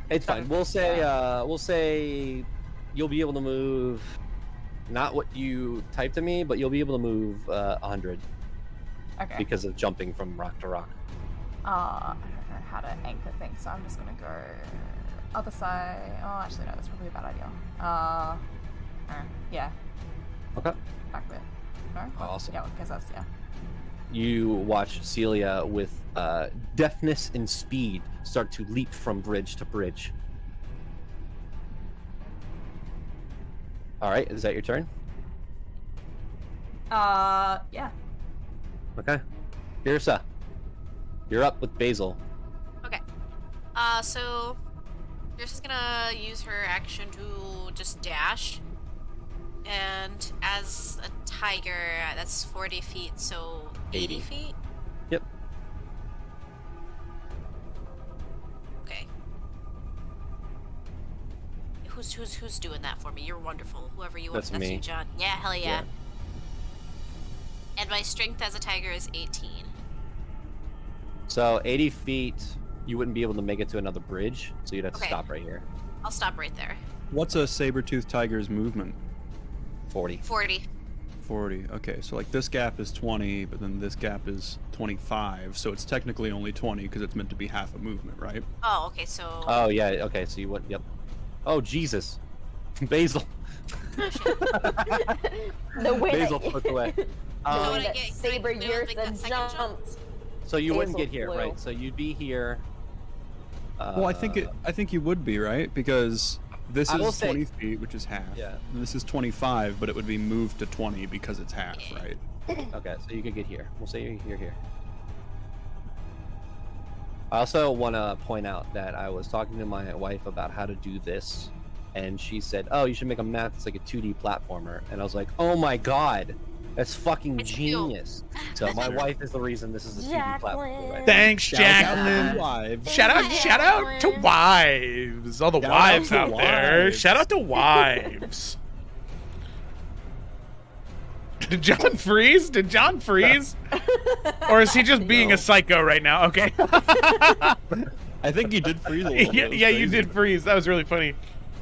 It's fine. Okay. We'll say you'll be able to move, not what you typed to me, but you'll be able to move 100 Okay. because of jumping from rock to rock. I don't know how to anchor things, so I'm just gonna go other side. Oh, actually, no, that's probably a bad idea. Yeah, Okay. back there. No? Awesome. Yeah, because that's, yeah. You watch Celia with deftness and speed start to leap from bridge to bridge. All right, is that your turn? Yeah. Okay. Irsa, you're up with Basil. Okay. So Chris is gonna use her action to just dash. And as a tiger, that's 40 feet, so 80 feet? Yep. Okay. Who's doing that for me? You're wonderful. Whoever you are. That's me. you, John. Yeah, hell yeah. Yeah. And my strength as a tiger is 18. So 80 feet, you wouldn't be able to make it to another bridge, so you'd have to Okay. stop right here. I'll stop right there. What's a saber-toothed tiger's movement? 40. 40. 40. Okay, so like this gap is 20, but then this gap is 25, so it's technically only 20 because it's meant to be half a movement, right? Oh, okay, so... Oh yeah, okay, so you went, yep. Oh Jesus. Basil. The way Basil that flipped away. So the when I that get- Saber can I make that Yursa second jump? jumped. So you wouldn't Basil get here, flew. right? So you'd be here. Well, I think you would be, right? Because this I will is say- 20 feet, which is half. Yeah. And this is 25, but it would be moved to 20 because it's half, right? Okay, so you could get here. We'll say you're here. I also want to point out that I was talking to my wife about how to do this, and she said, "Oh, you should make a map that's like a 2D platformer." And I was like, "Oh my god, that's fucking It's you. genius!" So my wife is the reason this is a 2D platformer. Right? Thanks, Shout out Jacqueline. to wives. Shout out to wives. All the Shout out wives to out there. wives. Shout out to wives. Did John freeze? Did John freeze? Or is he just being a psycho right now? Okay. I think you did freeze a little yeah, bit. yeah, you did freeze. That was really funny.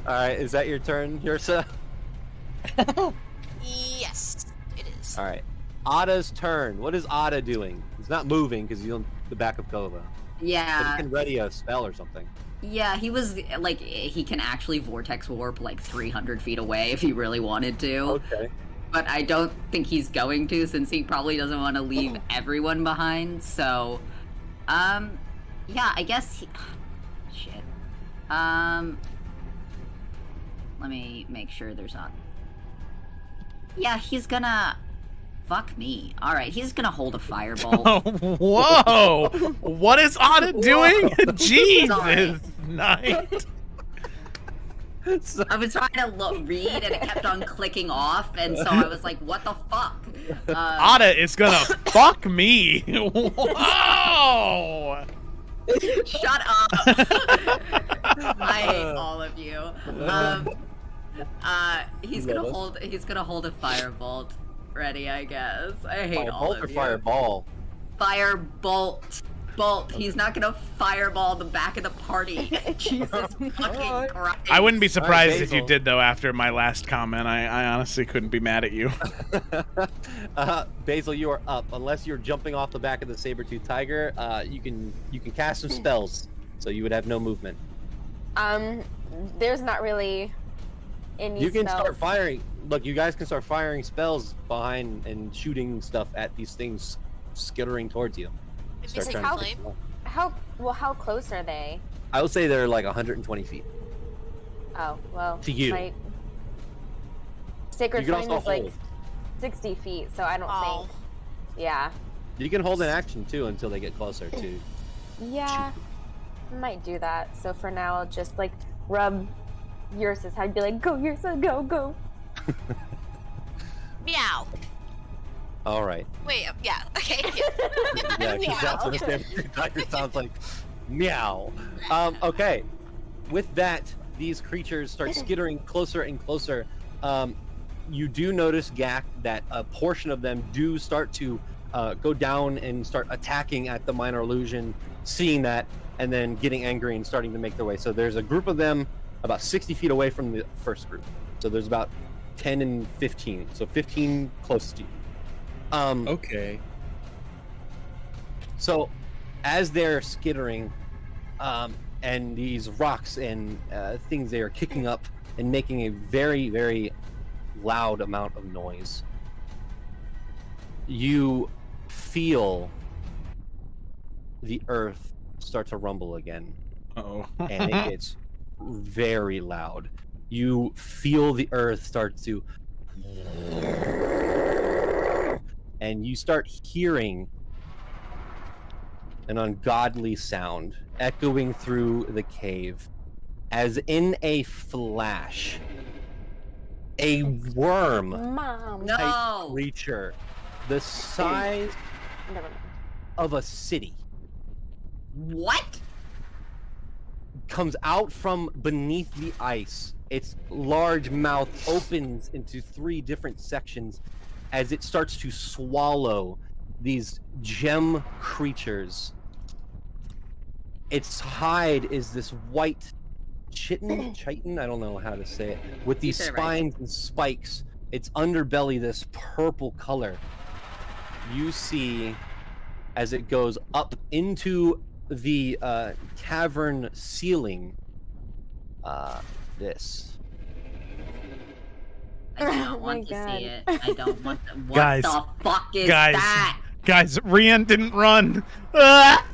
All right, is that your turn, Yursa? Yes, it is. All right, Ada's turn. What is Ada doing? He's not moving because he's on the back of Kova. But Yeah, he can ready a spell or something. yeah, he was like, he can actually vortex warp like 300 feet away if he really wanted to. Okay. But I don't think he's going to, since he probably doesn't want to leave everyone behind. So, yeah, I guess he... Shit. Let me make sure there's not... Yeah, he's gonna... Fuck me. Alright, he's gonna hold a fireball. Oh, whoa! What is Ada doing? Sorry. Jesus, night. I was trying to read, and it kept on clicking off, and so I was like, what the fuck? Ada is gonna fuck me. Whoa! Shut up! I hate all of you. He's gonna hold a firebolt ready, I guess. I hate all Firebolt of or you. fireball? Firebolt. Bolt. He's not gonna fireball the back of the party. Jesus fucking Christ. I wouldn't be surprised Alright, if you Basil. did, though, after my last comment. I honestly couldn't be mad at you. Basil, you are up. Unless you're jumping off the back of the saber-tooth tiger, you can cast some spells, so you would have no movement. There's not really any You can spells. start firing. Look, you guys can start firing spells behind and shooting stuff at these things skittering towards you. If Start it's trying like to flame. take them How close are they? I would say they're like 120 feet. Oh, well. To you. My Sacred You can Flame also is like hold. 60 feet, so I don't Oh. think. Yeah. You can hold an action too until they get closer to. Yeah. Might do that. So for now, I'll just like rub Yursa's head, be like, go Yursa, go, go. Meow. All right. Wait, yeah, okay. Yeah, because that's what a saber-tooth tiger sounds like. Meow. Okay. with that, these creatures start skittering closer and closer. You do notice, Gak, that a portion of them do start to go down and start attacking at the minor illusion, seeing that, and then getting angry and starting to make their way. So there's a group of them about 60 feet away from the first group. So there's about 10 and 15. So 15 close to you. Okay. So as they're skittering, and these rocks and things they are kicking up and making a very, very loud amount of noise, you feel the earth start to rumble again. Oh. And it gets very loud. You feel the earth start to, and you start hearing an ungodly sound echoing through the cave, as in a flash, a worm Mom. type No. creature the size Never mind. of a city What? comes out from beneath the ice. Its large mouth opens into 3 different sections as it starts to swallow these gem creatures. Its hide is this white chitin, I don't know how to say it, with these said it right. spines and spikes. Its underbelly, this purple color. You see, as it goes up into the cavern ceiling, this. I Oh don't my want to God. see it. I don't want to. What Guys. the fuck is Guys. that? Guys, Rian didn't run. Ah!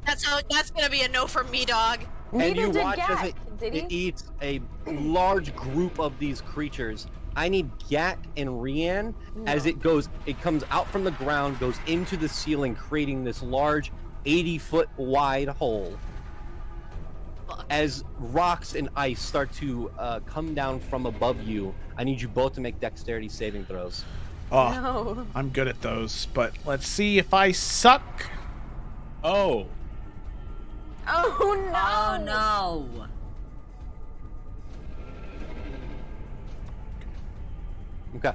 That's gonna be a no from me, dog. And Neither you did watch as Gak, did it he? eats a large group of these creatures. I need Gat and Rian as No. it comes out from the ground, goes into the ceiling, creating this large 80-foot wide hole. Fuck. As rocks and ice start to come down from above you, I need you both to make dexterity saving throws. Oh, No. I'm good at those, but let's see if I suck. Oh. Oh no. Oh no. Okay.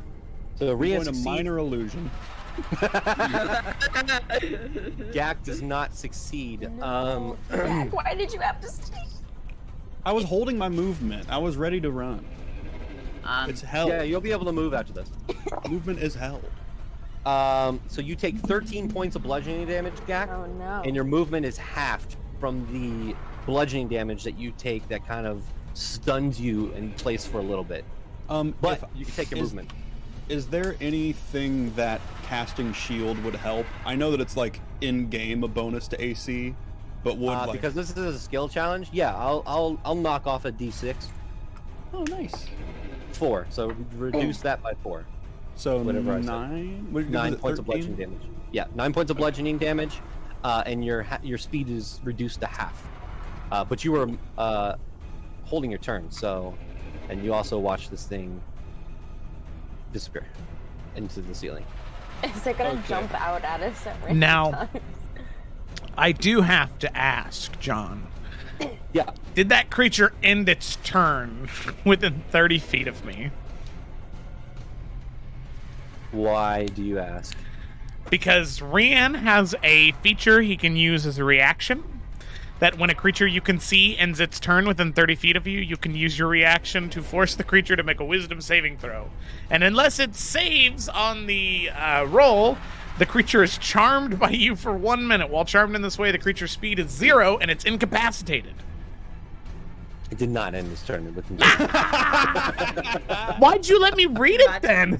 So I'm Rian going to succeeds. minor illusion. Gak does not succeed. No. Gak, why did you have to stay? I was holding my movement. I was ready to run. It's held. Yeah, you'll be able to move after this. Movement is held. So you take 13 points of bludgeoning damage, Gak, Oh no. and your movement is halved from the bludgeoning damage that you take that kind of stuns you in place for a little bit. But you can take your movement. Is there anything that casting shield would help? I know that it's like in game a bonus to AC, but would like... Because this is a skill challenge. Yeah, I'll knock off a d6. Oh, nice. 4. So reduce that by 4. So Whatever I said. 9. What, 9 was it, points of 13? bludgeoning damage. Yeah, 9 points of bludgeoning damage, and your speed is reduced to half. But you were holding your turn, so, and you also watch this thing disappear into the ceiling. Is it gonna Okay. jump out at us at random Now- times? I do have to ask, John. Yeah. Did that creature end its turn within 30 feet of me? Why do you ask? Because Rian has a feature he can use as a reaction. That when a creature you can see ends its turn within 30 feet of you, you can use your reaction to force the creature to make a wisdom saving throw. And unless it saves on the roll, the creature is charmed by you for 1 minute. While charmed in this way, the creature's speed is 0 and it's incapacitated. It did not end this turn within. Why'd you let me read it then?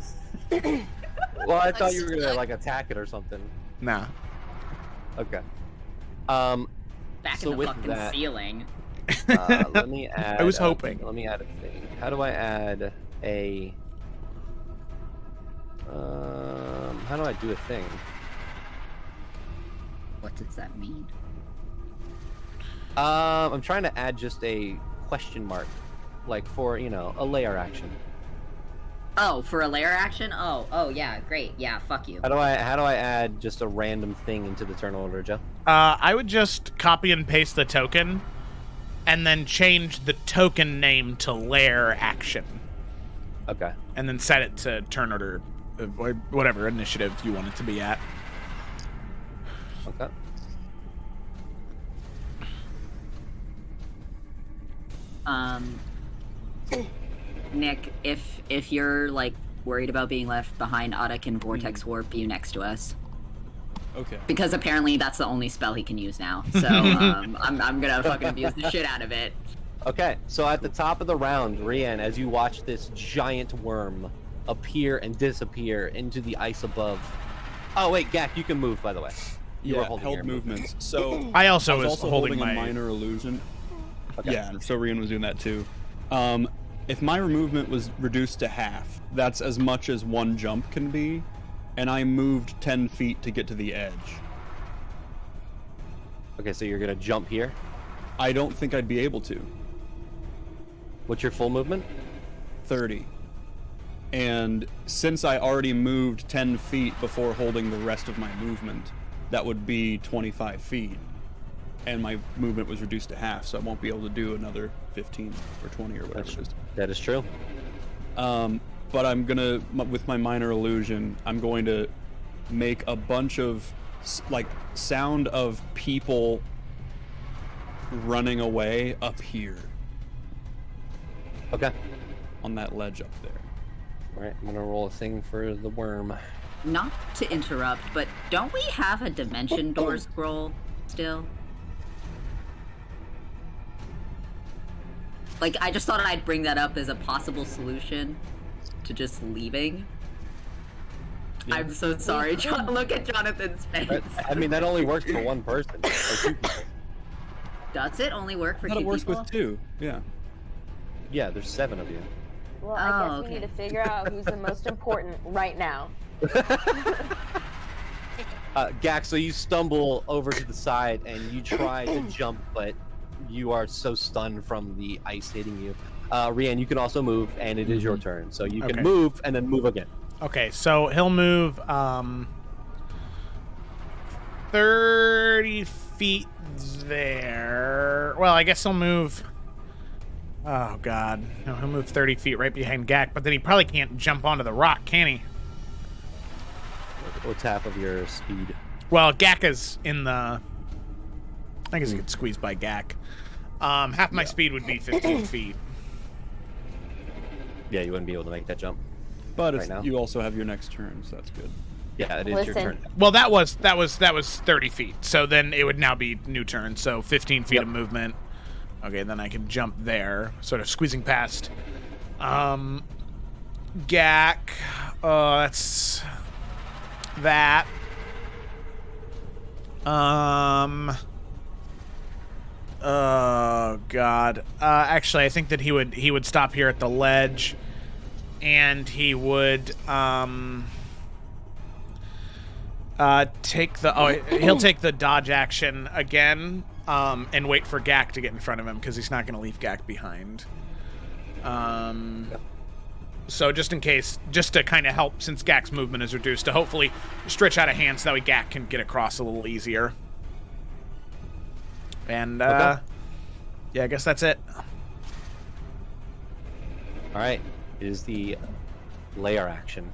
Well, I thought you were gonna like attack it or something. Nah. Okay. Back So in the with fucking that- ceiling. Let me add. I was hoping. Let me add a thing. How do I add a? How do I do a thing? What does that mean? I'm trying to add just a question mark, like for a layer action. Oh, for a layer action? Oh yeah, great. Yeah, fuck you. How do I add just a random thing into the turn order, Joe? I would just copy and paste the token and then change the token name to lair action. Okay. And then set it to turn order, or whatever initiative you want it to be at. Okay. Nick, if you're like worried about being left behind, Otta can vortex warp you next to us. Okay. Because apparently that's the only spell he can use now. So I'm gonna fucking abuse the shit out of it. Okay, so at the top of the round, Rian, as you watch this giant worm appear and disappear into the ice above. Oh wait, Gak, you can move, by the way. You were Yeah, holding held your movements. So I also was was also holding a my minor illusion. Okay. Yeah, and so Rian was doing that too. If my movement was reduced to half, that's as much as one jump can be, and I moved 10 feet to get to the edge. Okay, so you're gonna jump here. I don't think I'd be able to. What's your full movement? 30. And since I already moved 10 feet before holding the rest of my movement, that would be 25 feet. And my movement was reduced to half, so I won't be able to do another 15 or 20 or whatever it is. That is true. But I'm gonna, with my minor illusion, I'm going to make a bunch of, like, sound of people running away up here. Okay. On that ledge up there. Alright, I'm gonna roll a thing for the worm. Not to interrupt, but don't we have a dimension door scroll still? Like, I just thought I'd bring that up as a possible solution to just leaving. Yeah. I'm so sorry, look at Jonathan's face. I mean, that only works for one person. Or 2 people. Does it only work for I thought 2 it works people? with 2, yeah. Yeah, there's 7 of you. Well, I guess okay. we need to figure out who's the most important right now. Gak, so you stumble over to the side and you try to jump, but you are so stunned from the ice hitting you. Rian, you can also move, and it is your turn. So you can Okay. move and then move again. Okay, so he'll move 30 feet there. Well, I guess he'll move... Oh, God. No, he'll move 30 feet right behind Gak, but then he probably can't jump onto the rock, can he? What's half of your speed? Well, Gak is in the... I guess he could squeeze by Gak. Half my speed would be 15 feet. Yeah, you wouldn't be able to make that jump. But Right it's, now? you also have your next turn, so that's good. Yeah, it is your Listen. turn. Well, that was 30 feet. So then it would now be new turn. So 15 feet Yep. of movement. Okay, then I can jump there, sort of squeezing past. Gak. That's that. Oh God. Actually, I think that he would stop here at the ledge, and he would take the he'll take the dodge action again, and wait for Gak to get in front of him because he's not going to leave Gak behind. So just in case, just to kind of help, since Gak's movement is reduced, to hopefully stretch out a hand so that way Gak can get across a little easier. And yeah, I guess that's it. All right, it is the layer action.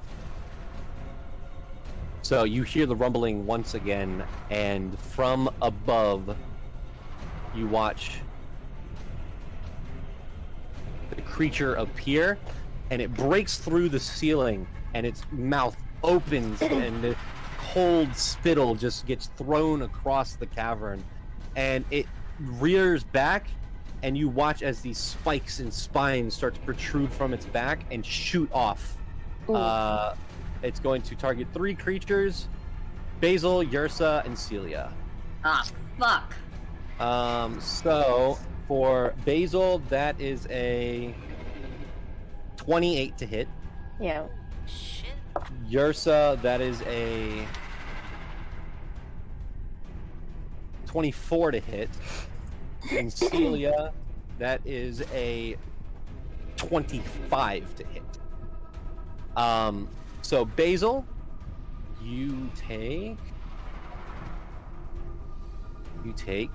So you hear the rumbling once again, and from above, you watch the creature appear, and it breaks through the ceiling, and its mouth opens, and the cold spittle just gets thrown across the cavern, and it rears back, and you watch as these spikes and spines start to protrude from its back and shoot off. It's going to target 3 creatures: Basil, Yursa, and Celia. Ah, fuck. So for Basil, that is a 28 to hit. Yeah. Shit. Yursa, that is a 24 to hit. And Celia, that is a 25 to hit. So Basil, you take 8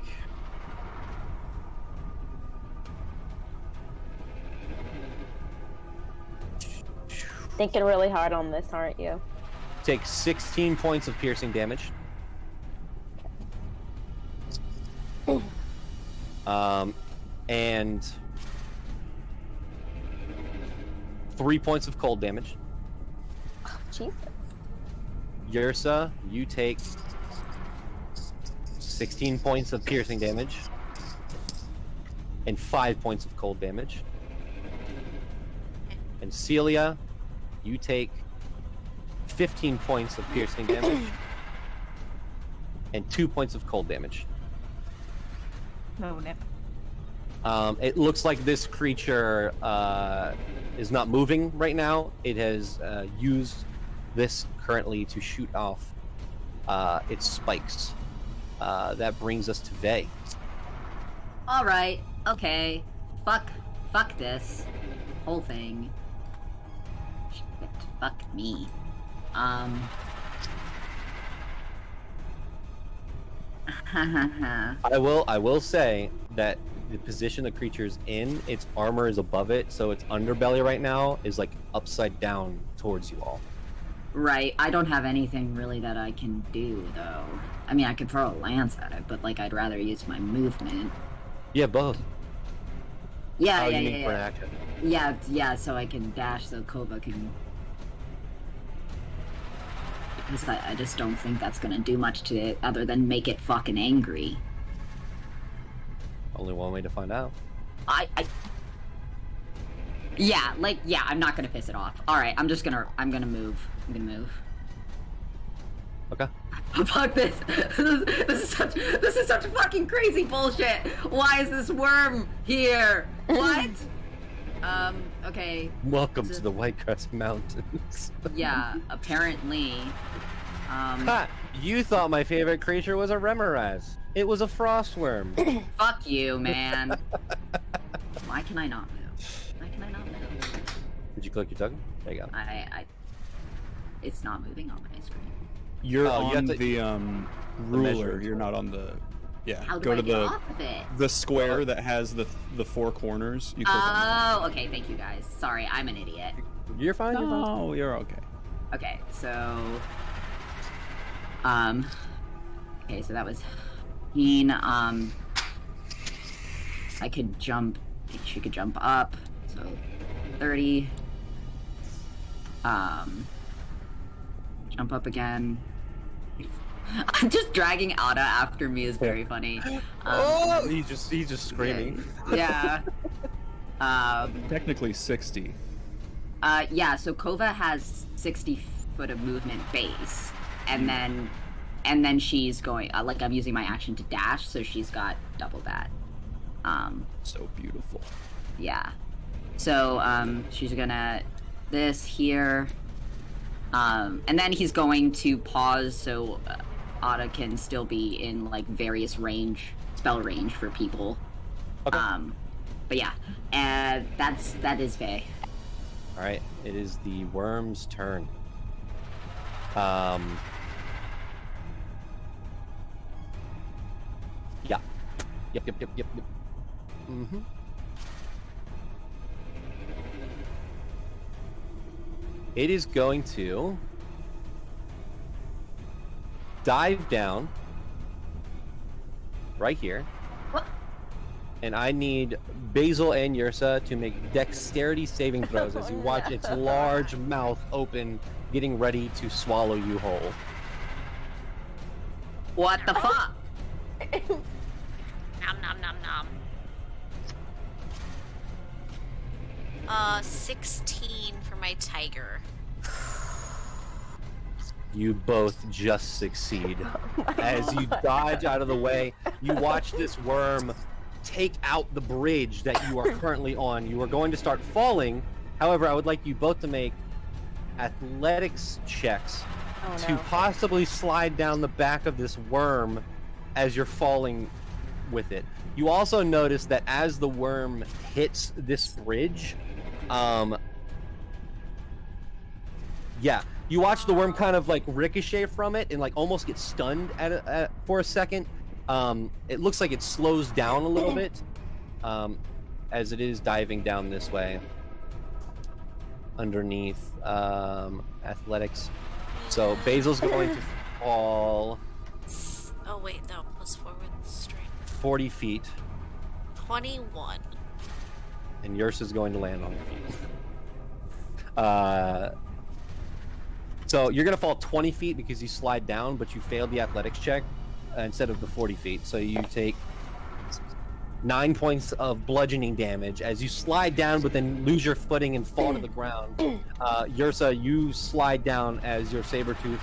Thinking really hard on this, aren't you? Take 16 points of piercing damage. And 3 points of cold damage. Oh, Jesus. Yursa, you take 16 points of piercing damage and 5 points of cold damage. And Celia, you take 15 points of piercing damage and 2 points of cold damage. No, Nip. It looks like this creature is not moving right now. It has used this currently to shoot off its spikes. That brings us to Vey. All right. Okay. Fuck this whole thing. Shit. Fuck me. I will say that the position the creature's in, its armor is above it, so its underbelly right now is like upside down towards you all. Right. I don't have anything really that I can do though. I mean, I could throw a lance at it, but like I'd rather use my movement. Yeah, both. Yeah, Oh, yeah, you yeah, mean for an yeah. action. Yeah, so I can dash so Kova can. Because I just don't think that's gonna do much to it other than make it fucking angry. Only one way to find out. Yeah, I'm not gonna piss it off. Alright, I'm gonna move. I'm gonna move. Okay. Fuck this. This is such fucking crazy bullshit. Why is this worm here? What? Okay. Welcome to the Whitecrest Mountains. Yeah, apparently. Ha! You thought my favorite creature was a Remoraz. It was a frostworm. Fuck you, man. Why can I not move? Why can I not move? Did you click your token? There you go. It's not moving on my screen. You're Oh, you on have to- the ruler. measure You're not on the. Yeah. How do Go I to get the off of it? the square that has the four corners. You click on Oh, okay, thank you guys. Sorry, I'm an idiot. You're fine. that. You're fine. Oh, you're okay. Okay, so okay, so that was I could jump, she could jump up, so 30. Jump up again. I'm just dragging Ada after me is very funny. He's just screaming. Yeah. Technically 60. Yeah, so Kova has 60 foot of movement base, and then she's going, like I'm using my action to dash, so she's got double that. So beautiful. Yeah. So, she's gonna, this here, and then he's going to pause so Ada can still be in, like, various spell range for people. Okay. But yeah, that is Vey. All right. It is the worm's turn. Yeah. Yep. Mm-hmm. It is going to dive down right here. What? And I need Basil and Yursa to make dexterity saving throws as you watch its large mouth open, getting ready to swallow you whole. What the fuck? Nom nom nom nom. 16 for my tiger. You both just succeed. As you dodge out of the way, you watch this worm take out the bridge that you are currently on. You are going to start falling. However, I would like you both to make athletics checks to possibly slide down the back of this worm as you're falling with it. You also notice that as the worm hits this bridge, you watch the worm kind of like ricochet from it and like almost get stunned for a second. It looks like it slows down a little bit as it is diving down this way. underneath athletics. So Basil's going to fall Oh wait, no, plus 4 with strength. 40 feet, 21. and yours is going to land on your feet. So you're going to fall 20 feet because you slide down, but you failed the athletics check instead of the 40 feet. So you take 9 points of bludgeoning damage as you slide down, but then lose your footing and fall to the ground. Yursa, you slide down as your saber-tooth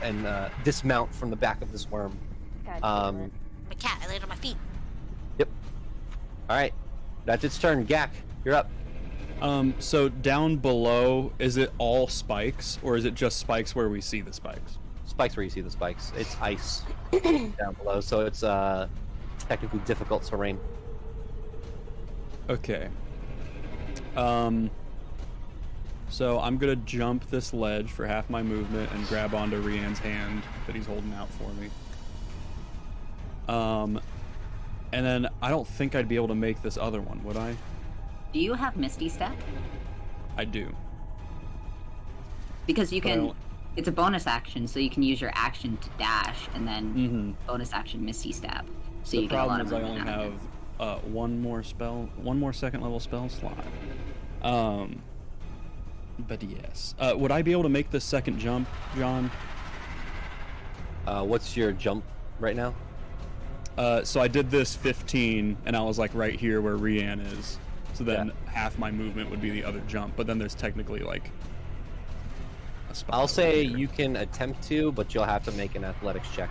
and dismount from the back of this worm. God damn it. My cat, I laid on my feet. Yep. All right, that's its turn. Gak, you're up. So down below, is it all spikes, or is it just spikes where we see the spikes? Spikes where you see the spikes. It's ice down below, so it's technically difficult terrain. Okay. So I'm gonna jump this ledge for half my movement and grab onto Rian's hand that he's holding out for me. And then I don't think I'd be able to make this other one, would I? Do you have Misty Step? I do. Because you But I can. don't- It's a bonus action, so you can use your action to dash, and then Mhm. bonus action Misty Step. So The you get a lot problem of is I movement only out of have it. one more second level spell slot. But yes. Would I be able to make this second jump, John? What's your jump right now? So I did this 15, and I was like right here where Rian is. So then half my movement would be the other jump, but then there's technically like a spot. I'll over say here. you can attempt to, but you'll have to make an athletics check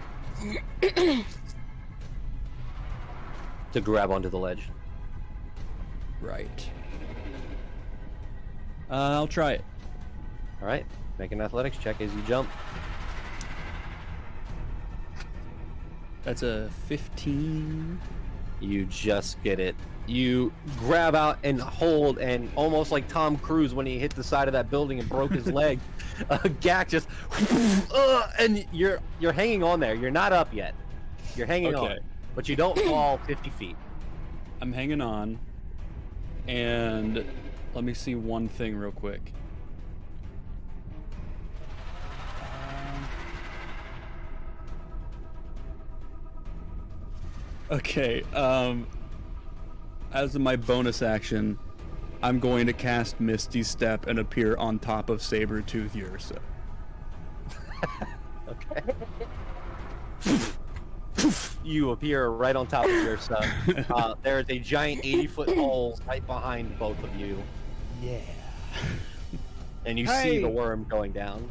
to grab onto the ledge. Right. I'll try it. All right, make an athletics check as you jump. That's a 15. You just get it. You grab out and hold, and almost like Tom Cruise when he hit the side of that building and broke his leg. Gak just, and you're hanging on there. You're not up yet. You're hanging on, Okay. but you don't fall 50 feet. I'm hanging on. And let me see one thing real quick. Okay, as my bonus action, I'm going to cast Misty Step and appear on top of Saber-Tooth Ursa. Okay. You appear right on top of your son. There is a giant 80-foot hole right behind both of you. Yeah. And you Hey! see the worm going down.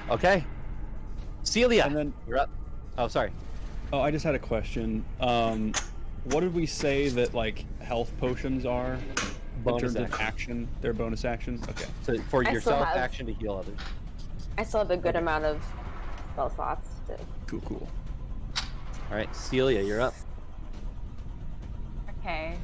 Okay. Celia, And then, you're up. Oh, sorry. oh, I just had a question. What did we say that like health potions are? Bonus in terms action. of action, they're bonus action. Okay. So for I still yourself, have- action to heal others. I still have a good amount of spell slots to. Cool. All right, Celia, you're up. Okay.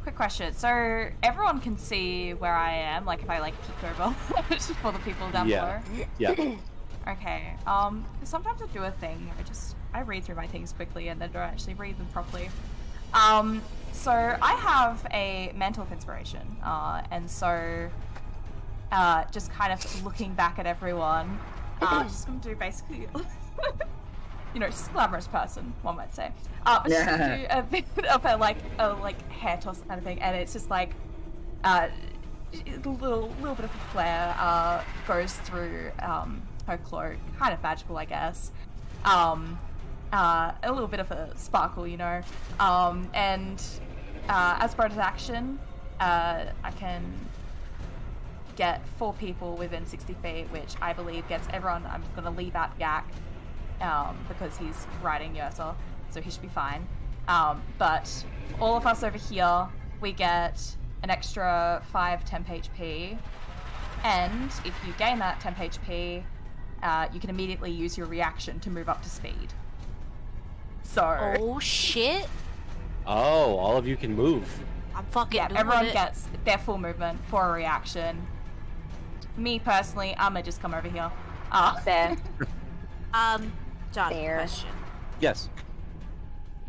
Quick question. So everyone can see where I am, like if I like peek over just for the people down Yeah. below. Yeah. Okay. Sometimes I do a thing. I read through my things quickly and then don't actually read them properly. So I have a mantle of inspiration, and so just kind of looking back at everyone, just gonna do basically, just a glamorous person, one might say. Just do a bit of a hair toss kind of thing, and it's just like a little bit of a flare goes through her cloak, kind of magical, I guess. A little bit of a sparkle, and as bonus action, I can get 4 people within 60 feet, which I believe gets everyone. I'm gonna leave out Yak, because he's riding Yursa, so he should be fine. But all of us over here, we get an extra 5 temp HP, and if you gain that temp HP, you can immediately use your reaction to move up to speed. So Oh shit! Oh, all of you can move. I'm fucking yeah, doing everyone it. gets their full movement for a reaction. Me personally, I'm gonna just come over here. Fair. John, Fair. question. Yes.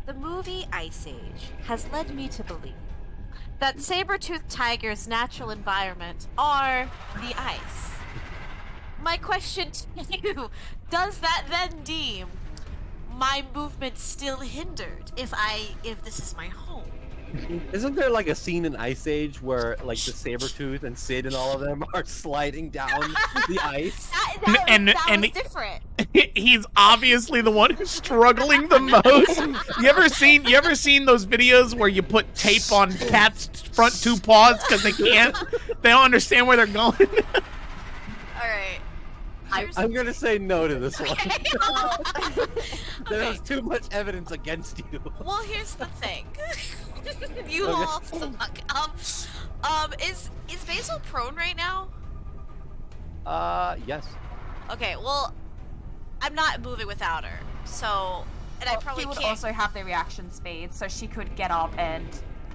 The movie Ice Age has led me to believe that saber-toothed tigers' natural environment are the ice. My question to you, does that then deem my movement still hindered if this is my home? Isn't there like a scene in Ice Age where like the Sabretooth and Sid and all of them are sliding down the ice? And was different. he's obviously the one who's struggling the most. You ever seen those videos where you put tape on cats' front two paws because they don't understand where they're going? Alright. I'm gonna say no to this one. Okay. There's too much evidence against you. Well, here's the thing. You all suck. Is Basil prone right now? Yes. Okay, well, I'm not moving without her, so, and I probably She would can't. also have the reaction speed, so she could get up and,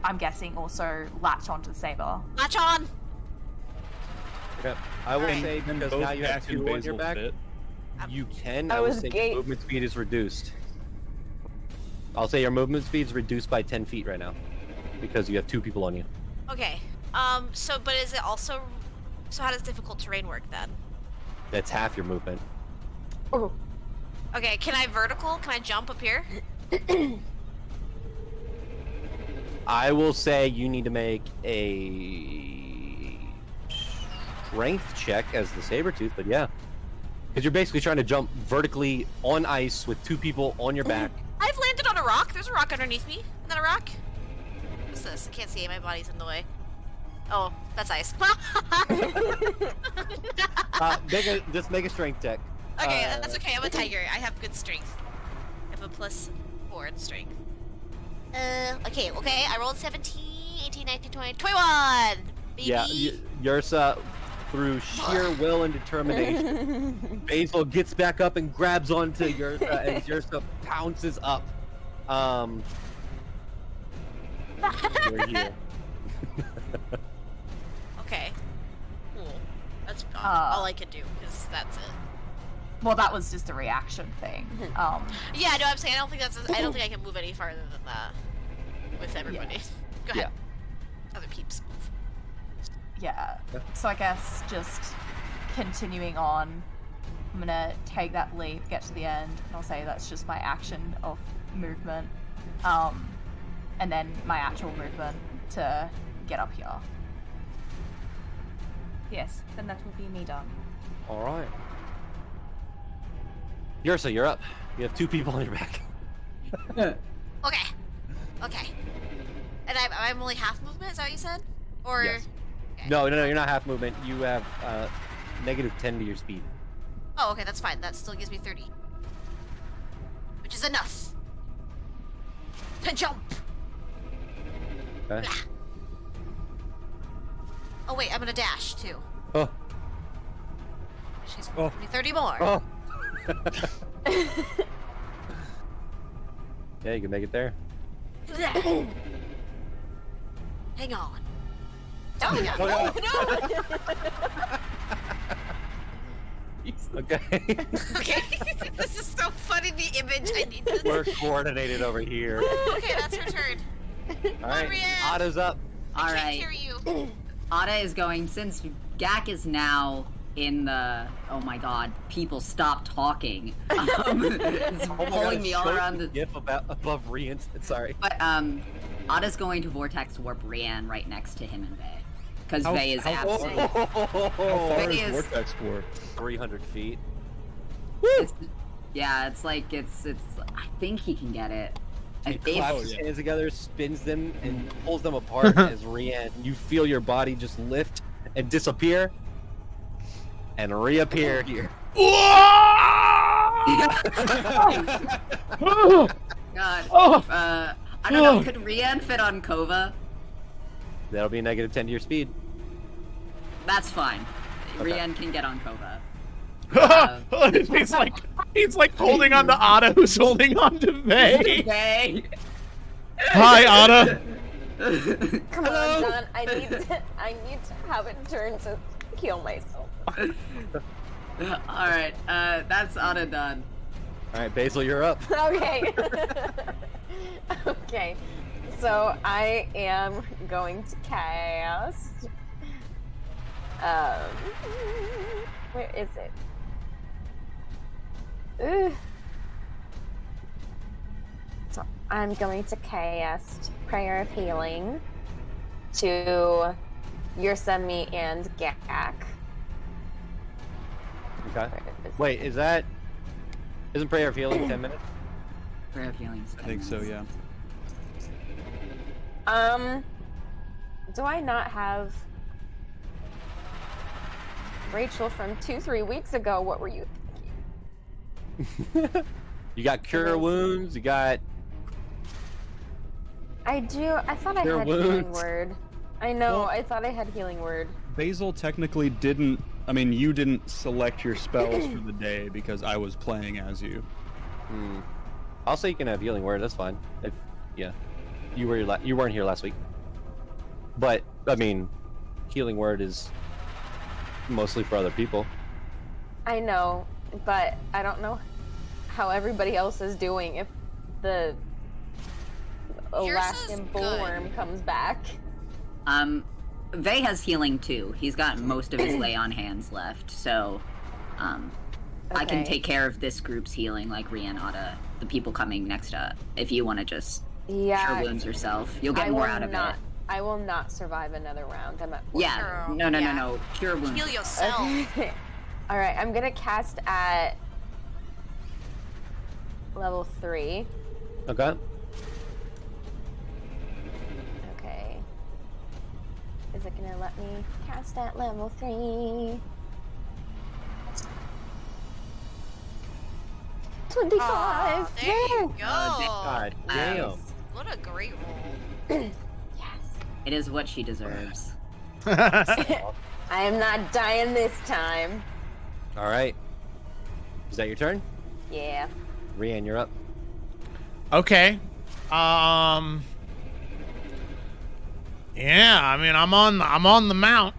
I'm guessing, also latch onto the saber. Latch on. Okay. I will Alright. say Then because both now you have Jack and two on your Basil back, fit. you can. I I will was say gay. your movement speed is reduced. I'll say your movement speed is reduced by 10 feet right now because you have two people on you. Okay. So, but is it also? So, how does difficult terrain work then? That's half your movement. Oh, Okay, can I vertical? Can I jump up here? I will say you need to make a strength check as the Sabretooth, but yeah. Because you're basically trying to jump vertically on ice with two people on your back. I've landed on a rock. There's a rock underneath me. Isn't that a rock? What's this? I can't see it. My body's in the way. Oh, that's ice. Just make a strength check. Okay, that's okay. I'm a tiger. I have good strength. I have a +4 in strength. Okay. I rolled 17, 18, 19, 20, 21! Baby! Yeah, Yursa, through sheer will and determination, Basil gets back up and grabs onto Yursa as Yursa pounces up. You're here. Okay. Cool. That's all I can do, because that's it. Well, that was just a reaction thing. Yeah, no, I'm saying I don't think I can move any farther than that with everybody. Go ahead. Other peeps move. Yeah. So I guess just continuing on, I'm gonna take that leap, get to the end, and I'll say that's just my action of movement. And then my actual movement to get up here. Yes, then that will be me done. All right. Yursa, you're up. You have two people on your back. Okay. And I'm only half movement, is that what you said? Or Yes. Okay. No, you're not half movement. You have -10 to your speed. Oh, okay, that's fine. That still gives me 30. Which is enough to jump. Okay. Blah. Oh wait, I'm gonna dash too. Oh. Which gives Oh. me 30 more. Oh. Yeah, you can make it there. Hang on. Oh, no. Okay. Okay. This is so funny, the image. I need this. We're coordinated over here. Okay, that's her turn. All right. Brienne. Otto's up. I All can't right. hear you. Ada is going, since Gak is now in the, oh my god, people stop talking. It's Oh my pulling God, me all show around the the... gif above Rian's. Sorry. But, Ada's going to Vortex Warp Rian right next to him and Vey. Because Vey is absent. How far Vey is is- Vortex for? 300 feet. Yeah, it's like, it's, I think he can get it. He If- claps his hands together, spins them, and pulls them apart as Rian. You feel your body just lift and disappear, and reappear here. God. Oh. I don't know, could Rian fit on Kova? That'll be -10 to your speed. That's fine. Okay. Rian can get on Kova. he's like holding on to Ada, who's holding on to Vey. Vey! Hi, Ada. come on, John. I need to have it turn to heal myself. Alright, that's Ada done. All right, Basil, you're up. Okay. Okay. So I am going to cast. Where is it? So I'm going to cast Prayer of Healing to Yursemi and Gak. Okay. Wait, isn't Prayer of Healing 10 minutes? Prayer of Healing. I think so, yeah. Do I not have Rachel from 2-3 weeks ago? What were you thinking? You got Cure Wounds, you got... I do. I thought I Cure had Healing Wounds. Word. I know. Well- I thought I had Healing Word. Basil technically didn't. I mean, you didn't select your spells for the day because I was playing as you. I'll say you can have Healing Word, that's fine. If, yeah. You weren't here last week. But, I mean, Healing Word is mostly for other people. I know, but I don't know how everybody else is doing if the Yours is Alaskan good. bullworm comes back. Vey has healing too. He's got most of his lay on hands left, so I can Okay. take care of this group's healing, like Rihanna, the people coming next up. If you want to just Yeah. cure wounds yourself, you'll get I more will out of not, it. I will not survive another round. I'm at 4. Yeah, Girl, no, yeah. cure wounds. Heal yourself. Okay. All right, I'm gonna cast at level 3. Okay. Okay. Is it gonna let me cast at level 3? 25. Aw, there you go. God damn. Nice. What a great roll. Yes. It is what she deserves. I am not dying this time. Alright. Is that your turn? Yeah. Rian, you're up. Okay. Yeah, I mean, I'm on the mount.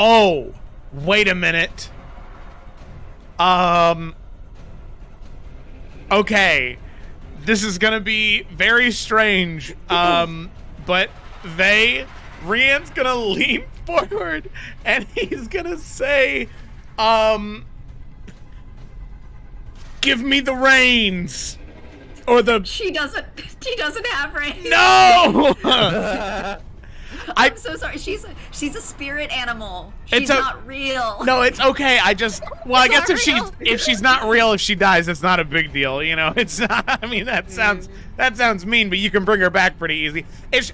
Oh, wait a minute. Okay. This is gonna be very strange. But Rian's gonna lean forward and he's gonna say, give me the reins. Or the She doesn't have range. no. I'm so sorry. She's a spirit animal. She's It's a- not real. No, it's okay. I just I It's guess not if she's not real, if she dies, it's not a big deal. You know, it's not, I mean that sounds mean, but you can bring her back pretty easy.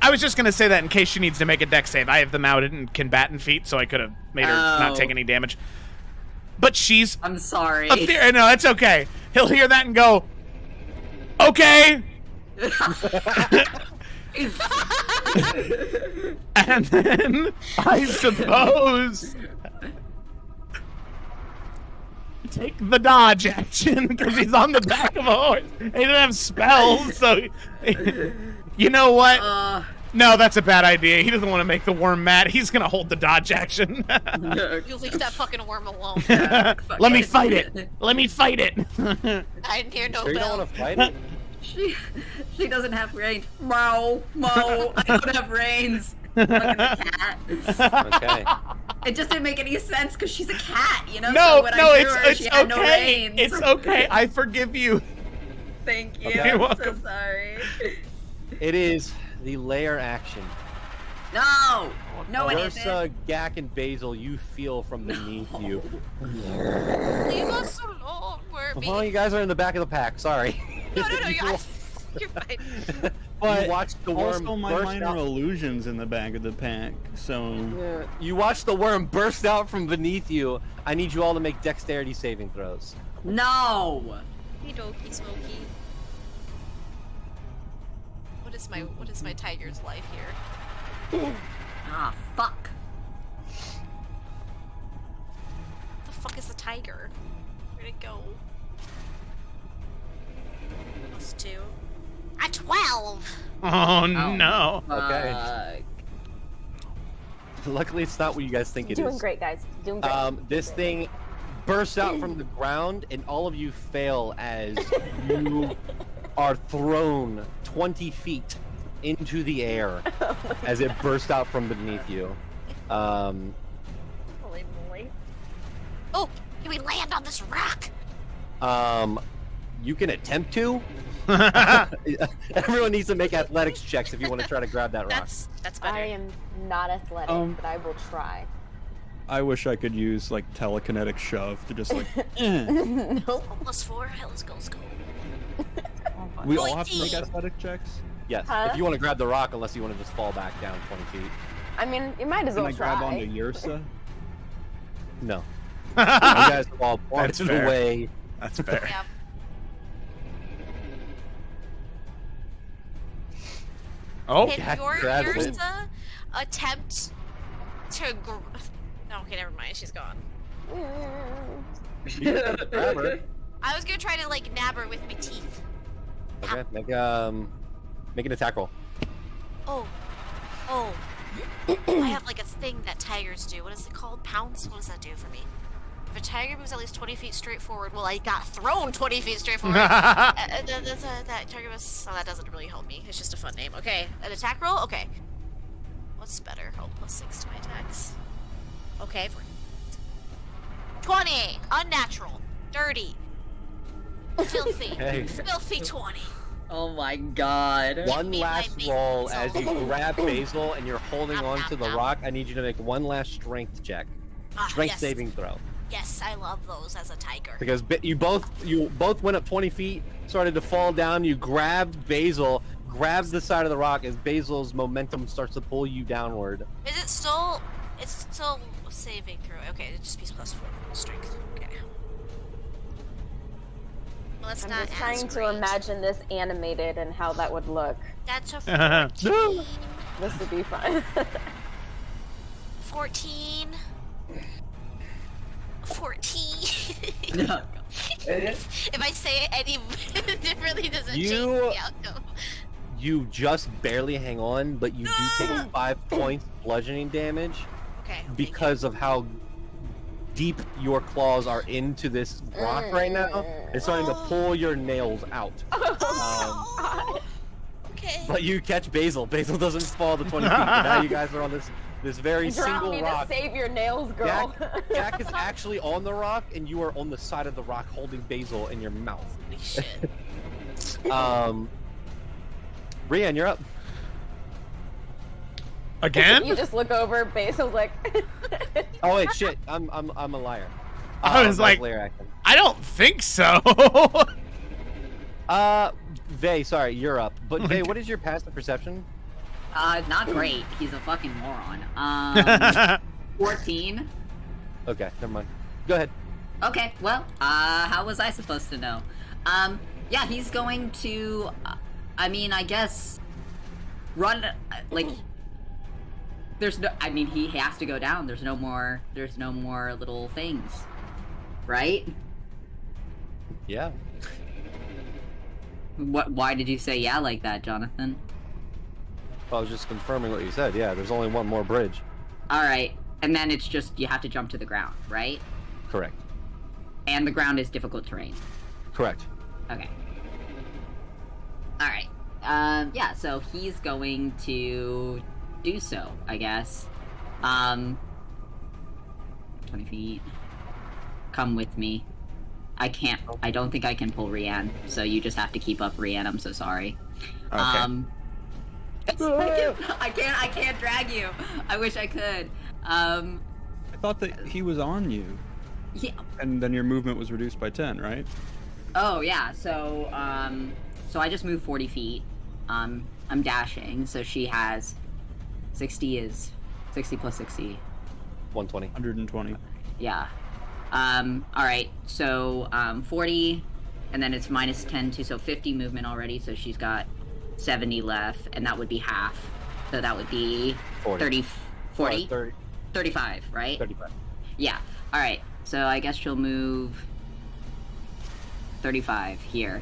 I was just gonna say that in case she needs to make a dex save. I have them out in combatant feat, so I could have made her not Oh. take any damage. But she's I'm sorry. a fear. No, it's okay. He'll hear that and go, okay. And then I suppose take the dodge action because he's on the back of a horse. He doesn't have spells, so you know what? No, that's a bad idea. He doesn't want to make the worm mad. He's gonna hold the dodge action. You leave that fucking worm alone. Let me fight it. Let me fight it. I didn't hear no Sure you don't bell. want to fight it? She doesn't have range. Mo, I don't have reins. Look at the cat. Okay. It just didn't make any sense because she's a cat, you know. No, so when no, I drew her, it's she had no okay. reins. It's okay. I forgive you. Thank you. Okay. You're I'm so welcome. sorry. It is the layer action. No, it isn't. Ursa, Gak, and Basil, you feel from beneath you. Leave us alone, Wormy. Well, you guys are in the back of the pack. Sorry. No, You- you're fine. But you watched the worm also, my burst minor out. illusions in the back of the pack. So Yeah. You watched the worm burst out from beneath you. I need you all to make dexterity saving throws. No. Hey, Dokey Smokey. What is my tiger's life here? Ah, fuck. What the fuck is the tiger? Where'd it go? +2. At 12! Oh no. Okay. Luckily, it's not what you guys think it Doing is. great, guys. Doing great. This thing bursts out from the ground, and all of you fail as you are thrown 20 feet into the air as it bursts out from beneath you. Holy moly. Oh, can we land on this rock? You can attempt to. Everyone needs to make athletics checks if you want to try to grab that rock. That's better. I am not athletic, but I will try. I wish I could use like telekinetic shove to just like. Nope. +4. Hey, let's go. We all have to make athletic checks. Yes, Huh? if you want to grab the rock, unless you want to just fall back down 20 feet. I mean, you might as Can well I grab try. onto Yursa? No. You guys have all That's wanted fair. away. That's fair. Yeah. Oh, Can Jack your grabs it. Ursa attempt to no, okay, never mind. She's gone. Grab her. I was gonna try to like nab her with my teeth. Okay, make an attack roll. Oh. I have like a thing that tigers do. What is it called? Pounce? What does that do for me? If a tiger moves at least 20 feet straight forward, well, I got thrown 20 feet straight forward. That tiger was. Oh, that doesn't really help me. It's just a fun name. Okay, an attack roll? Okay. What's better? Oh, +6 to my attacks. Okay, 20! Unnatural. Dirty. Filthy. Okay. Filthy 20. Oh my god. One Me and my last big roll Basil. as you grab Basil and you're holding on to the rock. I need you to make one last strength check. Strength Yes. saving throw. Yes, I love those as a tiger. Because you both went up 20 feet, started to fall down. You grabbed Basil, grabs the side of the rock as Basil's momentum starts to pull you downward. Is it still? It's still saving throw. Okay, it just be +4 strength. Okay. Well, that's I'm not just as trying great. to imagine this animated and how that would look. That's a 14. This would be fun. 14. 14. No. If I say it any differently, does it change You- the outcome? You just barely hang on, but you do take 5 points bludgeoning damage Okay. because of how deep your claws are into this rock right now. It's starting to pull your nails out. Okay. But you catch Basil. Basil doesn't fall to 20 feet. But now you guys are on this very Drop single me rock. to save your nails, girl. Jack is actually on the rock, and you are on the side of the rock holding Basil in your mouth. Holy shit. Rian, you're up. again? You just look over, Basil's like. Oh wait, shit. I'm a liar. I was like, layer action. I don't think so. Vay, sorry, you're up. But Vay, what is your passive perception? Not great. He's a fucking moron. 14. Okay, never mind. Go ahead. Okay, well, how was I supposed to know? Yeah, he's going to, I mean, I guess, run, like, there's no, I mean, he has to go down. There's no more little things, right? Yeah. Why did you say yeah like that, Jonathan? I was just confirming what you said. Yeah, there's only one more bridge. Alright, and then it's just, you have to jump to the ground, right? Correct. And the ground is difficult terrain. Correct. Okay. Alright. Yeah, so he's going to do so, I guess. 20 feet. Come with me. I don't think I can pull Rianne, so you just have to keep up Rianne, I'm so sorry. Okay. I can't drag you. I wish I could. I thought that he was on you, Yeah. and then your movement was reduced by 10, right? Oh yeah, so so I just moved 40 feet. I'm dashing, so she has 60 plus 60. 120. 120. Yeah. Alright, so 40, and then it's minus 10 too, so 50 movement already, so she's got 70 left, and that would be half. So that would be 40. 40? 30. 35, right? 35. Yeah. Alright, so I guess she'll move 35 here.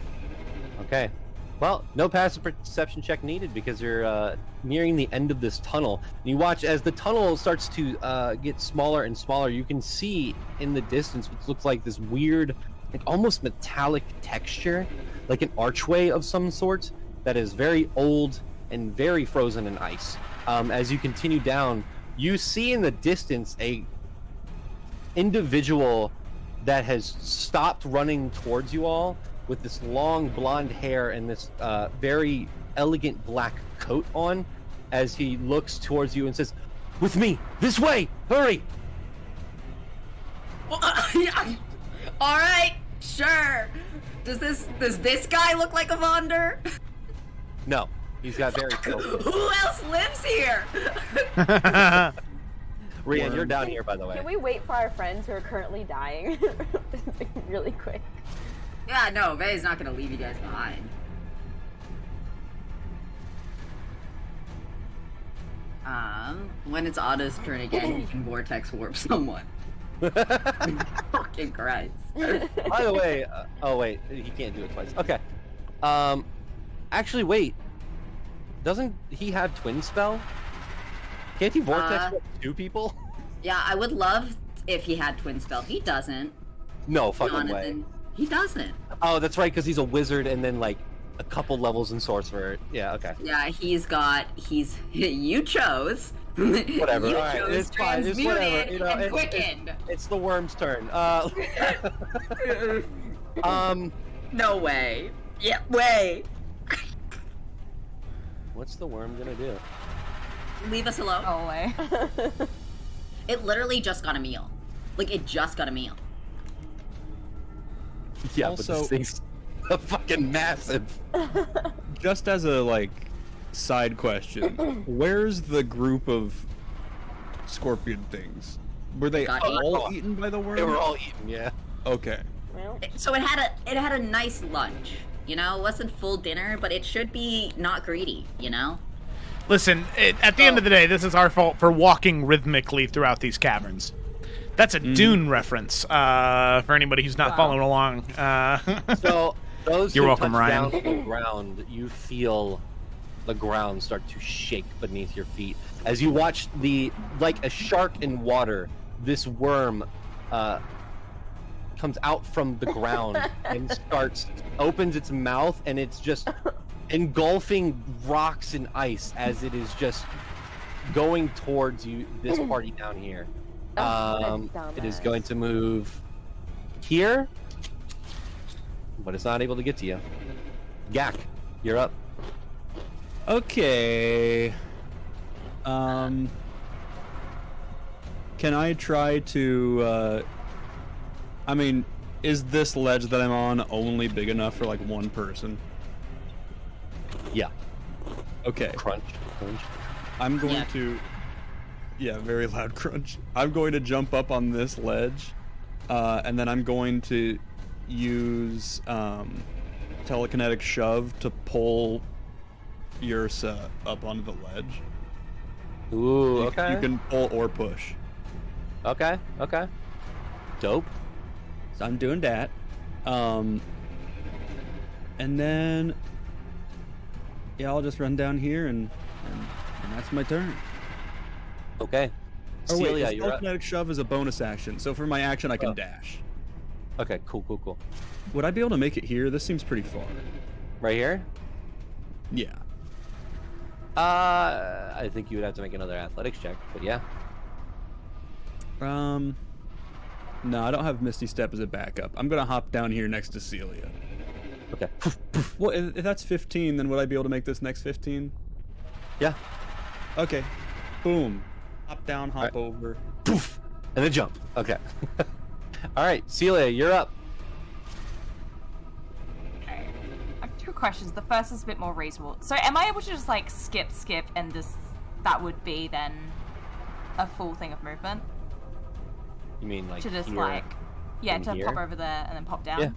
Okay. Well, no passive perception check needed because you're nearing the end of this tunnel. And you watch as the tunnel starts to get smaller and smaller. You can see in the distance what looks like this weird, like almost metallic texture, like an archway of some sort that is very old and very frozen in ice. As you continue down, you see in the distance a individual that has stopped running towards you all with this long blonde hair and this very elegant black coat on, as he looks towards you and says, "With me, this way, hurry!" Well, all right, sure. Does this guy look like a Vonder? No, he's got very pale skin. Who else lives here? Rian, you're down here, by the way. Can we wait for our friends who are currently dying? Just, like, really quick. Yeah, no, Vay's not gonna leave you guys behind. When it's Otto's turn again, he can vortex warp someone. Fucking Christ. By the way, oh wait, he can't do it twice. Okay. Actually, wait. Doesn't he have twin spell? Can't he vortex warp 2 people? Yeah, I would love if he had twin spell. He doesn't. No fucking way. Jonathan, he doesn't. Oh, that's right, because he's a wizard and then like a couple levels in sorcerer. Yeah, okay. Yeah, you chose. Whatever. You All right, chose it's fine. It's whatever. transmuted You know, and quickened. it's the worm's turn. No way. Yeah, way. What's the worm gonna do? Leave us alone. Go away. It literally just got a meal. Like, it just got a meal. Yeah, Also- but this thing's fucking massive. Just as a like side question, where's the group of scorpion things? Were they Got all eaten by the worm? They were all eaten, yeah. Okay. Well, So it had a nice lunch. You know, it wasn't full dinner, but it should be not greedy, you know? Listen, at the end of the day, this is our fault for walking rhythmically throughout these caverns. That's a Dune reference for anybody who's not following along. So those You're who welcome, touch Ryan. down to the ground, you feel the ground start to shake beneath your feet as you watch like a shark in water. This worm comes out from the ground and opens its mouth, and it's just engulfing rocks and ice as it is just going towards you. This party down here. It is going to move here, but it's not able to get to you. Gak, you're up. Okay. Can I try to? I mean, is this ledge that I'm on only big enough for like one person? Yeah. Okay. Crunch. I'm going Yeah. to. Yeah, very loud crunch. I'm going to jump up on this ledge, and then I'm going to use telekinetic shove to pull Ursa up onto the ledge. Ooh, You- okay. You can pull or push. Okay. Dope. So I'm doing that. And then yeah, I'll just run down here and that's my turn. Okay. Oh wait, Celia, this you're up. telekinetic shove is a bonus action. So for my action, I can Oh. dash. Okay, cool. Would I be able to make it here? This seems pretty far. Right here? Yeah. I think you would have to make another athletics check, but yeah. No, I don't have Misty Step as a backup. I'm gonna hop down here next to Celia. Okay. Well, if that's 15, then would I be able to make this next 15? Yeah. Okay. Boom. Hop down, hop Alright. over. Poof. And then jump. Okay. All right, Celia, you're up. Okay. I have 2 questions. The first is a bit more reasonable. So, am I able to just like skip, and that would be then a full thing of movement? You mean like To just here? like, yeah, and to here? pop over there and then pop down. Yeah.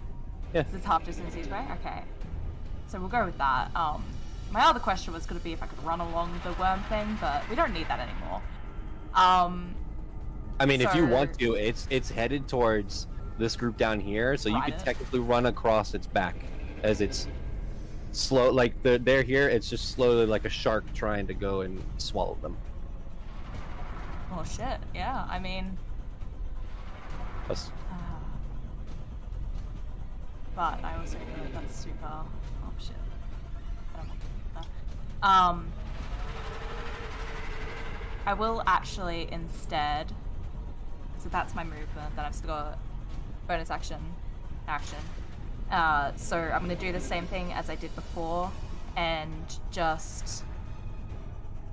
Yeah. So it's half distance each way. Okay. So we'll go with that. My other question was going to be if I could run along the worm thing, but we don't need that anymore. I mean, if you So- want to, it's headed towards this group down here, so you could Right. technically run across its back as it's slow, like they're here. It's just slowly like a shark trying to go and swallow them. Oh shit! Yeah, I mean, That's- but I also feel like that's super. Oh shit! I don't want to do that. I will actually instead, so that's my movement. Then I've still got bonus action. So I'm gonna do the same thing as I did before, and just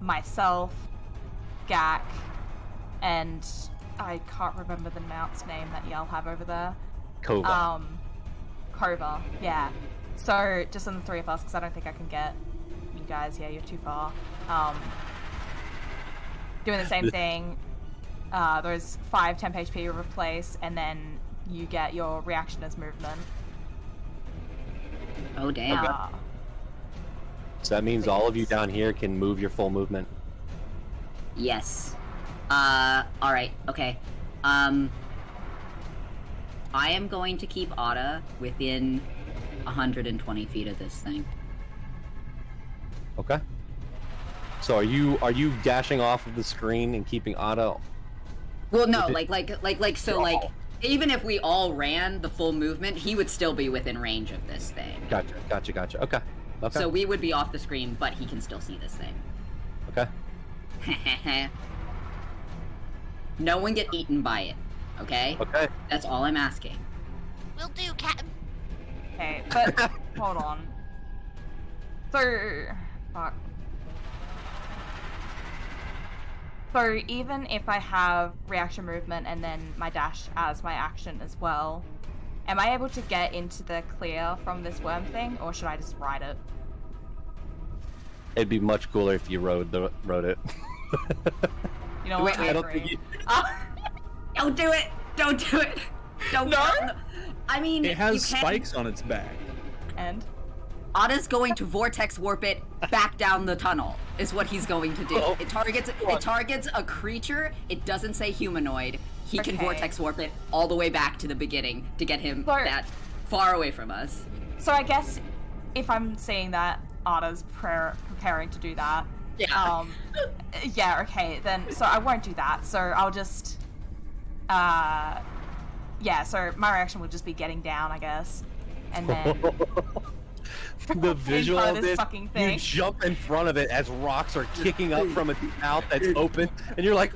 myself, Gak, and I can't remember the mount's name that y'all have over there. Kova. Kova, yeah. So just on the three of us, because I don't think I can get you guys. Yeah, you're too far. Doing the same thing. Those 5 temp HP you replace, and then you get your reaction as movement. Oh damn. So that means all of you down here can move your full movement. Yes. Alright, okay. I am going to keep Ada within 120 feet of this thing. Okay. So are you dashing off of the screen and keeping Ada? Well, no, like, even if we all ran the full movement, he would still be within range of this thing. Gotcha. Okay. So we would be off the screen, but he can still see this thing. Okay. No one get eaten by it, okay? Okay. That's all I'm asking. Will do, Captain. Okay, but hold on. So, fuck. So even if I have reaction movement and then my dash as my action as well, am I able to get into the clear from this worm thing, or should I just ride it? It'd be much cooler if you rode it. You know what? Wait, I don't agree. think you- Don't do it! Don't do it! Don't. No? I mean, It has you can... spikes on its back. And Ada's going to vortex warp it back down the tunnel, is what he's going to do. Oh. It targets a creature. It doesn't say humanoid. He can Okay. vortex warp it all the way back to the beginning to get him But- that far away from us. so I guess if I'm saying that Ada's preparing to do that, Yeah. yeah, okay, then so I won't do that. So I'll just, yeah. So my reaction would just be getting down, I guess, and then The visual front of of this this, fucking you thing. jump in front of it as rocks are kicking up from its mouth that's open, and you're like,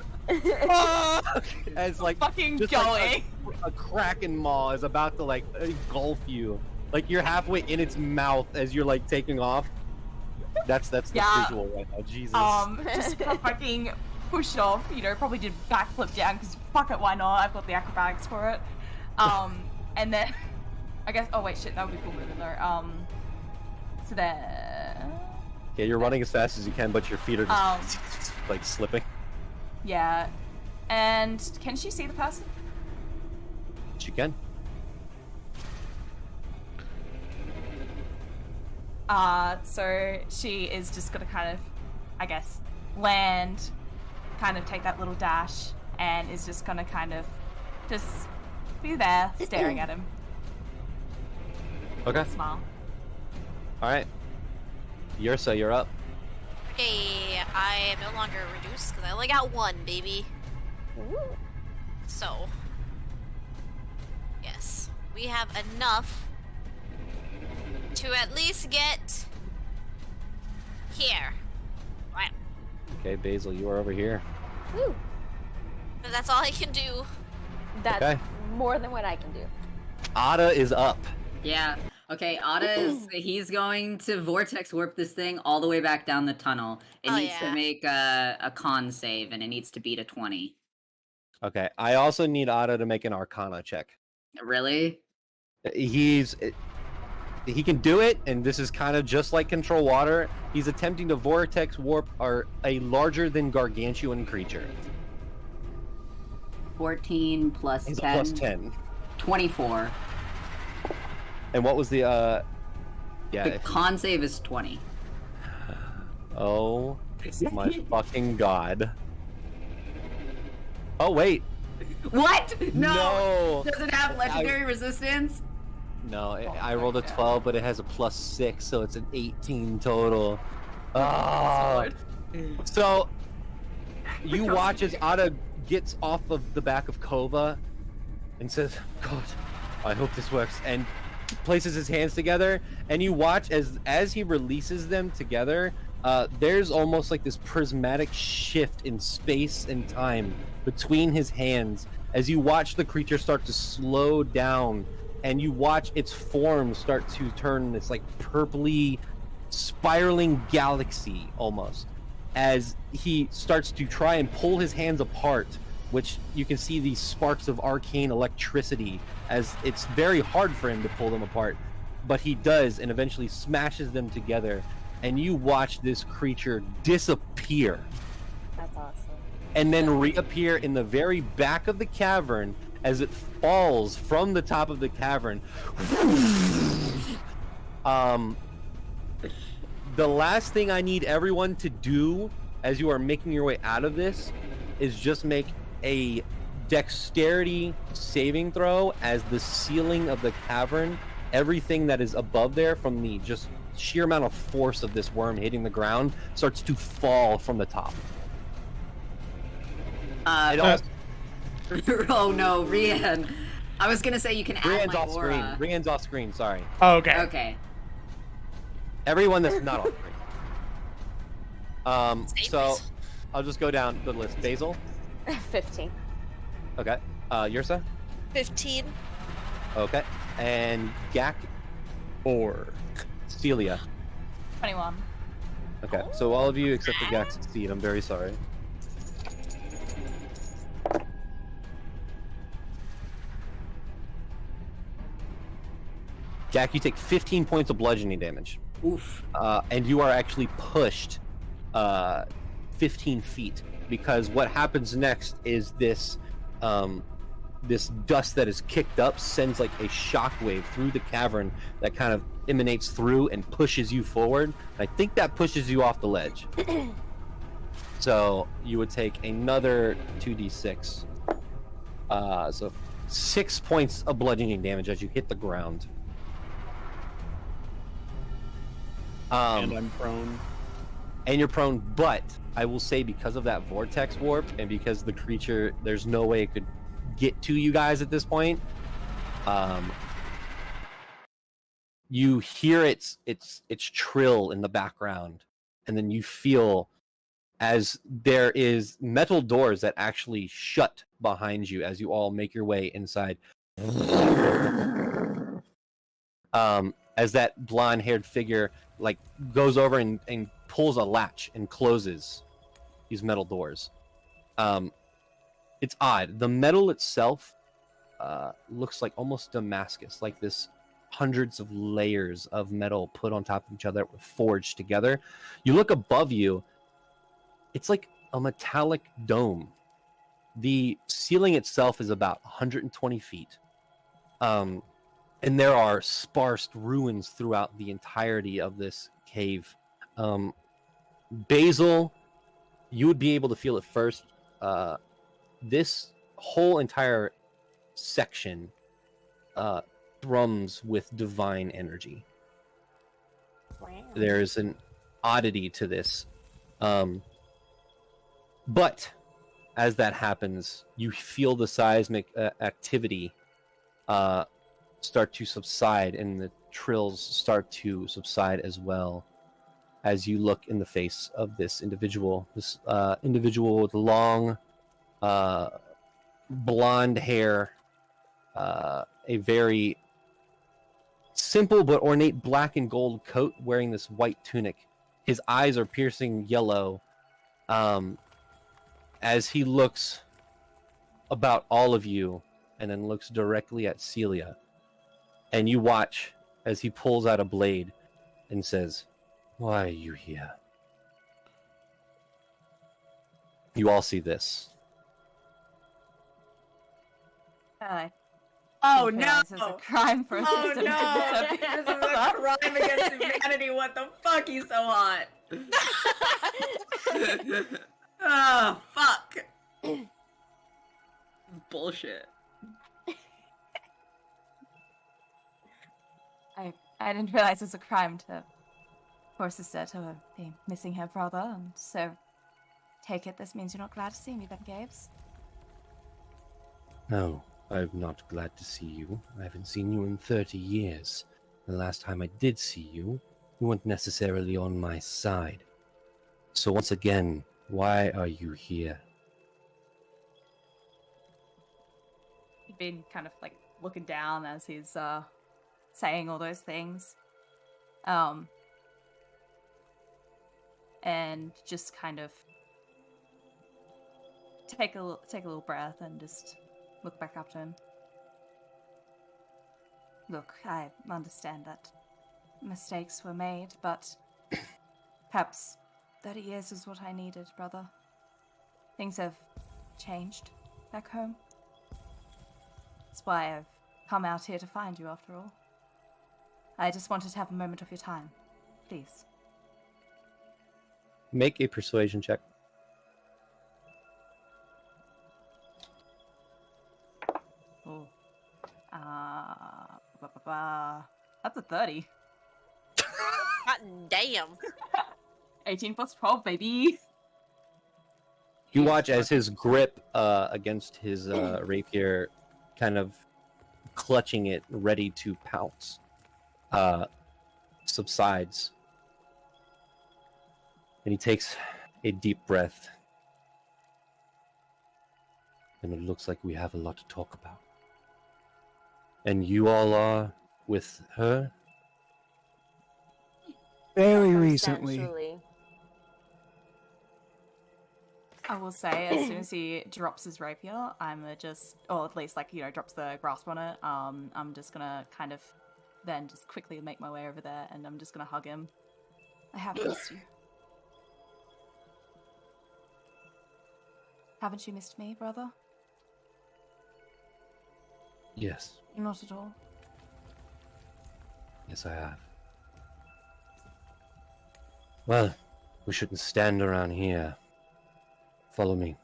"Fuck!" As like fucking just going. like a kraken maw is about to like engulf you. Like you're halfway in its mouth as you're like taking off. That's the Yeah. visual right now. Jesus. Just fucking push off. You know, probably did backflip down because fuck it, why not? I've got the acrobatics for it. And then I guess. Oh wait, shit, that would be cool moving though. So then. Yeah, you're running as fast as you can, but your feet are just like slipping. Yeah. And can she see the person? She can. So she is just gonna kind of, I guess, land, kind of take that little dash, and is just gonna kind of just be there staring at him. Okay. Smile. All right. Yursa, you're up. Okay, I am no longer reduced because I only got 1, baby. So, yes, we have enough to at least get here. Right. Okay, Basil, you are over here. Woo. But that's all I can do. That's Okay. more than what I can do. Ada is up. Yeah. Okay, he's going to vortex warp this thing all the way back down the tunnel. It Oh, needs yeah. to make a con save, and it needs to beat a 20. Okay, I also need Ada to make an Arcana check. Really? He can do it, and this is kind of just like Control Water. He's attempting to vortex warp a larger than gargantuan creature. 14 plus He's 10. a plus 10. 24. And what was the yeah? The con save is 20. Oh my fucking god. Oh wait. What? No! No. Does it have legendary resistance? No, I rolled a 12, but it has a +6, so it's an 18 total. Oh. So you watch as Ada gets off of the back of Kova and says, "God, I hope this works," and places his hands together, and you watch as he releases them together. There's almost like this prismatic shift in space and time between his hands as you watch the creature start to slow down, and you watch its form start to turn this like purpley spiraling galaxy almost as he starts to try and pull his hands apart, which you can see these sparks of arcane electricity as it's very hard for him to pull them apart, but he does and eventually smashes them together, and you watch this creature disappear. That's awesome. And then reappear in the very back of the cavern as it falls from the top of the cavern. The last thing I need everyone to do as you are making your way out of this is just make a dexterity saving throw as the ceiling of the cavern, everything that is above there from the just sheer amount of force of this worm hitting the ground, starts to fall from the top. Oh no, Rian. I was gonna say you can add Rian's my off aura. screen. Rian's off screen, sorry. Okay. Okay. Everyone that's not off screen. Same So as- I'll just go down the list. Basil? 15. Okay. Yursa? 15. Okay. And Gak? 4. Celia? 21. Okay. So all of you except for Gak succeed. I'm very sorry. Jack, you take 15 points of bludgeoning damage. Oof. And you are actually pushed 15 feet, because what happens next is this this dust that is kicked up sends like a shockwave through the cavern that kind of emanates through and pushes you forward. I think that pushes you off the ledge. So you would take another 2d6. So 6 points of bludgeoning damage as you hit the ground. And I'm prone. And you're prone, but I will say because of that vortex warp and because the creature, there's no way it could get to you guys at this point. You hear its trill in the background, and then you feel as there is metal doors that actually shut behind you as you all make your way inside. As that blonde-haired figure like goes over and pulls a latch and closes these metal doors. It's odd. The metal itself looks like almost Damascus, like this hundreds of layers of metal put on top of each other that were forged together. You look above you, it's like a metallic dome. The ceiling itself is about 120 feet. And there are sparse ruins throughout the entirety of this cave. Basil, you would be able to feel it first. This whole entire section thrums with divine energy. Wow. There's an oddity to this. But as that happens, you feel the seismic activity start to subside, and the trills start to subside as well as you look in the face of this individual. This individual with long blonde hair, a very simple but ornate black and gold coat, wearing this white tunic. His eyes are piercing yellow as he looks about all of you and then looks directly at Celia. And you watch as he pulls out a blade and says, "Why are you here?" You all see this. Oh Didn't no! realize It's a crime for us Oh to no! This is a crime against humanity. What the fuck? He's so hot. Oh fuck! Bullshit. I didn't realize it was a crime to poor sister to be missing her brother, and so take it this means you're not glad to see me then, Gaves. No, I'm not glad to see you. I haven't seen you in 30 years. The last time I did see you, you weren't necessarily on my side. So once again, why are you here? He'd been kind of like looking down as he's saying all those things. And just kind of take a little breath and just look back up to him. Look, I understand that mistakes were made, but perhaps 30 years is what I needed, brother. Things have changed back home. That's why I've come out here to find you, after all. I just wanted to have a moment of your time. Please. Make a persuasion check. Oh. That's a 30. God damn. 18 plus 12, baby. You watch as his grip against his rapier, kind of clutching it, ready to pounce, subsides. And he takes a deep breath. And it looks like we have a lot to talk about. And you all are with her? Very recently. Circumstantially. I will say, as soon as he drops his rapier, I'm just, or at least like, drops the grasp on it, I'm just gonna kind of then just quickly make my way over there and I'm just gonna hug him. I have missed you. Haven't you missed me, brother? Yes. Not at all. Yes, I have. Well, we shouldn't stand around here. Follow me.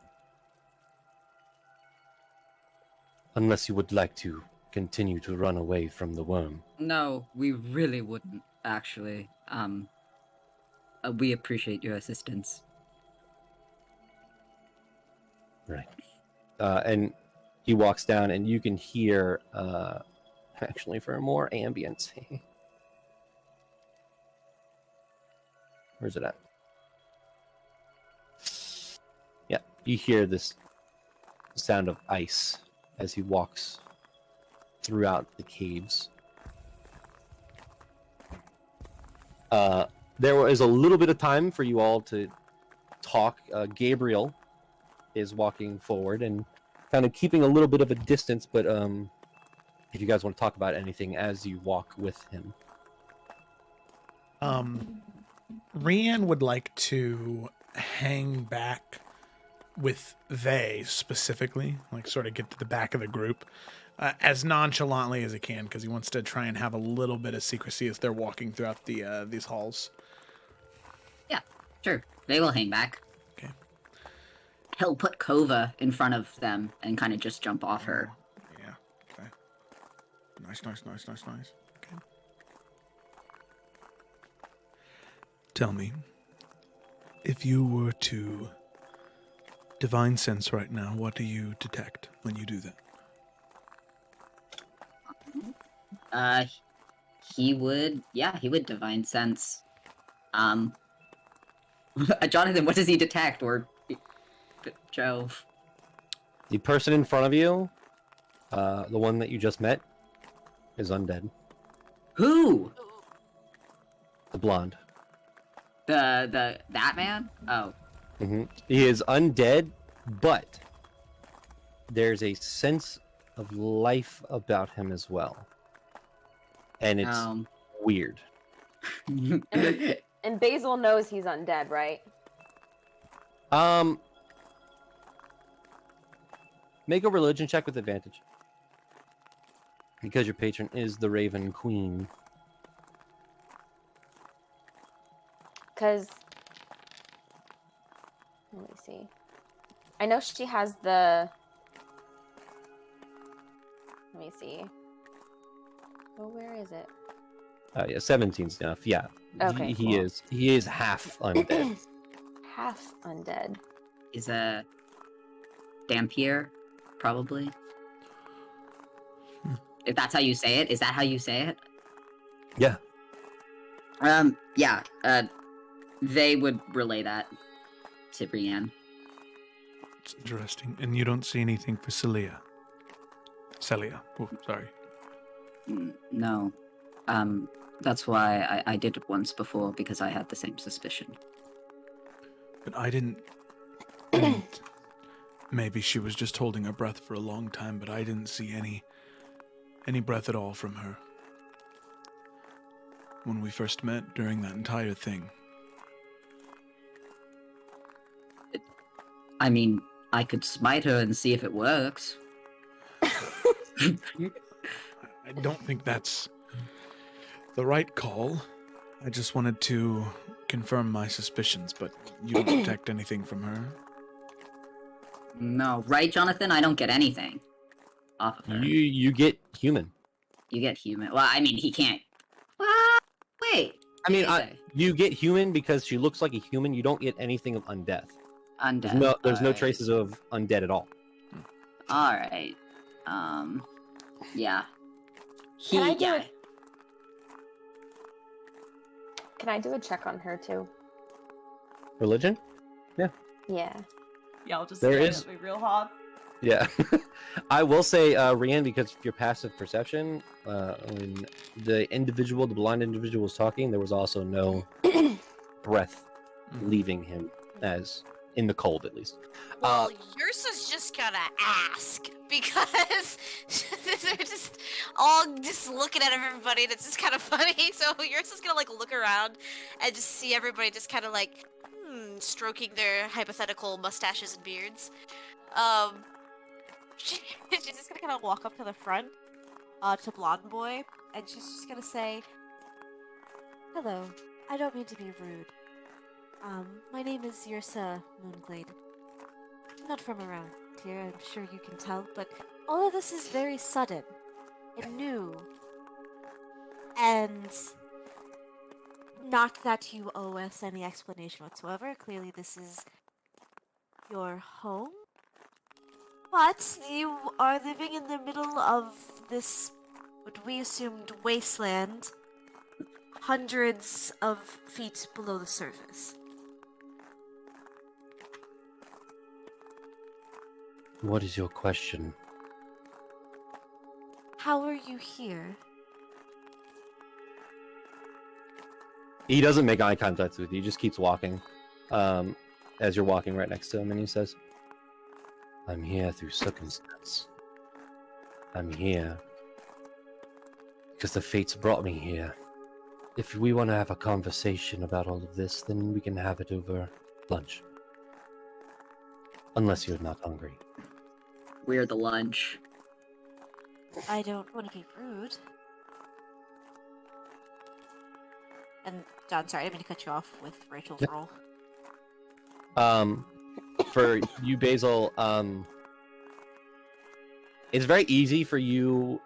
Unless you would like to continue to run away from the worm. No, we really wouldn't, actually. We appreciate your assistance. Right. And he walks down, and you can hear, actually, for more ambience. Where's it at? Yeah, you hear this sound of ice as he walks throughout the caves. There is a little bit of time for you all to talk. Gabriel is walking forward and kind of keeping a little bit of a distance, but if you guys want to talk about anything as you walk with him. Rian would like to hang back with they specifically, like sort of get to the back of the group as nonchalantly as he can, because he wants to try and have a little bit of secrecy as they're walking throughout the these halls. Yeah, sure. They will hang back. Okay. He'll put Kova in front of them and kind of just jump off her. Yeah. Okay. Nice. Okay. Tell me, if you were to divine sense right now, what do you detect when you do that? He would divine sense. Jonathan, what does he detect? Or Joe? The person in front of you, the one that you just met, is undead. Who? The blonde. That man? Oh. Mm-hmm. He is undead, but there's a sense of life about him as well. And it's weird. And Basil knows he's undead, right? Make a religion check with advantage. Because your patron is the Raven Queen. Because, let me see. I know she has the, let me see. Oh, where is it? Yeah, 17's enough. Yeah. Okay, He cool. is. He is half undead. Half undead. Is a Dampier, probably. If that's how you say it, is that how you say it? Yeah. Yeah. They would relay that to Brienne. It's interesting. And you don't see anything for Celia. Celia. Oh, sorry. No. That's why I did it once before, because I had the same suspicion. But I didn't. And maybe she was just holding her breath for a long time, but I didn't see any breath at all from her when we first met during that entire thing. I mean, I could smite her and see if it works. I don't think that's the right call. I just wanted to confirm my suspicions, but you don't detect anything from her. No, right, Jonathan? I don't get anything off of her. You get human. You get human. Well, I mean, he can't. Wait. I mean, what did he say? you get human because she looks like a human. You don't get anything of undeath. Undead. There's no Alright. traces of undead at all. All right. Yeah. Can I do yeah. it? Can I do a check on her too? Religion? Yeah. Yeah, I'll just There stare is- at me real hard. Yeah. I will say, Rianne, because of your passive perception, when the blind individual was talking, there was also no breath leaving him, as in the cold at least. Well, yours is just gonna ask because they're just all just looking at everybody, and it's just kind of funny. So yours is gonna like look around and just see everybody just kind of like stroking their hypothetical mustaches and beards. She's just gonna kind of walk up to the front, to Blonde Boy, and she's just gonna say, "Hello, I don't mean to be rude. My name is Yrsa Moonglade. Not from around here, I'm sure you can tell, but all of this is very sudden and new. And not that you owe us any explanation whatsoever. Clearly this is your home. But you are living in the middle of this, what we assumed, wasteland, hundreds of feet below the surface. What is your question? How are you here? He doesn't make eye contact with you. He just keeps walking, as you're walking right next to him, and he says, "I'm here through circumstance. I'm here because the fates brought me here. If we want to have a conversation about all of this, then we can have it over lunch. Unless you're not hungry." We're the lunch. I don't want to be rude. And John, sorry, I didn't mean to cut you off with Rachel's Yep. role. For you, Basil, it's very easy for you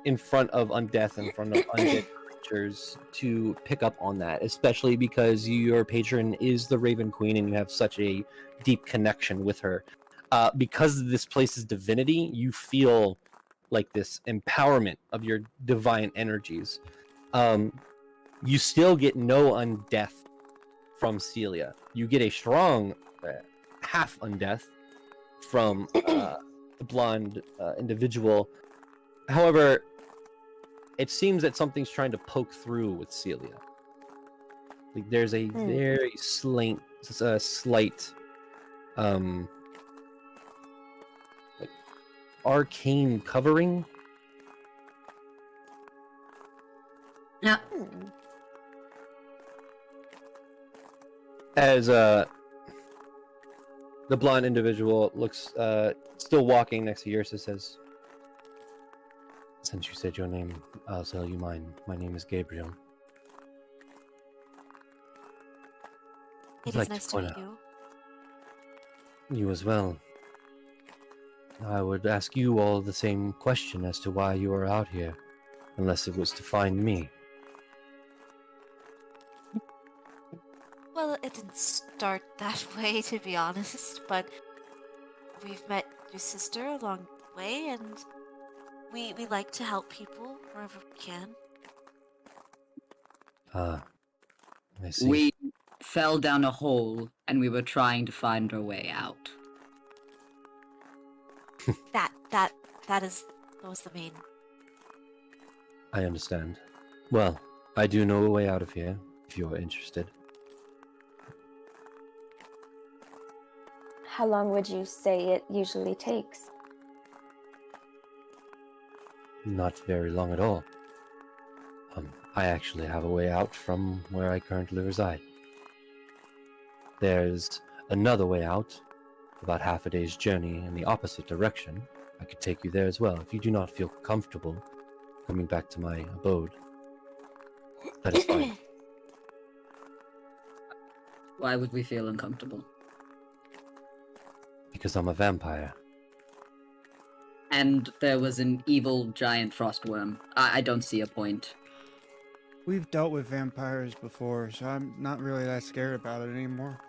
in front of undeath, in front of undead creatures, to pick up on that, especially because your patron is the Raven Queen and you have such a deep connection with her. Because this place's divinity, you feel like this empowerment of your divine energies. You still get no undeath from Celia. You get a strong half undeath from the blonde individual. However, it seems that something's trying to poke through with Celia. Like there's a very slight like arcane covering. Yeah. As the blonde individual looks still walking next to Yrsa, says, "Since you said your name, I'll tell you mine. My name is Gabriel." It I'd is nice to meet point out- you. You as well. I would ask you all the same question as to why you are out here. unless it was to find me. Well, it didn't start that way, to be honest, but we've met your sister along the way, and we like to help people wherever we can. Ah, I see. We fell down a hole and we were trying to find our way out. That was the main. I understand. Well, I do know a way out of here, if you're interested. How long would you say it usually takes? Not very long at all. I actually have a way out from where I currently reside. There's another way out, about half a day's journey in the opposite direction. I could take you there as well, if you do not feel comfortable coming back to my abode. That is fine. Why would we feel uncomfortable? Because I'm a vampire. And there was an evil giant frostworm. I don't see a point. We've dealt with vampires before, so I'm not really that scared about it anymore.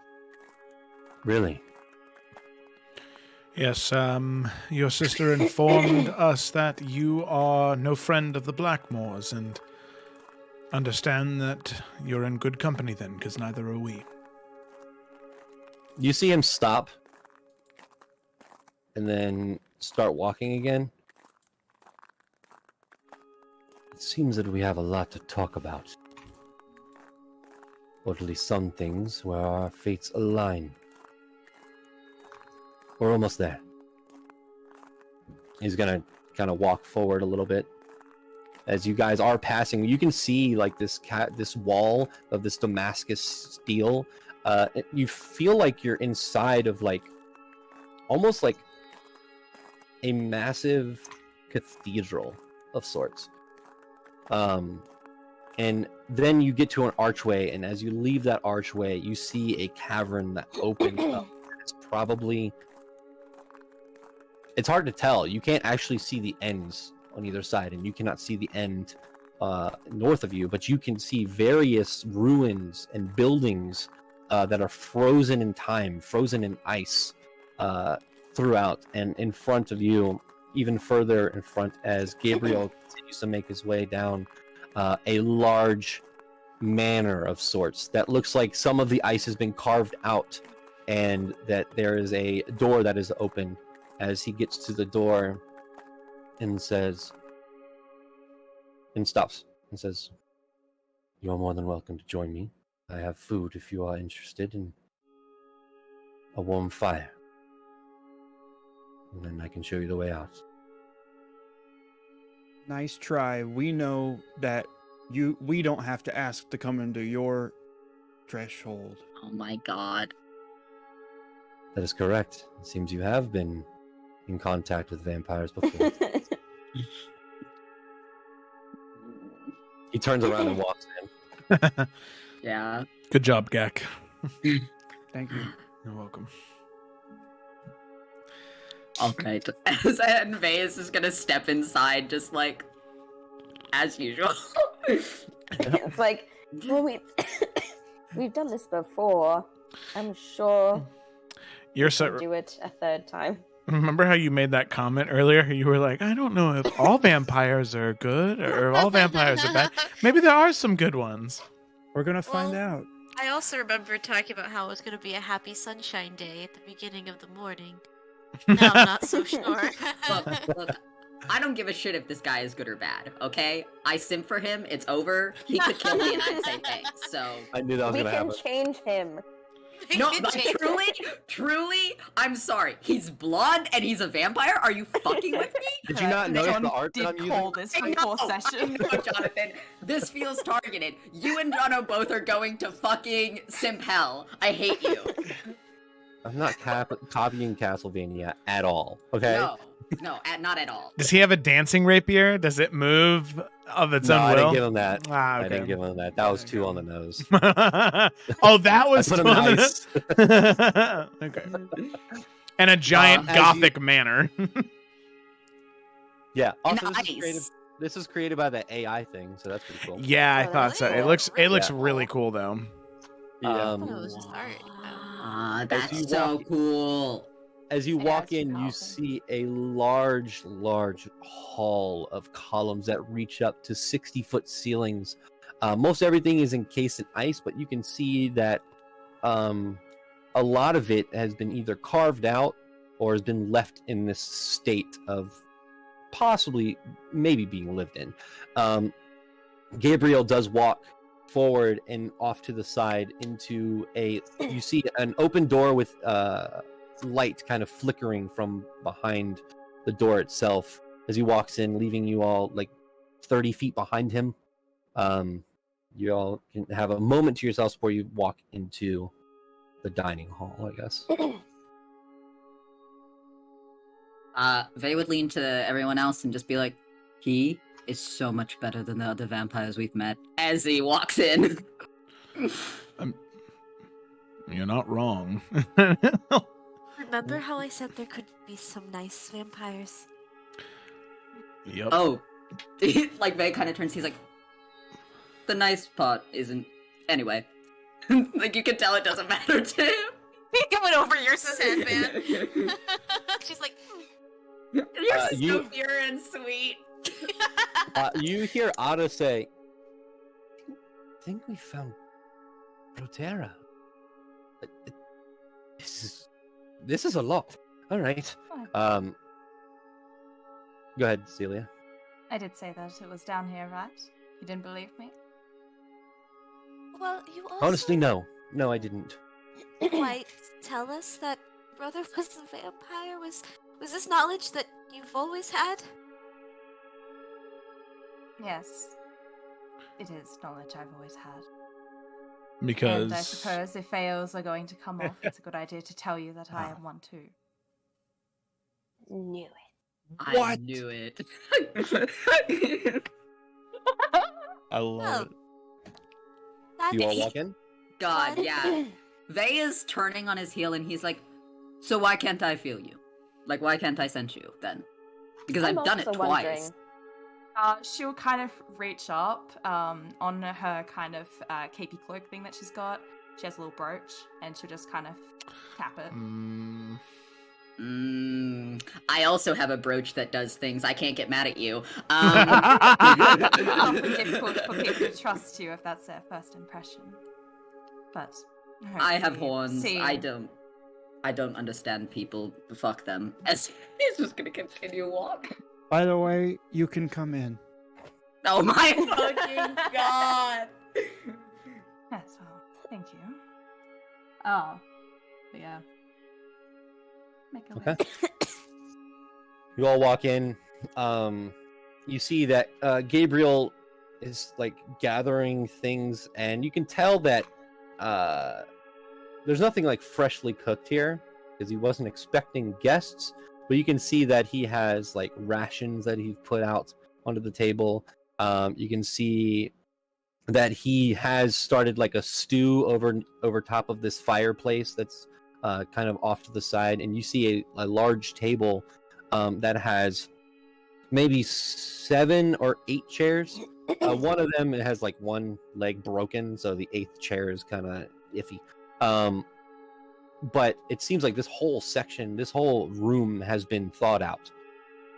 Really? Yes, your sister informed us that you are no friend of the Blackmores, and understand that you're in good company then, because neither are we. You see him stop, and then start walking again. It seems that we have a lot to talk about. Or at least some things where our fates align. We're almost there. He's gonna kind of walk forward a little bit. As you guys are passing, you can see like this wall of this Damascus steel. You feel like you're inside of like almost like a massive cathedral of sorts. And then you get to an archway, and as you leave that archway, you see a cavern that opens up. It's probably... It's hard to tell. You can't actually see the ends on either side, and you cannot see the end north of you, but you can see various ruins and buildings that are frozen in time, frozen in ice throughout. And in front of you, even further in front, as Gabriel continues to make his way down, a large manor of sorts that looks like some of the ice has been carved out, and that there is a door that is open. As he gets to the door and says, and stops and says, "You are more than welcome to join me. I have food if you are interested, in a warm fire. And then I can show you the way out." Nice try. We know that we don't have to ask to come into your threshold. Oh my god. That is correct. It seems you have been in contact with vampires before. He turns around and walks in. Yeah. Good job, Gak. Thank you. You're welcome. Okay. And Vey is just gonna step inside, just like as usual. It's like, well, we've done this before. I'm sure You're we'll so. do it a third time. Remember how you made that comment earlier? You were like, I don't know if all vampires are good or all vampires are bad. Maybe there are some good ones. We're gonna find out. I also remember talking about how it was going to be a happy sunshine day at the beginning of the morning. Now I'm not so sure. Look, I don't give a shit if this guy is good or bad, okay? I simp for him, it's over. He could kill me and I'd say thanks, so... I knew that was We going to can happen. change him. No, but truly, I'm sorry. He's blonde and he's a vampire? Are you fucking with me? Did you not notice John the art that I'm did using? call this I before know, session. I know, Jonathan. This feels targeted. You and Jono both are going to fucking simp hell. I hate you. I'm not copying Castlevania at all, okay? No, not at all. Does he have a dancing rapier? Does it move of its No, own I will? didn't give him that. Ah, I okay. didn't give him that. That was two on the nose. Oh, that was I put him two on the nice. nose? Okay. And a giant as gothic manor. Yeah. And Also, this is ice. creative. This is created by the AI thing, so that's pretty cool. Yeah, I Oh, thought so. really? It looks Yeah. really cool though. I thought it was just art. Ah, you that's so walk- cool. As you Yeah, walk it's in, you powerful. see a large hall of columns that reach up to 60-foot ceilings. Most everything is encased in ice, but you can see that a lot of it has been either carved out or has been left in this state of possibly maybe being lived in. Gabriel does walk forward and off to the side into you see an open door with light kind of flickering from behind the door itself as he walks in, leaving you all like 30 feet behind him. You all can have a moment to yourselves before you walk into the dining hall, I guess. Vey would lean to everyone else and just be like, he is so much better than the other vampires we've met, as he walks in. You're not wrong. Remember how I said there could be some nice vampires? Yep. Oh, like Vey kind of turns, he's like, the nice part isn't, anyway. Like, you can tell it doesn't matter to him. It went over yours, headband. She's like, Yours is you- so pure and sweet. You hear Ada say, I think we found Protera. This is a lot. All right. Fine. Go ahead, Celia. I did say that it was down here, right? You didn't believe me? Well, you also Honestly, no. No, I didn't. quite tell us that brother was a vampire. Was this knowledge that you've always had? Yes. It is knowledge I've always had. Because And I suppose if veils are going to come off, it's a good idea to tell you that I am one too. Knew it. I knew it. I love it. That You all is walk in? God, fun. yeah. Vey is turning on his heel and he's like, so why can't I feel you? Like, why can't I sense you then? Because I'm I've done it also twice. wondering. She'll kind of reach up on her kind of capey cloak thing that she's got. She has a little brooch, and she'll just kind of tap it. I also have a brooch that does things. I can't get mad at you. It's often difficult for people to trust you if that's their first impression. But I have hopefully horns. seeing- I don't understand people. Fuck them. As he's just gonna continue walk. By the way, you can come in. Oh my Fucking god. Yes, well, thank you. Oh, but yeah. Make a Okay. list. You all walk in. You see that Gabriel is like gathering things, and you can tell that there's nothing like freshly cooked here because he wasn't expecting guests. But you can see that he has like rations that he's put out onto the table. You can see that he has started like a stew over top of this fireplace that's kind of off to the side, and you see a large table that has maybe 7 or 8 chairs. One of them has like one leg broken, so the 8th chair is kind of iffy. But it seems like this whole section, this whole room has been thought out.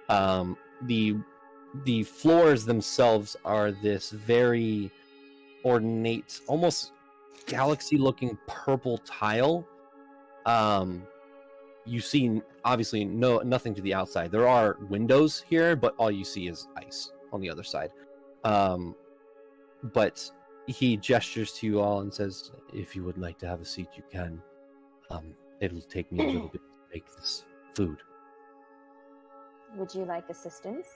The floors themselves are this very ornate, almost galaxy-looking purple tile. You see, obviously, nothing to the outside. There are windows here, but all you see is ice on the other side. But he gestures to you all and says, "If you would like to have a seat, you can. It'll take me a little bit to make this food." Would you like assistance?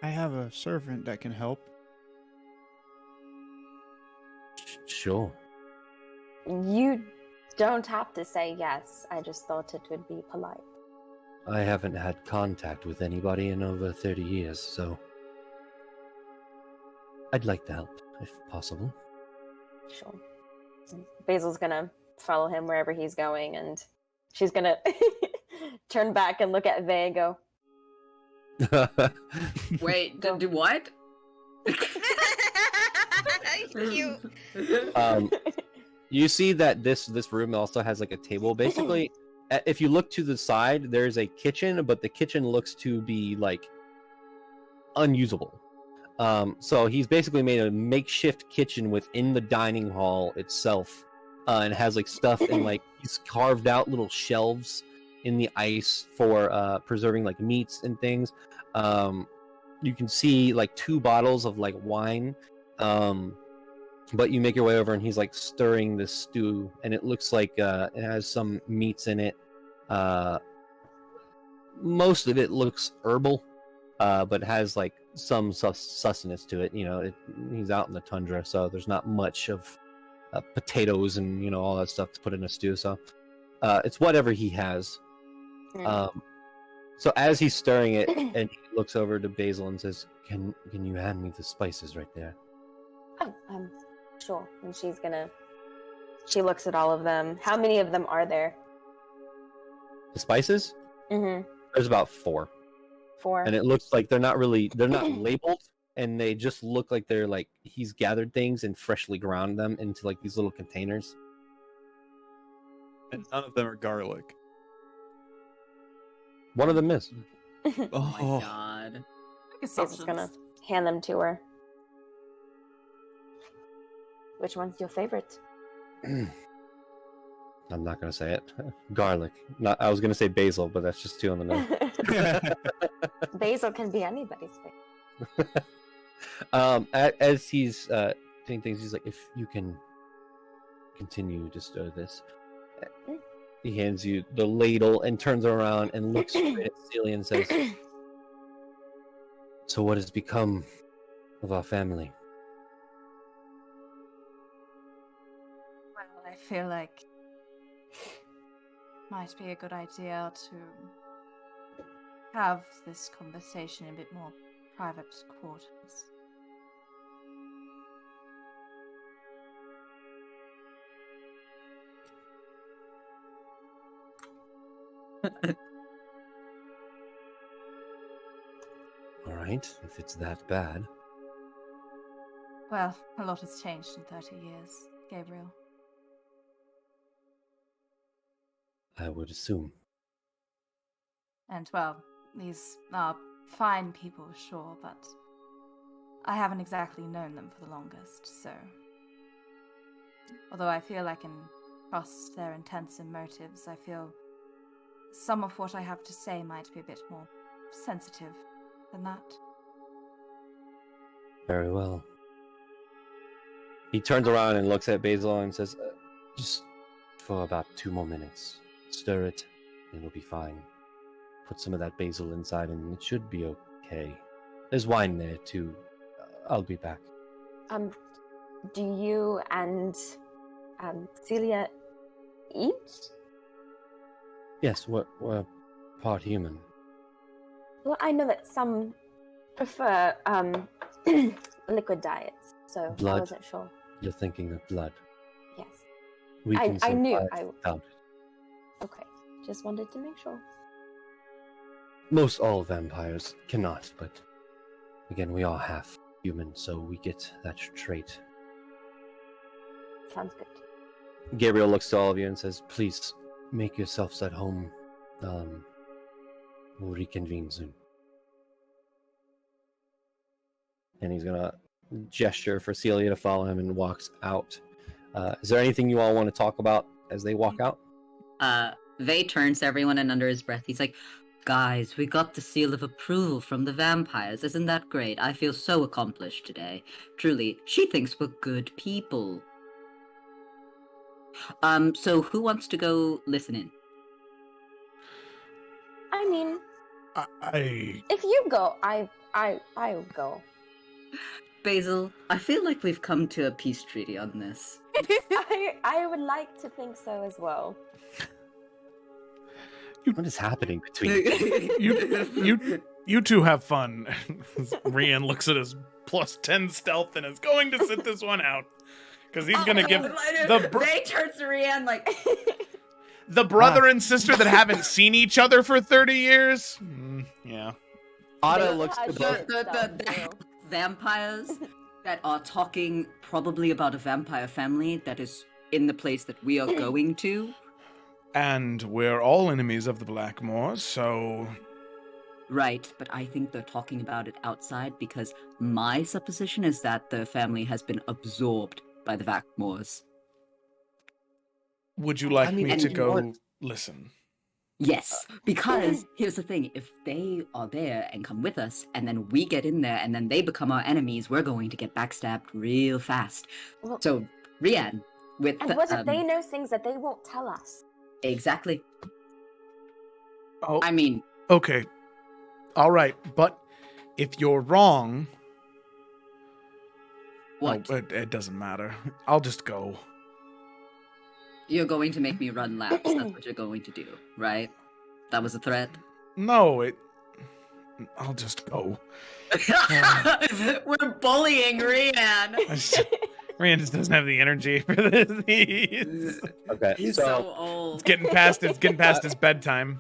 I have a servant that can help. Sure. You don't have to say yes. I just thought it would be polite. I haven't had contact with anybody in over 30 years, so I'd like to help, if possible. Sure. Basil's gonna follow him wherever he's going, and she's gonna turn back and look at Vey and go, Wait, do what? Cute. You see that this room also has like a table. Basically, if you look to the side, there's a kitchen, but the kitchen looks to be like unusable. So he's basically made a makeshift kitchen within the dining hall itself, and has like stuff and like he's carved out little shelves in the ice for preserving like meats and things. You can see like 2 bottles of like wine. But you make your way over and he's like stirring this stew, and it looks like it has some meats in it. Most of it looks herbal, but has like some sustenance to it. You know, he's out in the tundra, so there's not much of potatoes and all that stuff to put in a stew. So it's whatever he has. So as he's stirring it, and he looks over to Basil and says, "Can you hand me the spices right there?" Oh, sure. And she looks at all of them. How many of them are there? The spices? Mm-hmm. There's about 4. 4. And it looks like they're not labeled, and they just look like they're like he's gathered things and freshly ground them into like these little containers. And none of them are garlic. One of them is. Oh my god. Basil's gonna hand them to her. Which one's your favorite? I'm not gonna say it. Garlic. I was gonna say basil, but that's just too on the nose. Basil can be anybody's favorite. As he's doing things, he's like, "If you can continue to stir this." He hands you the ladle and turns around and looks straight at Celia and says, "So what has become of our family?" Well, I feel like it might be a good idea to have this conversation in a bit more private quarters. All right, if it's that bad. Well, a lot has changed in 30 years, Gabriel. I would assume. And, well, these are fine people, sure, but I haven't exactly known them for the longest, so... Although I feel I can trust their intents and motives, I feel some of what I have to say might be a bit more sensitive than that. Very well. He turns around and looks at Basil and says, "Just for about 2 more minutes. Stir it, and it'll be fine. Put some of that basil inside, and it should be okay. There's wine there, too. I'll be back." Do you and Celia eat? Yes, we're part human. Well, I know that some prefer liquid diets, so Blood. I wasn't sure. You're thinking of blood. Yes. We can I knew. survive without it. Okay. Just wanted to make sure. Most all vampires cannot, but again, we are half human, so we get that trait. Sounds good. Gabriel looks to all of you and says, "Please make yourselves at home. We'll reconvene soon." And he's gonna gesture for Celia to follow him and walks out. Is there anything you all want to talk about as they walk out? Vey turns to everyone and under his breath, he's like, "Guys, we got the seal of approval from the vampires. Isn't that great? I feel so accomplished today. Truly, she thinks we're good people." So who wants to go listen in? I mean, I if you go, I'll go. Basil, I feel like we've come to a peace treaty on this. I would like to think so as well. What is happening between you? you two have fun. Rian looks at his +10 stealth and is going to sit this one out because he's going to give They turn to Rian like the brother and sister that haven't seen each other for 30 years. Yeah. Ada Basil looks to has both. shit The stuff, too. vampires that are talking probably about a vampire family that is in the place that we are going to. And we're all enemies of the Blackmoors, so Right, but I think they're talking about it outside because my supposition is that the family has been absorbed by the Vackmores. would you like I mean, me and to you go want- listen? Yes, because here's the thing, if they are there and come with us, and then we get in there and then they become our enemies, we're going to get backstabbed real fast. Well, So, Rian, with and what if they know things that they won't tell us? exactly. Oh, I mean, okay. All right, but if you're wrong, what? it doesn't matter. I'll just go. You're going to make me run laps. That's what you're going to do, right? That was a threat. No, I'll just go. We're bullying Rian. Rand just doesn't have the energy for this. He's Okay, He's so so old. getting past his bedtime.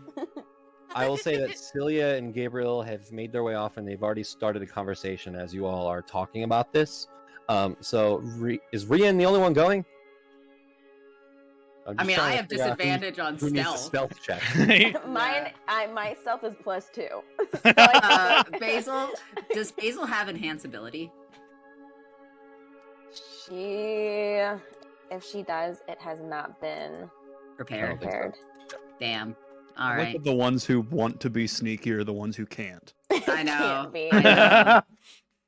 I will say that Celia and Gabriel have made their way off, and they've already started a conversation as you all are talking about this. So is Rian the only one going? I'm I just mean, trying I to have figure out disadvantage on who needs a stealth. stealth check. My stealth is +2. So I think Basil, does Basil have enhanceability? if she does, it has not been Prepared. think so. prepared. Damn. All I like right. that the ones who want to be sneaky are the ones who can't. I know. Can't be. I know.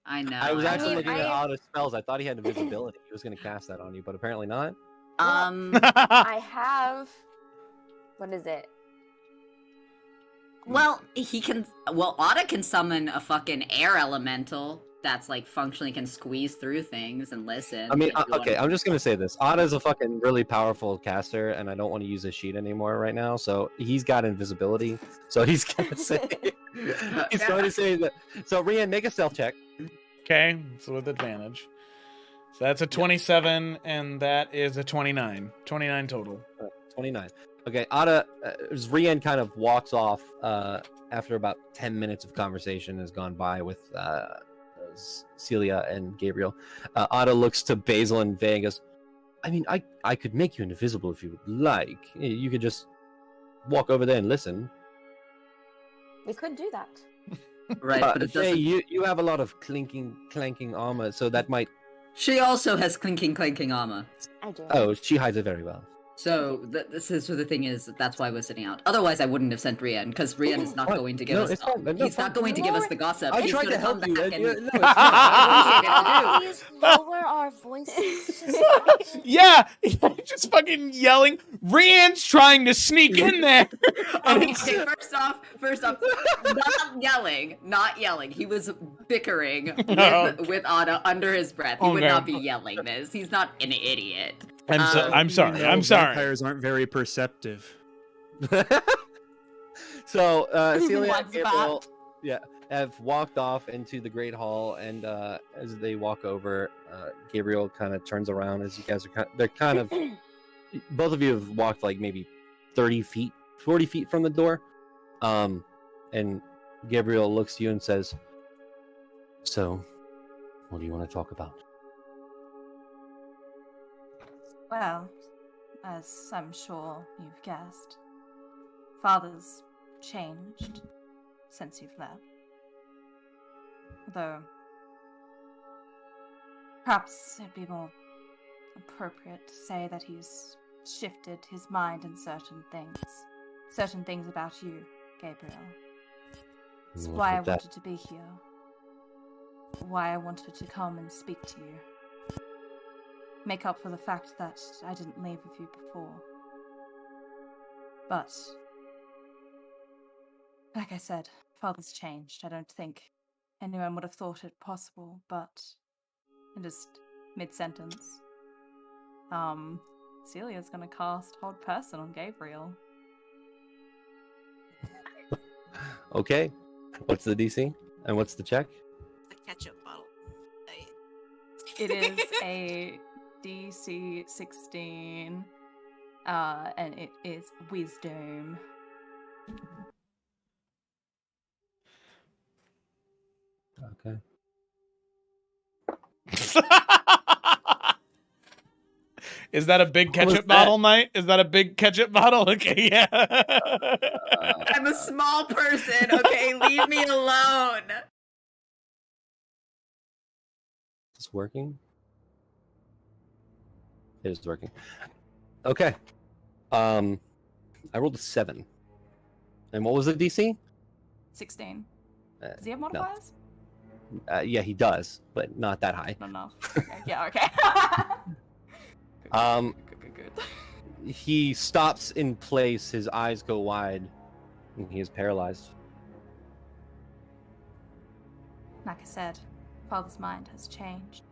I know. I was actually mean, looking at I- Otto's spells. I thought he had invisibility. He was going to cast that on you, but apparently not. I have. What is it? Well, he can. Well, Otta can summon a fucking air elemental that's like functionally can squeeze through things and listen. I mean, if you okay, want- I'm just going to say this. Otto's a fucking really powerful caster, and I don't want to use his sheet anymore right now. So he's got invisibility. So he's going to say. He's going to say that. So, Rian, make a stealth check. Okay, so with advantage. So that's a 27, and that is a 29. 29 total. 29. Okay, Ada, as Rian kind of walks off after about 10 minutes of conversation has gone by with Celia and Gabriel. Ada looks to Basil and Vay and goes, I mean, I could make you invisible if you would like. You could just walk over there and listen. We could do that. right, but it Vay, doesn't. you have a lot of clanking armor, so that might... She also has clanking armor. I do. Oh, she hides it very well. So the thing is, that's why we're sitting out. Otherwise, I wouldn't have sent Rian because Rian is not What? going to give No, us. it's fine. No, He's fine. not going to give us the gossip. I He's tried gonna to help come you. back and- No, it's fine. Please lower our voices. Yeah, just fucking yelling. Rian's trying to sneak in there. And Okay, it's- first off, not yelling. He was bickering Okay. with Ada under his breath. He would Okay. not be yelling this. He's not an idiot. I'm sorry. No, I'm sorry. Vampires aren't very perceptive. So Celia and What's Gabriel, have walked off into the Great Hall, and as they walk over, Gabriel kind of turns around as you guys are they're kind of both of you have walked like maybe 30 feet, 40 feet from the door, and Gabriel looks to you and says, "So, what do you want to talk about?" Well, as I'm sure you've guessed, Father's changed since you've left. Though, perhaps it'd be more appropriate to say that he's shifted his mind in certain things about you, Gabriel. It's Well, why I with that- wanted to be here. Why I wanted to come and speak to you. Make up for the fact that I didn't leave with you before. But, like I said, Father's changed. I don't think anyone would have thought it possible, but just mid-sentence. Celia's gonna cast Hold Person on Gabriel. Okay, what's the DC and what's the check? The ketchup bottle. It is a DC 16, and it is Wisdom. Okay. Is that a big What was ketchup that? bottle, Knight? Is that a big ketchup bottle? Okay, yeah. I'm a small person, okay? Leave me alone. Is this working? It is working. Okay. I rolled a 7. And what was the DC? 16. Uh, Does he have no. modifiers? Yeah, he does, but not that high. Not enough. Okay. Yeah, okay. Good. He stops in place, his eyes go wide, and he is paralyzed. Like I said, Father's mind has changed.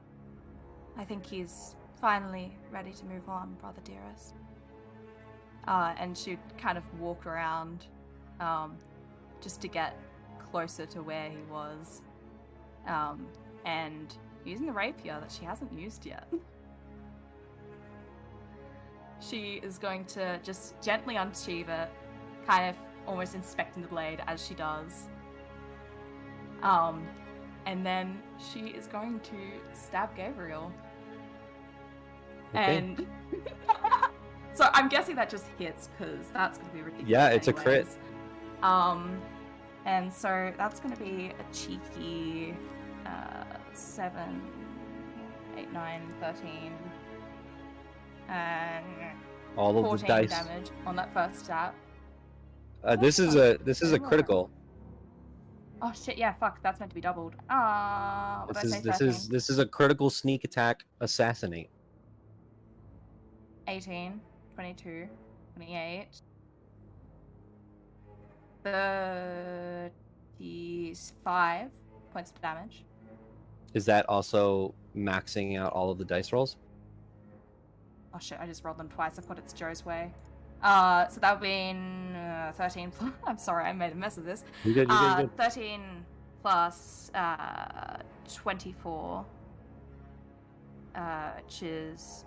I think he's finally ready to move on, brother dearest. And she'd kind of walk around, just to get closer to where he was, and using the rapier that she hasn't used yet. She is going to just gently unsheathe it, kind of almost inspecting the blade as she does. And then she is going to stab Gabriel. Okay. And so I'm guessing that just hits, because that's going to be ridiculous. Yeah, it's a crit. anyways. And so that's going to be a cheeky 7, 8, 9, 13, and All of 14 the dice. damage on that first stab. This is a critical. Oh shit! Yeah, fuck. That's meant to be doubled. What did I say? 13? This is a critical sneak attack assassinate. 18, 22, 28, 35 points of damage. Is that also maxing out all of the dice rolls? Oh shit, I just rolled them twice. I thought it's Joe's way. So that would be 13 plus... I'm sorry, I made a mess of this. You good? 13 plus 24, which is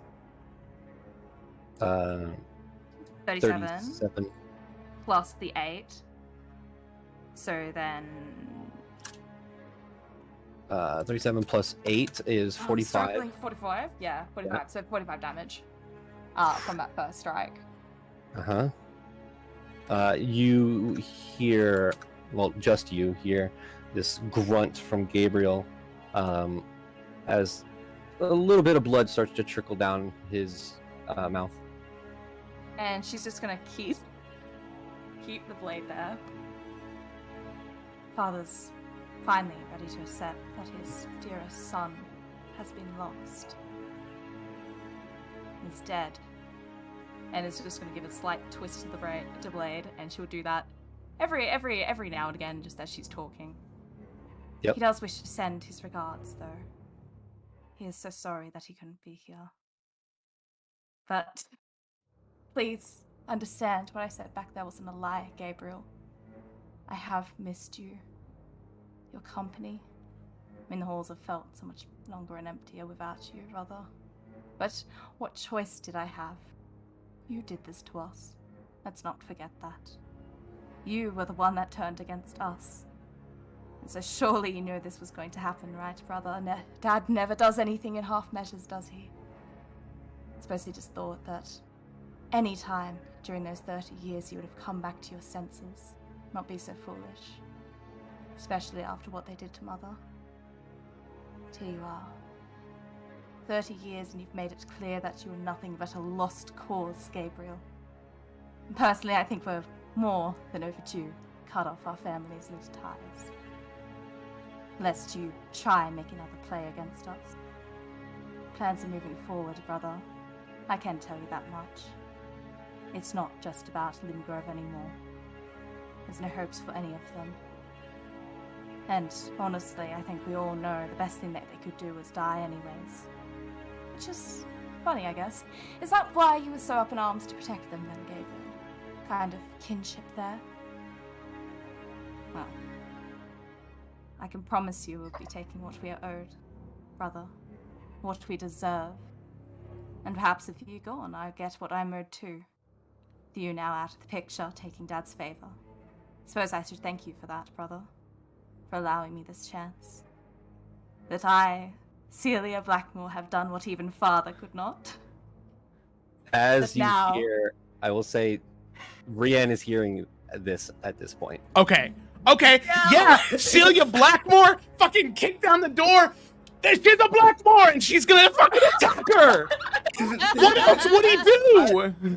37, 37. plus the 8. So then... 37 plus 8 is 45. 45? Yeah, 45. Yeah. So 45 damage from that first strike. Uh-huh. You hear, well, just you hear this grunt from Gabriel as a little bit of blood starts to trickle down his mouth. And she's just gonna keep the blade there. Father's finally ready to accept that his dearest son has been lost. He's dead. And is just going to give a slight twist to the blade, and she'll do that every now and again, just as she's talking. Yep. He does wish to send his regards, though. He is so sorry that he couldn't be here. But please understand what I said back there wasn't a lie, Gabriel. I have missed you. Your company. I mean, the halls have felt so much longer and emptier without you, brother. But what choice did I have? You did this to us. Let's not forget that. You were the one that turned against us. And so surely you knew this was going to happen, right, brother? Dad never does anything in half measures, does he? I suppose he just thought that any time during those 30 years you would have come back to your senses, not be so foolish. Especially after what they did to Mother. But here you are. 30 years and you've made it clear that you are nothing but a lost cause, Gabriel. And personally, I think we're more than overdue to cut off our family's loose ties. Lest you try and make another play against us. Plans are moving forward, brother. I can tell you that much. It's not just about Limgrove anymore. There's no hopes for any of them. And honestly, I think we all know the best thing that they could do was die anyways. Which is funny, I guess. Is that why you were so up in arms to protect them then, Gabriel? Kind of kinship there? Well, I can promise you we'll be taking what we are owed, brother. What we deserve. And perhaps if you go on, I'll get what I'm owed too. With you now out of the picture, taking Dad's favor. Suppose I should thank you for that, brother. For allowing me this chance. that I, Celia Blackmore, have done what even father could not. As But you now- hear, I will say, Rianne is hearing this at this point. Okay. Yeah, Celia Blackmore fucking kicked down the door. She's a Blackmore and she's gonna fucking attack her. What else would he do?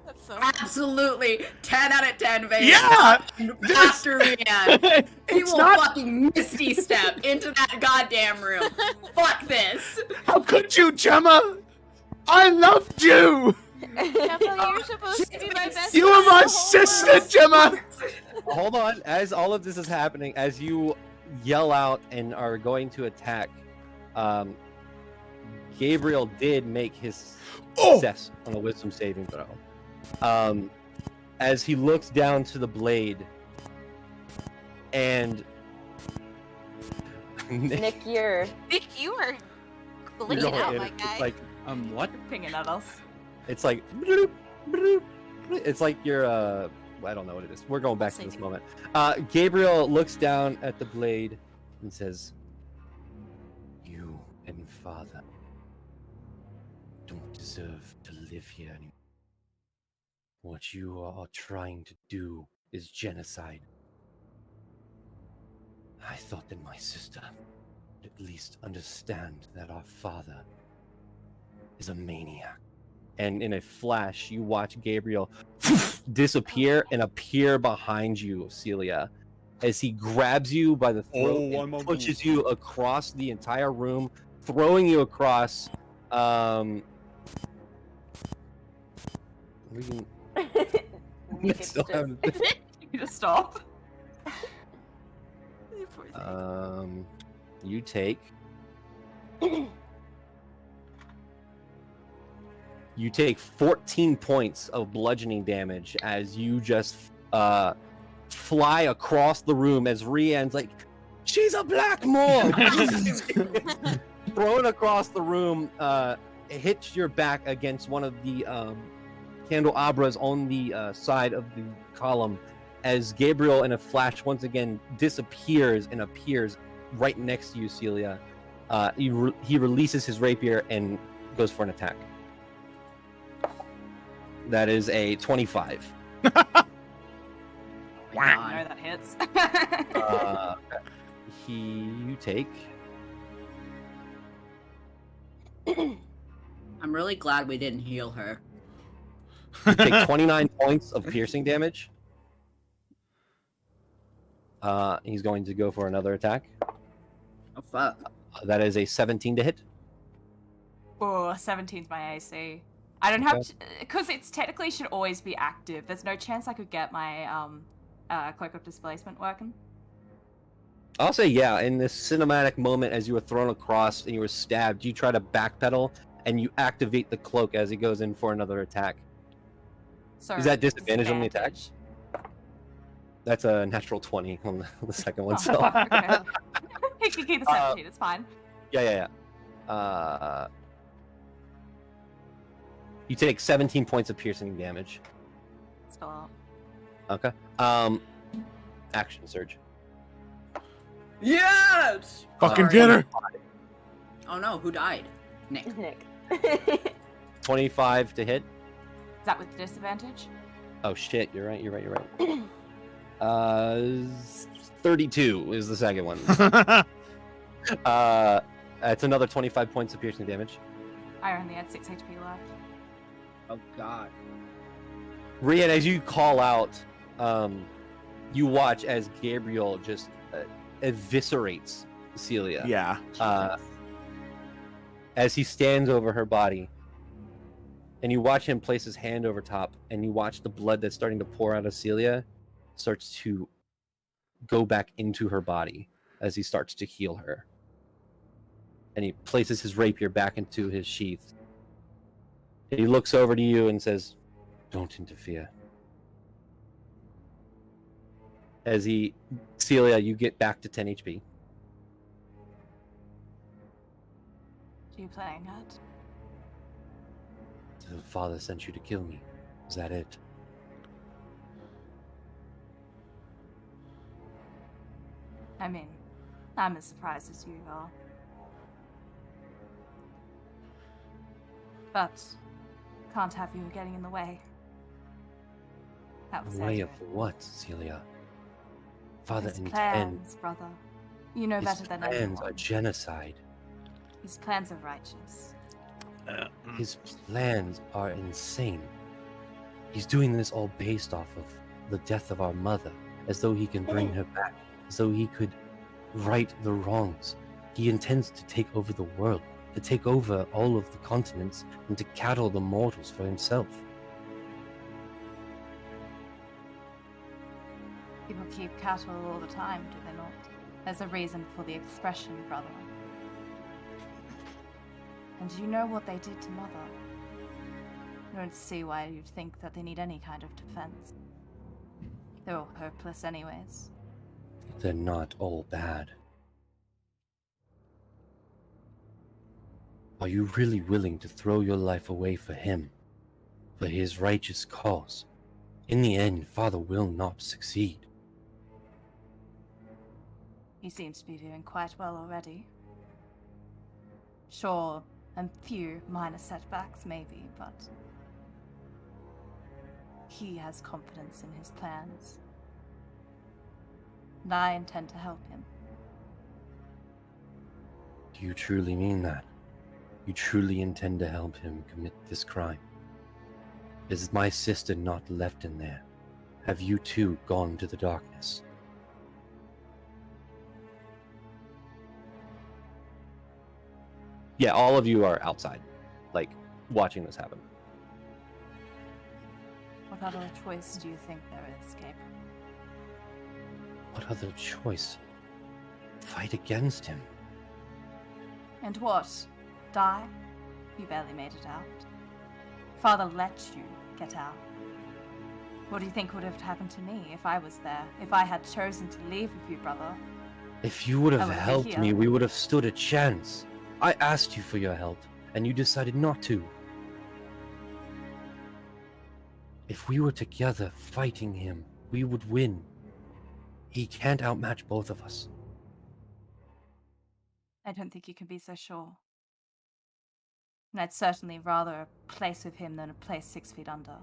That's so Absolutely. 10 out of 10, Vane. Yeah! After Rianne. He It's will not. fucking Misty step into that goddamn room. Fuck this. How could you, Gemma? I loved you. Gemma, you're supposed to be my best You friend were my in the whole sister, world. Gemma. Hold on. As all of this is happening, as you yell out and are going to attack, Gabriel did make his success on a wisdom saving throw. As he looks down to the blade, and Nick, you're Nick, you are you're glitching going out, in, my it's guy. like What? Pinging at us. it's like bloop, bloop, bloop. It's like you're I don't know what it is. We're going back to this Singing. moment. Gabriel looks down at the blade and says, "You and Father don't deserve to live here anymore. What you are trying to do is genocide. I thought that my sister would at least understand that our father is a maniac." And in a flash, you watch Gabriel disappear and appear behind you, Celia, as he grabs you by the throat Oh, and I'm pushes you across the entire room, throwing you across. We can Nick is still just- have- You just stop. You poor thing. you take. You take 14 points of bludgeoning damage as you just fly across the room as Rianne's like, "She's a Blackmore!" Thrown across the room, it hits your back against one of the candelabras on the side of the column as Gabriel, in a flash, once again disappears and appears right next to you, Celia. He releases his rapier and goes for an attack. That is a 25. I know that hits. You take. I'm really glad we didn't heal her. You take 29 points of piercing damage. He's going to go for another attack. Oh, fuck. That is a 17 to hit. Oh, 17's my AC. I don't have because it's technically should always be active. There's no chance I could get my cloak of displacement working. I'll say yeah. In this cinematic moment, as you were thrown across and you were stabbed, you try to backpedal and you activate the cloak as he goes in for another attack. So Is that disadvantage on the attack? That's a natural 20 on the second one. Oh, So okay. He can keep the 17. It's fine. yeah. You take 17 points of piercing damage. Still out. Okay. Action surge. Yes! Fucking Sorry. get her. Oh no, who died? Nick. Nick. 25 to hit. Is that with disadvantage? Oh shit, you're right. 32 is the second one. That's another 25 points of piercing damage. I only had 6 HP left. Oh god. Rian, as you call out, you watch as Gabriel just eviscerates Celia. Yeah. As he stands over her body, and you watch him place his hand over top, and you watch the blood that's starting to pour out of Celia starts to go back into her body as he starts to heal her. And he places his rapier back into his sheath. He looks over to you and says, "Don't interfere." Celia, you get back to 10 HP. Do you playing it? The father sent you to kill me. Is that it? I mean, I'm as surprised as you are. But can't have you getting in the way. That was In the way of Edward. what, Celia? Father His intends. plans, brother. You know His better than plans anyone. are genocide. His plans are righteous. His plans are insane. He's doing this all based off of the death of our mother, as though he can bring her back, as though he could right the wrongs. He intends to take over the world, to take over all of the continents, and to cattle the mortals for himself. People keep cattle all the time, do they not? There's a reason for the expression, brother. And you know what they did to Mother. I don't see why you'd think that they need any kind of defense. They're all hopeless anyways. They're not all bad. Are you really willing to throw your life away for him? For his righteous cause? In the end, Father will not succeed. He seems to be doing quite well already. Sure, a few minor setbacks maybe, but he has confidence in his plans. And I intend to help him. Do you truly mean that? You truly intend to help him commit this crime? Is my sister not left in there? Have you too gone to the darkness? Yeah, all of you are outside, like, watching this happen. What other choice do you think there is, Gabriel? What other choice? Fight against him. And what? Die? You barely made it out. Father let you get out. What do you think would have happened to me if I was there? If I had chosen to leave with you, brother? If you would I have would be helped here. me, we would have stood a chance. I asked you for your help, and you decided not to. If we were together fighting him, we would win. He can't outmatch both of us. I don't think you can be so sure. And I'd certainly rather a place with him than a place 6 feet under.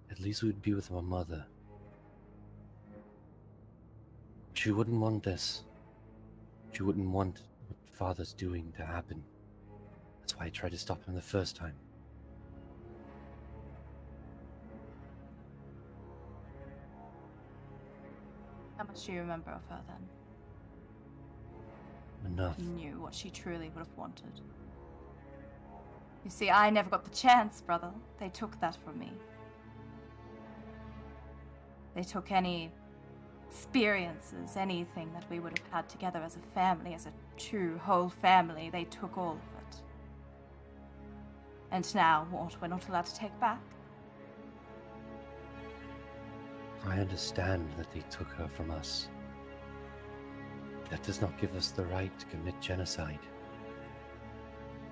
At least we'd be with my mother. She wouldn't want this. She wouldn't want what Father's doing to happen. That's why I tried to stop him the first time. How much do you remember of her then? Enough. You knew what she truly would have wanted. You see, I never got the chance, brother. They took that from me. They took any experiences, anything that we would have had together as a family, as a true whole family. They took all of it. And now what? We're not allowed to take back? I understand that they took her from us. That does not give us the right to commit genocide.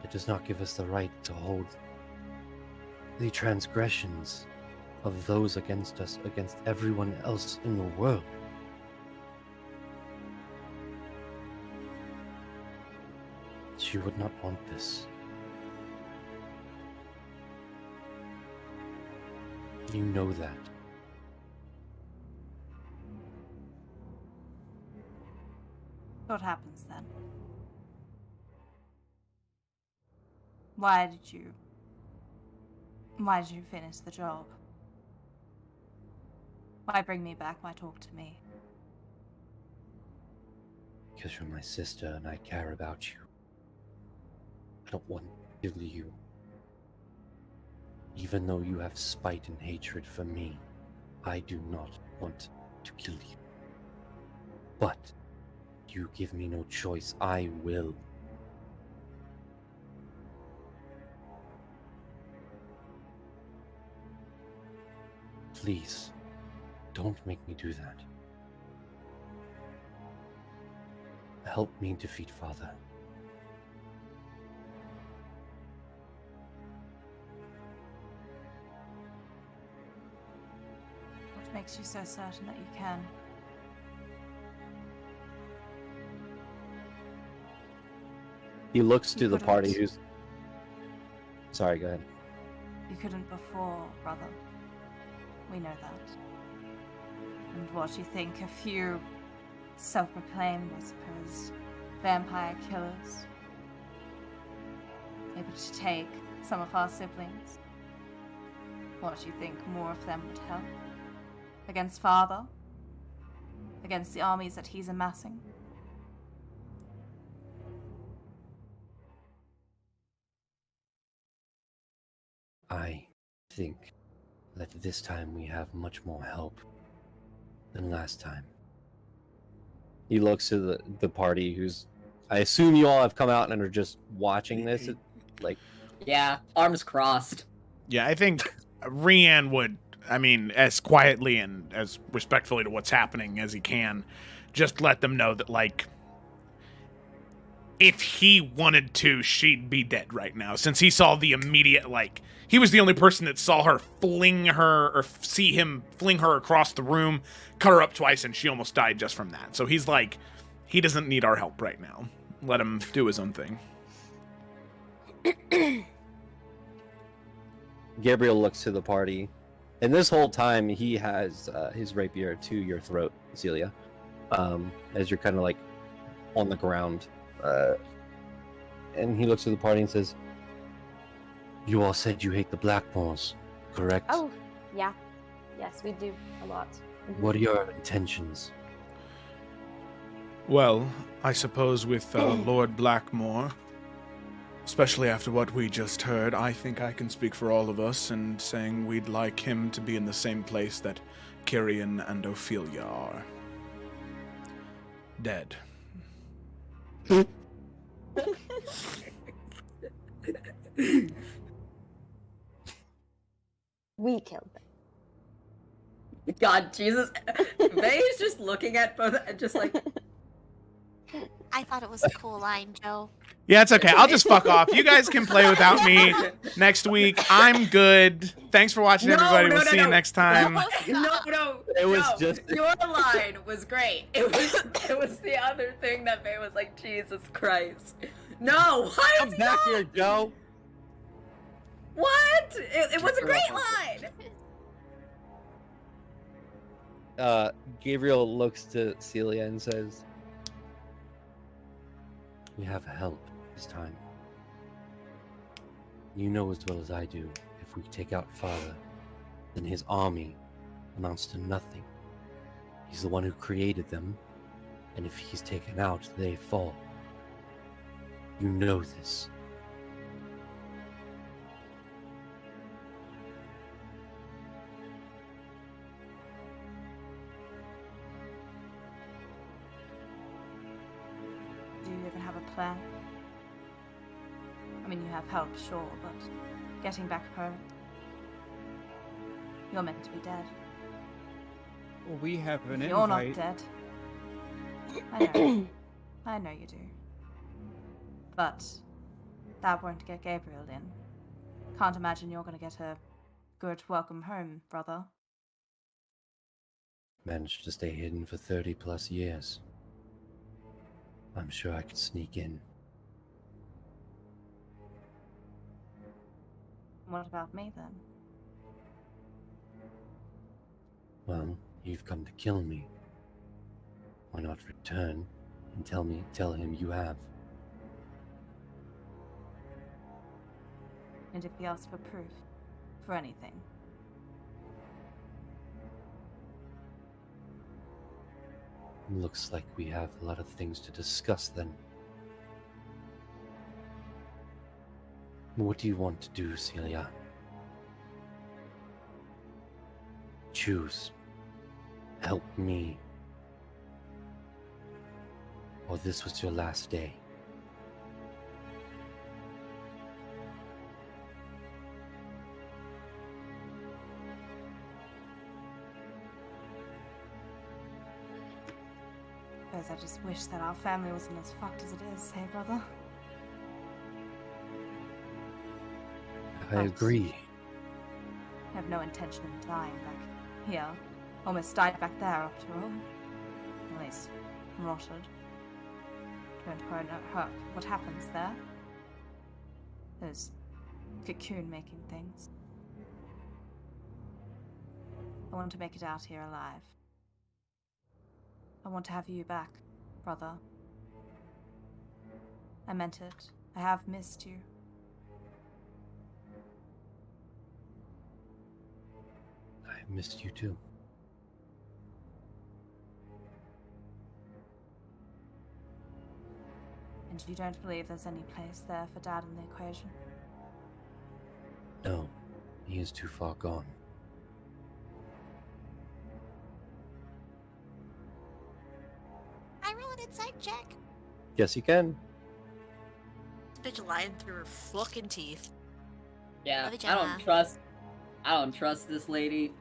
It does not give us the right to hold the transgressions of those against us against everyone else in the world. She would not want this. You know that. What happens then? Why did you finish the job? Why bring me back? Why talk to me? Because you're my sister and I care about you. I don't want to kill you. Even though you have spite and hatred for me, I do not want to kill you. But you give me no choice, I will. Please, don't make me do that. Help me defeat Father. What makes you so certain that you can? He looks to You the party couldn't. who's... Sorry, go ahead. You couldn't before, brother. We know that. And what you think, a few self-proclaimed, I suppose, vampire killers, able to take some of our siblings. What you think more of them would help? Against father? Against the armies that he's amassing? I think that this time we have much more help than last time. He looks to the party who's... I assume you all have come out and are just watching this. Like, Yeah, arms crossed. Yeah, I think Rian would, I mean, as quietly and as respectfully to what's happening as he can, just let them know that, like, if he wanted to, she'd be dead right now. Since he saw the immediate, like, he was the only person that saw her fling her, or see him fling her across the room, cut her up twice, and she almost died just from that. So he's like, he doesn't need our help right now. Let him do his own thing. Gabriel looks to the party, and this whole time he has his rapier to your throat, Celia, as you're kind of like on the ground. And he looks to the party and says, "You all said you hate the Blackmoors, correct? Oh, yeah. Yes, we do a lot. Mhm. What are your intentions?" Well, I suppose with Lord Blackmore, especially after what we just heard, I think I can speak for all of us in saying we'd like him to be in the same place that Kyrian and Ophelia are. Dead. We killed them. God, Jesus. Vay is just looking at both, just like, I thought it was a cool line, Joe. Yeah, it's okay. I'll just fuck off. You guys can play without me next week. I'm good. Thanks for watching, everybody. We'll see you next time. No. It was no, just- your line was great. It was the other thing that Vay was like, Jesus Christ. No, why Come is he back not? here, Joe. What? It was a great line. Gabriel looks to Celia and says, "We have help this time. You know as well as I do, if we take out Father, then his army amounts to nothing. He's the one who created them, and if he's taken out, they fall. You know this." Do you even have a plan? I mean, you have help, sure, but getting back home. You're meant to be dead. Well, we have an You're invite. not dead. I know. I know you do. But that won't get Gabriel in. Can't imagine you're gonna get a good welcome home, brother. Managed to stay hidden for 30 plus years. I'm sure I could sneak in. What about me then? Well, you've come to kill me. Why not return and tell him you have? And if he asks for proof, for anything, Looks like we have a lot of things to discuss then. What do you want to do, Celia? Choose. Help me. Or this was your last day. because I just wish that our family wasn't as fucked as it is, hey brother? I agree. I have no intention of dying back here. Almost died back there after all. At least, rotted. Don't quite know what happens there. Those cocoon-making things. I want to make it out here alive. I want to have you back, brother. I meant it. I have missed you. I missed you too. And you don't believe there's any place there for Dad in the equation? No, he is too far gone. I roll an insight check. Yes, you can. Bitch lying through her fucking teeth. Yeah, Love you, I Gemma. don't trust this lady.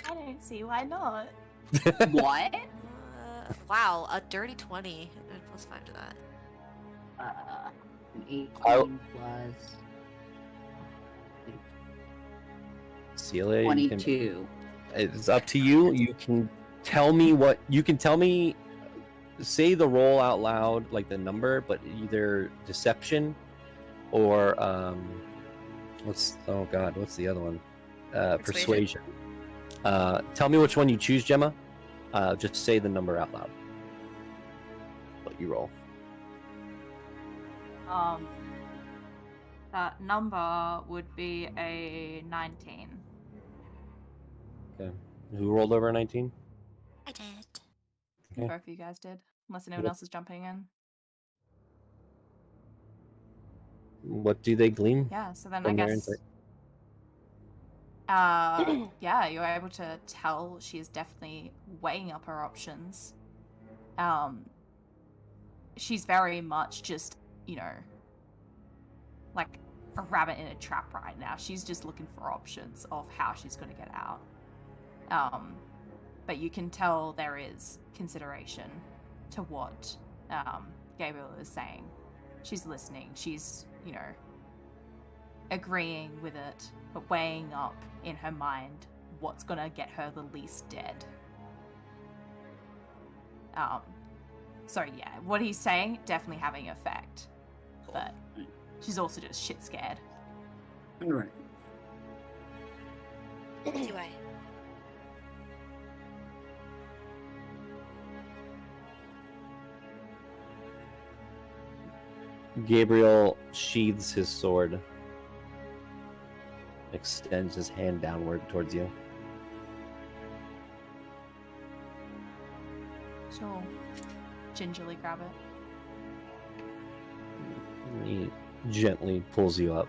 I don't see why not. What? Wow, a dirty 20. Plus 5 to that. An 18 plus CLA. 22. It's up to you. You can tell me what you can tell me. Say the roll out loud, like the number, but either deception or what's the other one? Persuasion. Tell me which one you choose, Gemma. Just say the number out loud. What you roll. That number would be a 19. Okay. Who rolled over 19? I did. Okay. Both of you guys did. Unless anyone else is jumping in. What do they glean? Yeah, so then I from their guess... insight? yeah, you're able to tell she is definitely weighing up her options. She's very much just, you know, like a rabbit in a trap right now. She's just looking for options of how she's going to get out. But you can tell there is consideration to what Gabriel is saying. She's listening. She's, you know, agreeing with it, but weighing up in her mind what's going to get her the least dead. So yeah, what he's saying definitely having effect, but she's also just shit scared. Right. Do I? Gabriel sheathes his sword, extends his hand downward towards you. She'll gingerly grab it. He gently pulls you up.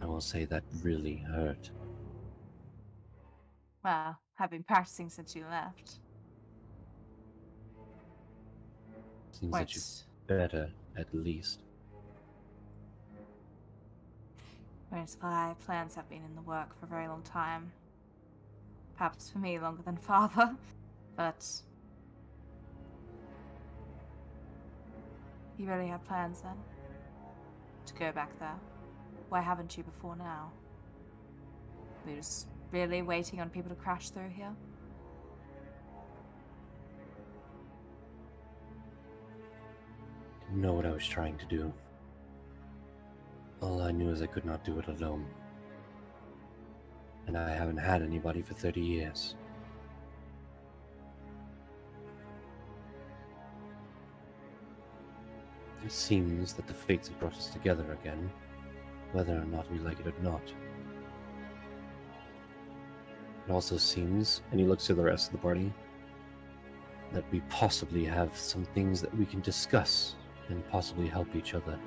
I will say that really hurt. Well, I've been practicing since you left. Seems that you're better, at least. Whereas my plans have been in the work for a very long time. Perhaps for me longer than father, but... You really have plans then? To go back there? Why haven't you before now? We're just really waiting on people to crash through here? Didn't know what I was trying to do. All I knew is I could not do it alone. And I haven't had anybody for 30 years. It seems that the fates have brought us together again, whether or not we like it or not. It also seems, and he looks to the rest of the party, that we possibly have some things that we can discuss and possibly help each other.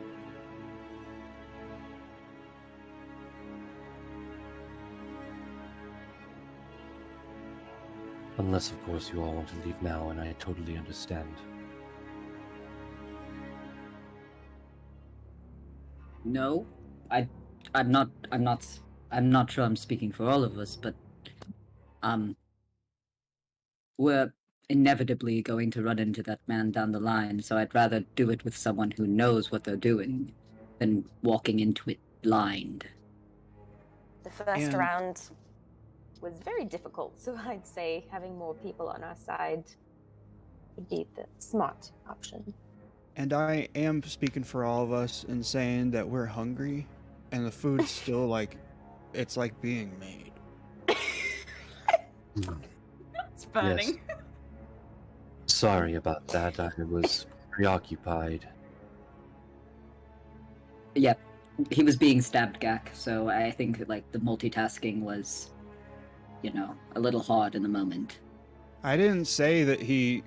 Unless, of course, you all want to leave now, and I totally understand. No, I'm not sure I'm speaking for all of us, but we're inevitably going to run into that man down the line, so I'd rather do it with someone who knows what they're doing than walking into it blind. The first And- round was very difficult. So I'd say having more people on our side would be the smart option. And I am speaking for all of us in saying that we're hungry, and the food's still like, it's like being made. It's burning. Sorry about that. I was preoccupied. Yeah, he was being stabbed, Gak. So I think like the multitasking was, a little hard in the moment. I didn't say that he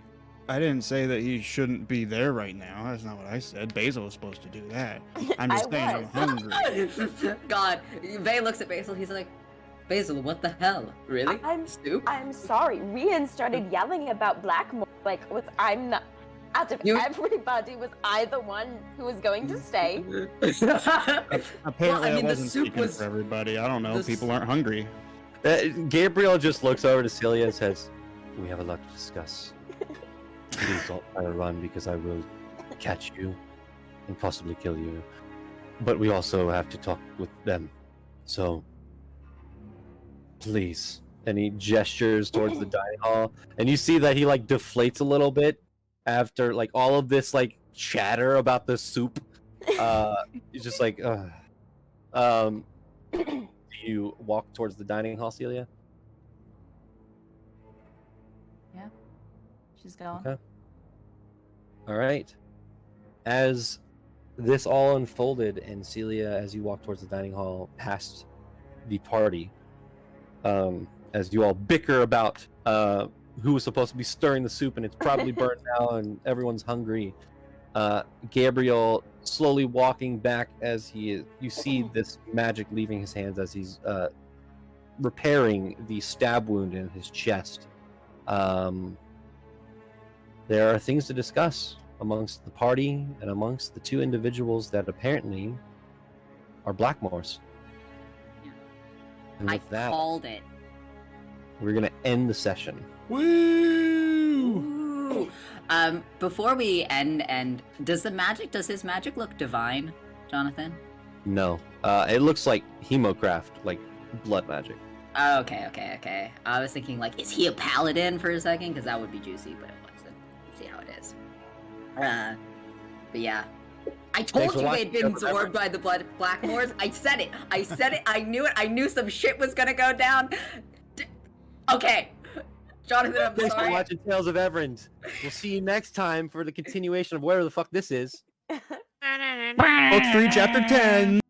shouldn't be there right now. That's not what I said. Basil was supposed to do that. I'm just saying I'm hungry. God, Vay looks at Basil. He's like, Basil, what the hell? Really? Soup? I'm sorry. Rian started yelling about Blackmore. Like, out of everybody, was I the one who was going to stay? Apparently, I the wasn't soup speaking was for everybody. I don't know. People aren't hungry. Gabriel just looks over to Celia and says, "We have a lot to discuss. Please don't try to run because I will catch you and possibly kill you. But we also have to talk with them. So, please." And he gestures towards the dining hall, and you see that he like deflates a little bit after like all of this like chatter about the soup. He's just like, do you walk towards the dining hall, Celia? Yeah. She's going. Okay. All right. As this all unfolded, and Celia, as you walk towards the dining hall, past the party, as you all bicker about who was supposed to be stirring the soup, and it's probably burnt now, and everyone's hungry. Gabriel slowly walking back as you see this magic leaving his hands as he's repairing the stab wound in his chest. There are things to discuss amongst the party and amongst the two individuals that apparently are Blackmores. And with that, called it. we're gonna end the session. Woo! Before we end, does his magic look divine, Jonathan? No, it looks like hemocraft, like blood magic. Oh, okay. I was thinking, like, is he a paladin for a second? Because that would be juicy, but it wasn't. Let's see how it is. But yeah. I told you they'd been absorbed by the Blackmores. I said it. I knew it. I knew some shit was gonna go down. Okay. Jonathan, I'm Thanks sorry. for watching Tales of Evrand. We'll see you next time for the continuation of whatever the fuck this is. Book 3, Chapter 10.